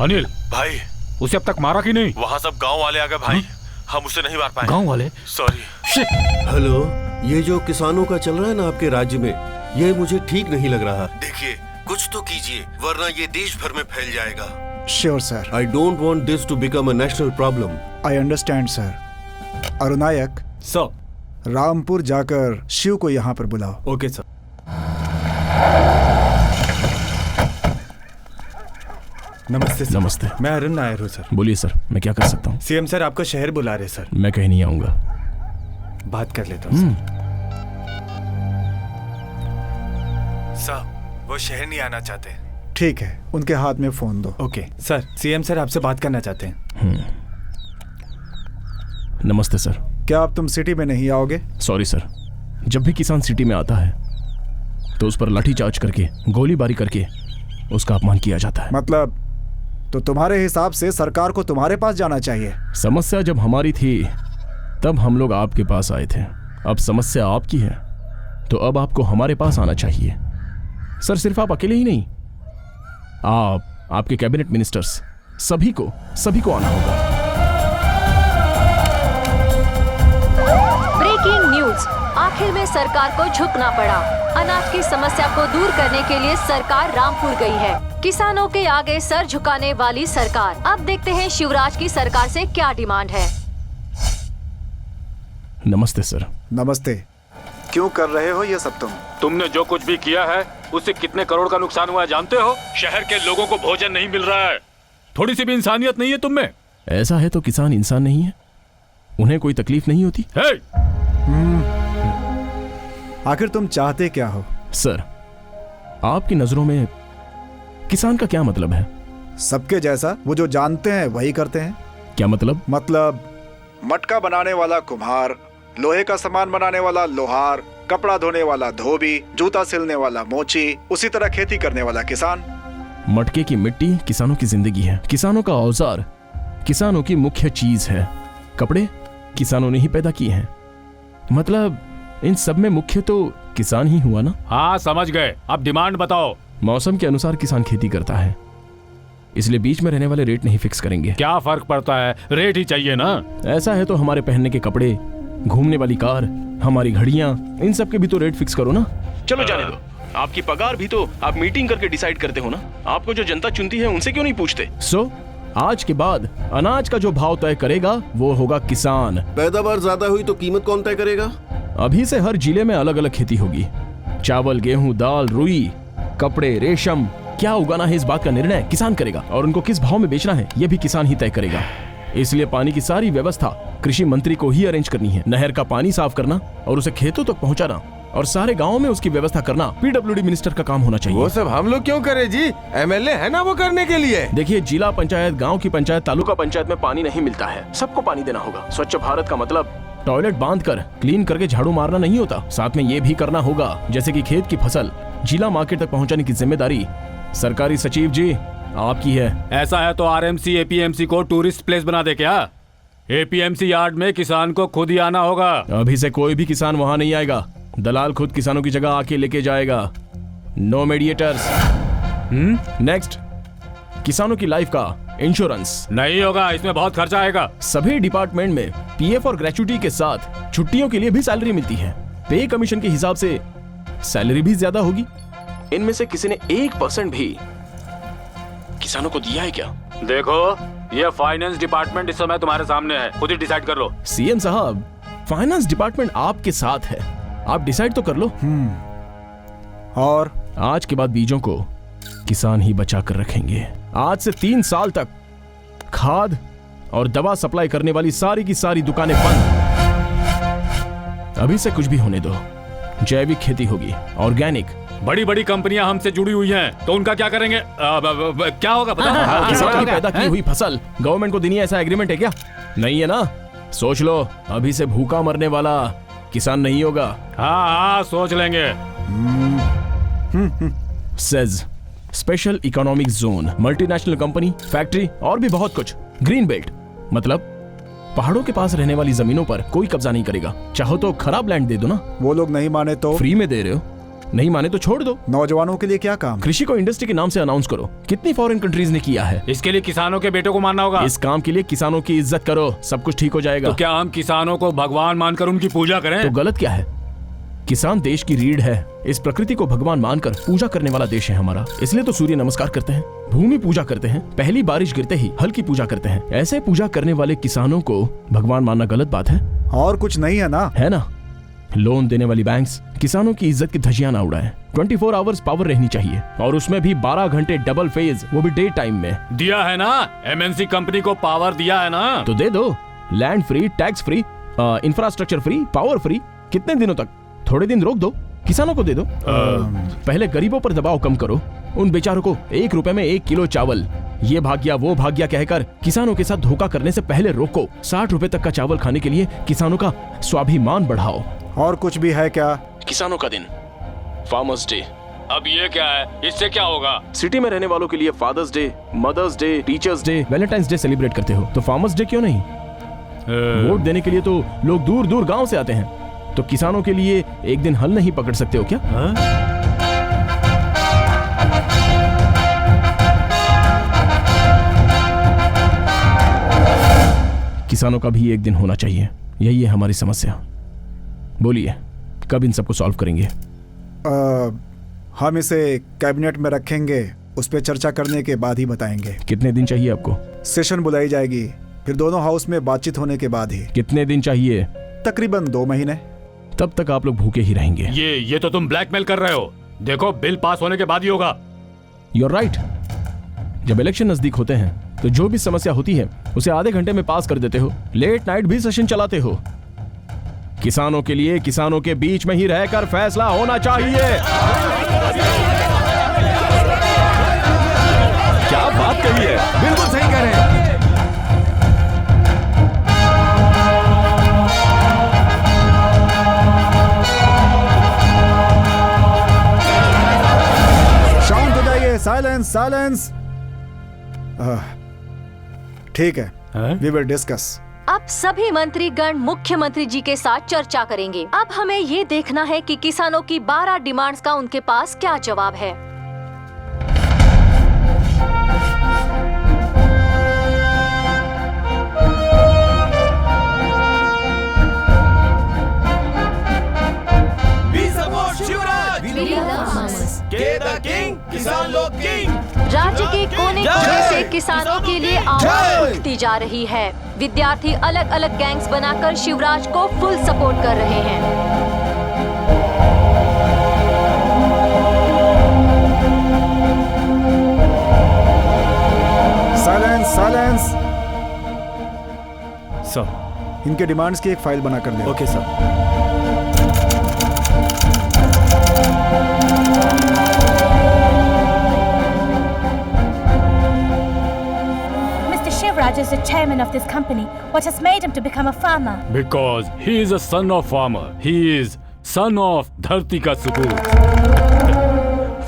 अनिल भाई, उसे अब तक मारा कि नहीं? वहाँ सब गांव वाले आ गए भाई। हम उसे नहीं मार पाए। गांव वाले? सॉरी। हेलो, ये जो किसानों का चल रहा है ना आपके राज्य में, ये मुझे ठीक नहीं लग रहा। देखिए, कुछ तो कीजिए, वरना ये देश भर में फैल जाएगा। Sure sir. I don't want this to become a national problem. I understand sir. Arunayak sir, Rampur जाकर शिव को यहाँ पर बुलाओ। Okay sir. नमस्ते सर। नमस्ते। मैं अरुण नायर हूँ सर। बोलिए सर, मैं क्या कर सकता हूँ? सीएम सर आपका शहर बुला रहे सर। मैं कहीं नहीं आऊंगा। बात कर लेता हूँ सर। वो शहर नहीं आना चाहते। ठीक है, उनके हाथ में फोन दो। ओके सर, सीएम सर आपसे बात करना चाहते हैं। नमस्ते सर। क्या अब तुम सिटी में नहीं आओगे? सॉरी सर, जब भी किसान सिटी में आता है तो उस पर लाठीचार्ज करके, गोलीबारी करके उसका अपमान किया जाता है। मतलब तो तुम्हारे हिसाब से सरकार को तुम्हारे पास जाना चाहिए। समस्या जब हमारी थी तब हम लोग आपके पास आए थे। अब समस्या आपकी है तो अब आपको हमारे पास आना चाहिए। सर, सिर्फ आप अकेले ही नहीं, आपके कैबिनेट मिनिस्टर्स, सभी को आना होगा। ब्रेकिंग न्यूज, आखिर में सरकार को झुकना पड़ा। अनाज की समस्या को दूर करने के लिए सरकार रामपुर गई है। किसानों के आगे सर झुकाने वाली सरकार। अब देखते हैं शिवराज की सरकार से क्या डिमांड है। नमस्ते सर। नमस्ते। क्यों कर रहे हो ये सब? तुमने जो कुछ भी किया है उससे कितने करोड़ का नुकसान हुआ है जानते हो? शहर के लोगों को भोजन नहीं मिल रहा है। थोड़ी सी भी इंसानियत नहीं है तुम में। ऐसा है तो किसान इंसान नहीं है? उन्हें कोई तकलीफ नहीं होती? आखिर तुम चाहते क्या हो? सर, आपकी नजरों में किसान का क्या मतलब है? सबके जैसा, वो जो जानते हैं वही करते हैं। क्या मतलब? मतलब मटका बनाने वाला कुम्हार, लोहे का सामान बनाने वाला लोहार, कपड़ा धोने वाला धोबी, जूता सिलने वाला मोची, उसी तरह खेती करने वाला किसान। मटके की मिट्टी किसानों की जिंदगी है। किसानों का औजार किसानों की मुख्य चीज है। कपड़े किसानों ने ही पैदा किए हैं। मतलब इन सब में मुख्य तो किसान ही हुआ ना? हाँ, समझ गए। अब डिमांड बताओ। मौसम के अनुसार किसान खेती करता है, इसलिए बीच में रहने वाले रेट नहीं फिक्स करेंगे। क्या फर्क पड़ता है, रेट ही चाहिए ना। ऐसा है तो हमारे पहनने के कपड़े, घूमने वाली कार, हमारी घड़ियां, इन सब के भी तो रेट फिक्स करो ना। चलो जाने दो, आपकी पगार भी तो आप मीटिंग करके डिसाइड करते हो ना। आपको जो जनता चुनती है उनसे क्यों नहीं पूछते? आज के बाद अनाज का जो भाव तय करेगा वो होगा किसान। पैदावार ज्यादा हुई तो कीमत कौन तय करेगा? अभी से हर जिले में अलग अलग खेती होगी। चावल, गेहूं, दाल, रुई, कपड़े, रेशम, क्या उगाना है इस बात का निर्णय किसान करेगा, और उनको किस भाव में बेचना है ये भी किसान ही तय करेगा। इसलिए पानी की सारी व्यवस्था कृषि मंत्री को ही अरेंज करनी है। नहर का पानी साफ करना और उसे खेतों तक पहुंचाना और सारे गांवों में उसकी व्यवस्था करना पीडब्ल्यूडी मिनिस्टर का काम होना चाहिए। वो सब हम लोग क्यों करें जी? एमएलए है ना वो करने के लिए। देखिए, जिला पंचायत, गांव की पंचायत, तालुका पंचायत में पानी नहीं मिलता है, सबको पानी देना होगा। स्वच्छ भारत का मतलब टॉयलेट बांध कर क्लीन करके झाड़ू मारना नहीं होता। साथ में ये भी करना होगा जैसे कि खेत की फसल जिला मार्केट तक पहुंचाने की जिम्मेदारी सरकारी सचिव जी आपकी है। ऐसा है तो आरएमसी एपीएमसी को टूरिस्ट प्लेस बना दे क्या? एपीएमसी यार्ड में किसान को खुद ही आना होगा। अभी से कोई भी किसान वहां नहीं आएगा, दलाल खुद किसानों की जगह आके लेके जाएगा। No mediators. नेक्स्ट, किसानों की लाइफ का इंश्योरेंस नहीं होगा, इसमें बहुत खर्चा आएगा। सभी डिपार्टमेंट में पीएफ और ग्रेचुइटी के साथ छुट्टियों के लिए भी सैलरी मिलती है। पे कमीशन के हिसाब से सैलरी भी ज्यादा होगी। इनमें से किसी ने 1% भी किसानों को दिया है क्या? देखो, ये फाइनेंस डिपार्टमेंट इस समय तुम्हारे सामने है, खुद ही डिसाइड कर लो। सीएम साहब, फाइनेंस डिपार्टमेंट आपके साथ है, आप डिसाइड तो कर लो। और आज के बाद बीजों को किसान ही बचा कर रखेंगे। आज से 3 साल तक खाद और दवा सप्लाई करने वाली सारी की सारी दुकानें बंद। अभी से कुछ भी होने दो। जैविक खेती होगी, ऑर्गेनिक। बड़ी बड़ी कंपनियां हमसे जुड़ी हुई हैं, तो उनका क्या करेंगे? क्या होगा पता? किसान की पैदा की हुई फसल गवर्नमेंट को देनी है, ऐसा एग्रीमेंट है क्या? नहीं है ना? सोच लो, अभी से भूखा मरने वाला किसान नहीं होगा। हाँ, सोच लेंगे। Says special economic zone, multinational company, factory और भी बहुत कुछ। ग्रीन बेल्ट मतलब पहाड़ों के पास रहने वाली जमीनों पर कोई कब्जा नहीं करेगा। चाहो तो खराब लैंड दे दो ना। वो लोग नहीं माने तो? फ्री में दे रहे हो, नहीं माने तो छोड़ दो। नौजवानों के लिए क्या काम? कृषि को इंडस्ट्री के नाम से अनाउंस करो। कितनी फॉरेन कंट्रीज ने किया है। इसके लिए किसानों के बेटों को मानना होगा। इस काम के लिए किसानों की इज्जत करो, सब कुछ ठीक हो जाएगा। तो क्या हम किसानों को भगवान मानकर उनकी पूजा करें? तो गलत क्या है? किसान देश की रीढ़ है। इस प्रकृति को भगवान मानकर पूजा करने वाला देश है हमारा। इसलिए तो सूर्य नमस्कार करते हैं, भूमि पूजा करते हैं, पहली बारिश गिरते ही हल की पूजा करते हैं। ऐसे पूजा करने वाले किसानों को भगवान मानना गलत बात है? और कुछ नहीं है ना? है ना। लोन देने वाली बैंक्स किसानों की इज्जत की धज्जियां ना उड़ाएं। 24 आवर्स पावर रहनी चाहिए, और उसमें भी 12 घंटे डबल फेज, वो भी डे टाइम में। दिया है ना, एमएनसी कंपनी को पावर दिया है ना, तो दे दो। Land free, tax free, infrastructure free, power free. कितने दिनों तक? थोड़े दिन रोक दो, किसानों को दे दो। पहले गरीबों पर दबाव कम करो। उन बेचारों को 1 रुपए में 1 किलो चावल, ये भाग गया वो भाग गया कहकर किसानों के साथ धोखा करने से पहले रोको। 60 रुपए तक का चावल खाने के लिए किसानों का स्वाभिमान बढ़ाओ। और कुछ भी है क्या? किसानों का दिन, फार्मर्स डे। अब ये क्या है? इससे क्या होगा? सिटी में रहने वालों के लिए Father's Day, Mother's Day, Teachers' Day, Valentine's Day celebrate करते हो, तो फार्मर्स डे क्यों नहीं? वोट देने के लिए तो लोग दूर दूर गांव से आते हैं, तो किसानों के लिए एक दिन हल नहीं पकड़ सकते हो क्या? किसानों का भी एक दिन होना चाहिए। यही है हमारी समस्या। बोलिए, कब इन सबको सॉल्व करेंगे? हम इसे कैबिनेट में रखेंगे, उस पर चर्चा करने के बाद ही बताएंगे। कितने दिन चाहिए आपको? सेशन बुलाई जाएगी, फिर दोनों हाउस में बातचीत होने के बाद ही। कितने दिन चाहिए? तकरीबन 2 महीने। तब तक आप लोग भूखे ही रहेंगे। ये तो तुम ब्लैकमेल कर रहे हो। देखो, बिल पास होने के बाद ही होगा। You're right। जब इलेक्शन नजदीक होते हैं तो जो भी समस्या होती है उसे आधे घंटे में पास कर देते हो। लेट नाइट भी सेशन चलाते हो। किसानों के लिए किसानों के बीच में ही रहकर फैसला होना चाहिए। क्या बात कही है, बिल्कुल सही कह रहे हैं। शांत हो जाइए, साइलेंस साइलेंस। ठीक है, वी विल डिस्कस। अब सभी मंत्रीगण मुख्यमंत्री जी के साथ चर्चा करेंगे। अब हमें ये देखना है कि किसानों की 12 डिमांड्स का उनके पास क्या जवाब है। किसान लोग किंग। राज्य के कोने कोने से किसानों के लिए आवाज उठती जा रही है। विद्यार्थी अलग अलग गैंग्स बनाकर शिवराज को फुल सपोर्ट कर रहे हैं। Silence silence. सर, इनके डिमांड्स की एक फाइल बना कर दे। Okay sir. Shivraj is the chairman of this company. What has made him to become a farmer? Because he is a son of farmer. He is son of धरती का सपूत।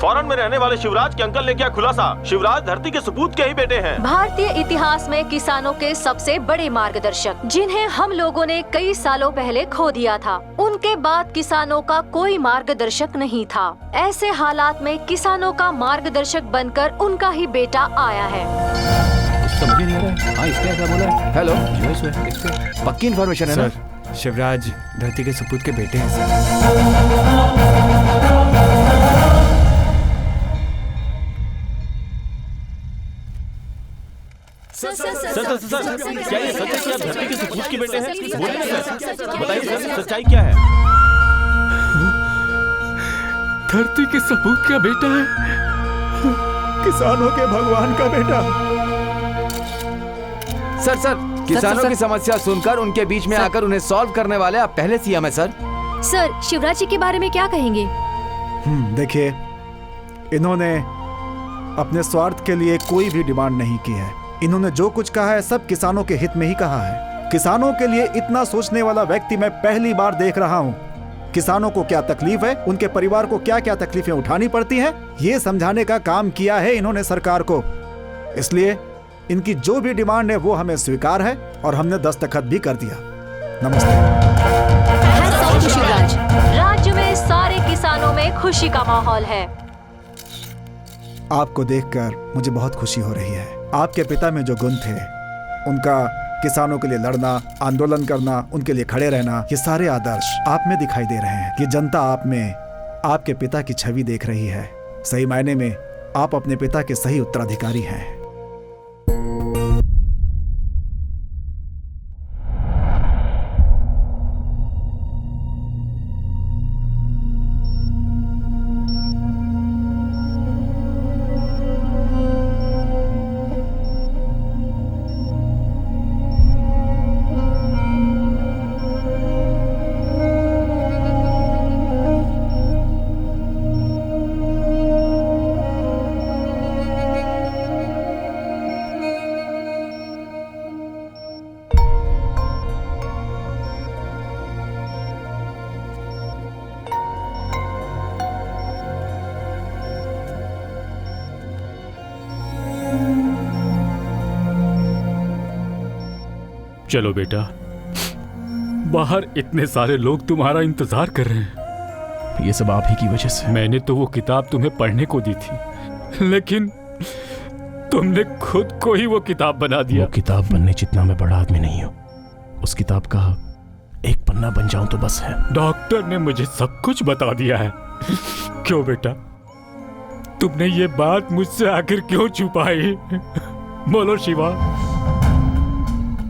Foreign में रहने वाले शिवराज के अंकल ने क्या खुलासा? शिवराज धरती के सपूत के ही बेटे हैं। भारतीय इतिहास में किसानों के सबसे बड़े मार्गदर्शक, जिन्हें हम लोगों ने कई सालों पहले खो दिया था। उनके बाद किसानों का कोई मार्गदर्शक नहीं था। ऐसे हालात में किसानों का मार्गदर्शक बनकर उनका ही बेटा आया है। समझ नहीं आ रहा है। हाँ, इसने ऐसा बोला है। हेलो, किससे? पक्की इन्फॉर्मेशन है ना? सर, शिवराज धरती के सपूत के बेटे हैं सर, क्या ये सच है कि आप धरती के सपूत के बेटे हैं? बोलिए ना सर, बताइए सर, सच्चाई क्या है? धरती के सपूत का बेटा है, किसानों के भगवान का बेटा। सर, किसानों की समस्या सुनकर उनके बीच में आकर उन्हें सॉल्व करने वाले आप पहले सीएम है सर। सर, शिवराज जी के बारे में क्या कहेंगे? देखिए, इन्होंने अपने स्वार्थ के लिए कोई भी डिमांड नहीं की है। इन्होंने जो कुछ कहा है सब किसानों के हित में ही कहा है। किसानों के लिए इतना सोचने वाला व्यक्ति मैं पहली बार देख रहा हूँ। किसानों को क्या तकलीफ है, उनके परिवार को क्या क्या तकलीफें उठानी पड़ती हैं, ये समझाने का काम किया है इन्होंने सरकार को। इसलिए इनकी जो भी डिमांड है वो हमें स्वीकार है और हमने दस्तखत भी कर दिया। नमस्ते। राज्य में सारे किसानों में खुशी का माहौल है। आपको देखकर मुझे बहुत खुशी हो रही है। आपके पिता में जो गुण थे, उनका किसानों के लिए लड़ना, आंदोलन करना, उनके लिए खड़े रहना, ये सारे आदर्श आप में दिखाई दे रहे हैं। ये जनता आप में आपके पिता की छवि देख रही है। सही मायने में आप अपने पिता के सही उत्तराधिकारी हैं। चलो बेटा, बाहर इतने सारे लोग तुम्हारा इंतजार कर रहे हैं। ये सब आप ही की वजह से। मैंने तो वो किताब तुम्हें पढ़ने को दी थी, लेकिन तुमने खुद को ही वो किताब बना दिया। वो किताब बनने जितना मैं बड़ा आदमी नहीं हूँ। उस किताब का एक पन्ना बन जाऊं तो बस है। डॉक्टर ने मुझे सब कुछ बता दिया है। क्यों बेटा, तुमने ये बात मुझसे आखिर क्यों छुपाई? बोलो शिवा।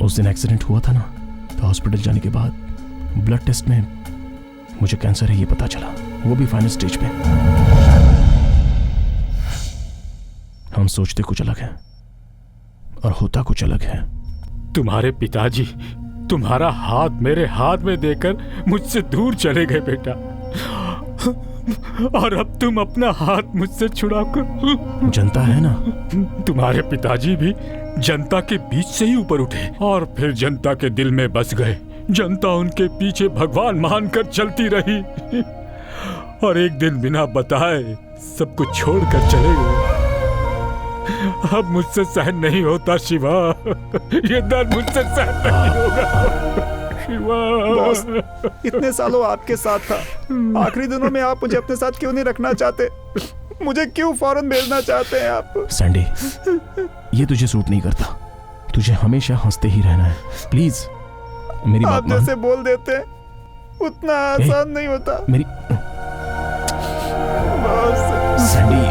उस दिन एक्सीडेंट हुआ था ना, तो हॉस्पिटल जाने के बाद ब्लड टेस्ट में मुझे कैंसर है ये पता चला, वो भी फाइनल स्टेज पे। हम सोचते कुछ अलग है और होता कुछ अलग है। तुम्हारे पिताजी तुम्हारा हाथ मेरे हाथ में देकर मुझसे दूर चले गए बेटा, और अब तुम अपना हाथ मुझसे छुड़ाकर। जनता है ना, तुम्हारे पिताजी भी जनता के बीच से ही ऊपर उठे और फिर जनता के दिल में बस गए। जनता उनके पीछे भगवान मानकर चलती रही और एक दिन बिना बताए सब कुछ छोड़कर चले गए। अब मुझसे सहन नहीं होता शिवा, ये दर्द मुझसे सहन नहीं होगा शिवा। बॉस, इतने सालों आपके साथ था, आखिरी दिनों में आप मुझे अपने साथ क्यों नहीं रखना चाहते? मुझे क्यों फौरन भेजना चाहते हैं आप? सैंडी, ये तुझे सूट नहीं करता। तुझे हमेशा हंसते ही रहना है। प्लीज मेरी बात मान। आप जैसे बोल देते हैं उतना आसान नहीं होता। मेरी सैंडी,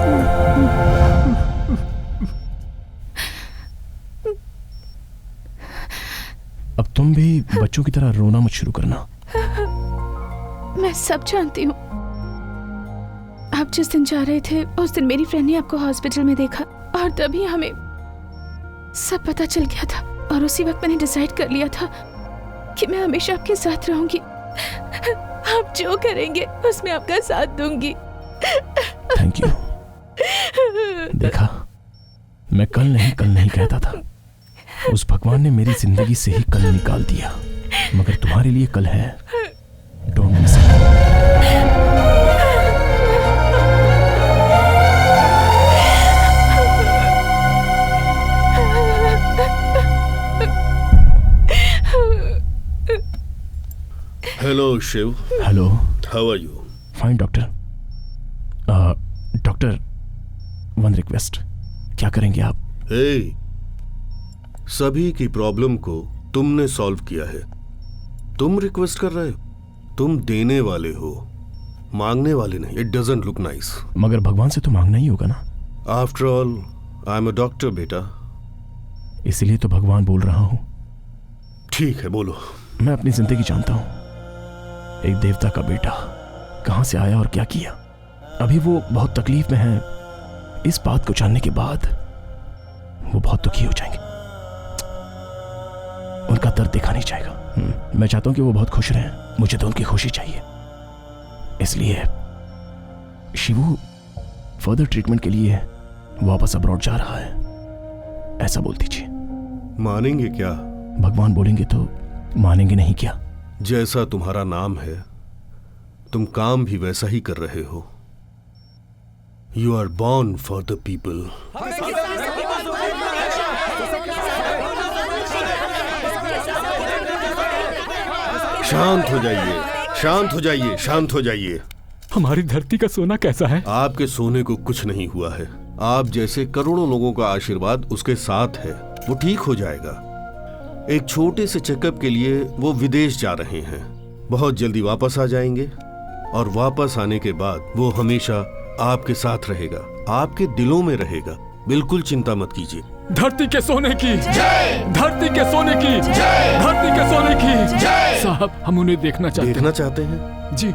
अब तुम भी बच्चों की तरह रोना मत शुरू करना। मैं सब जानती हूँ। आप जिस दिन जा रहे थे उस दिन मेरी फ्रेंड ने आपको हॉस्पिटल में देखा और तभी हमें सब पता चल गया था, और उसी वक्त मैंने डिसाइड कर लिया था कि मैं हमेशा आपके साथ रहूंगी। आप जो करेंगे उसमें आपका साथ दूंगी। Thank you. देखा, मैं कल नहीं कहता था। उस भगवान ने मेरी जिंदगी से ही कल निकाल दिया, मगर तुम्हारे लिए कल है। Don't miss it. Hello Shiv. Hello. How are you? Fine doctor. Doctor, one request. क्या करेंगे आप? हे, सभी की प्रॉब्लम को तुमने सॉल्व किया है। तुम रिक्वेस्ट कर रहे हो? तुम देने वाले हो, मांगने वाले नहीं। It doesn't look nice. मगर भगवान से तो मांगना ही होगा ना। After all I am a doctor बेटा। इसीलिए तो भगवान बोल रहा हूं। ठीक है, बोलो। मैं अपनी जिंदगी जानता हूं। एक देवता का बेटा कहां से आया और क्या किया। अभी वो बहुत तकलीफ में है। इस बात को जानने के बाद वो बहुत दुखी हो जाएंगे। उनका दर्द देखा नहीं जाएगा। मैं चाहता हूं कि वो बहुत खुश रहें। मुझे तो उनकी खुशी चाहिए। इसलिए शिवू फर्दर ट्रीटमेंट के लिए वापस अब्रॉड जा रहा है, ऐसा बोल दीजिए। मानेंगे क्या? भगवान बोलेंगे तो मानेंगे, नहीं क्या? जैसा तुम्हारा नाम है, तुम काम भी वैसा ही कर रहे हो। You are born for the people. शांत हो जाइए, शांत हो जाइए, शांत हो जाइए। हमारी धरती का सोना कैसा है? आपके सोने को कुछ नहीं हुआ है। आप जैसे करोड़ों लोगों का आशीर्वाद उसके साथ है। वो ठीक हो जाएगा। एक छोटे से चेकअप के लिए वो विदेश जा रहे हैं। बहुत जल्दी वापस आ जाएंगे और वापस आने के बाद वो हमेशा आपके साथ रहेगा, आपके दिलों में रहेगा। बिल्कुल चिंता मत कीजिए। धरती के सोने की जय, धरती के सोने की जय, धरती के सोने की जय। साहब, हम उन्हें देखना चाहते हैं। देखना चाहते हैं? जी।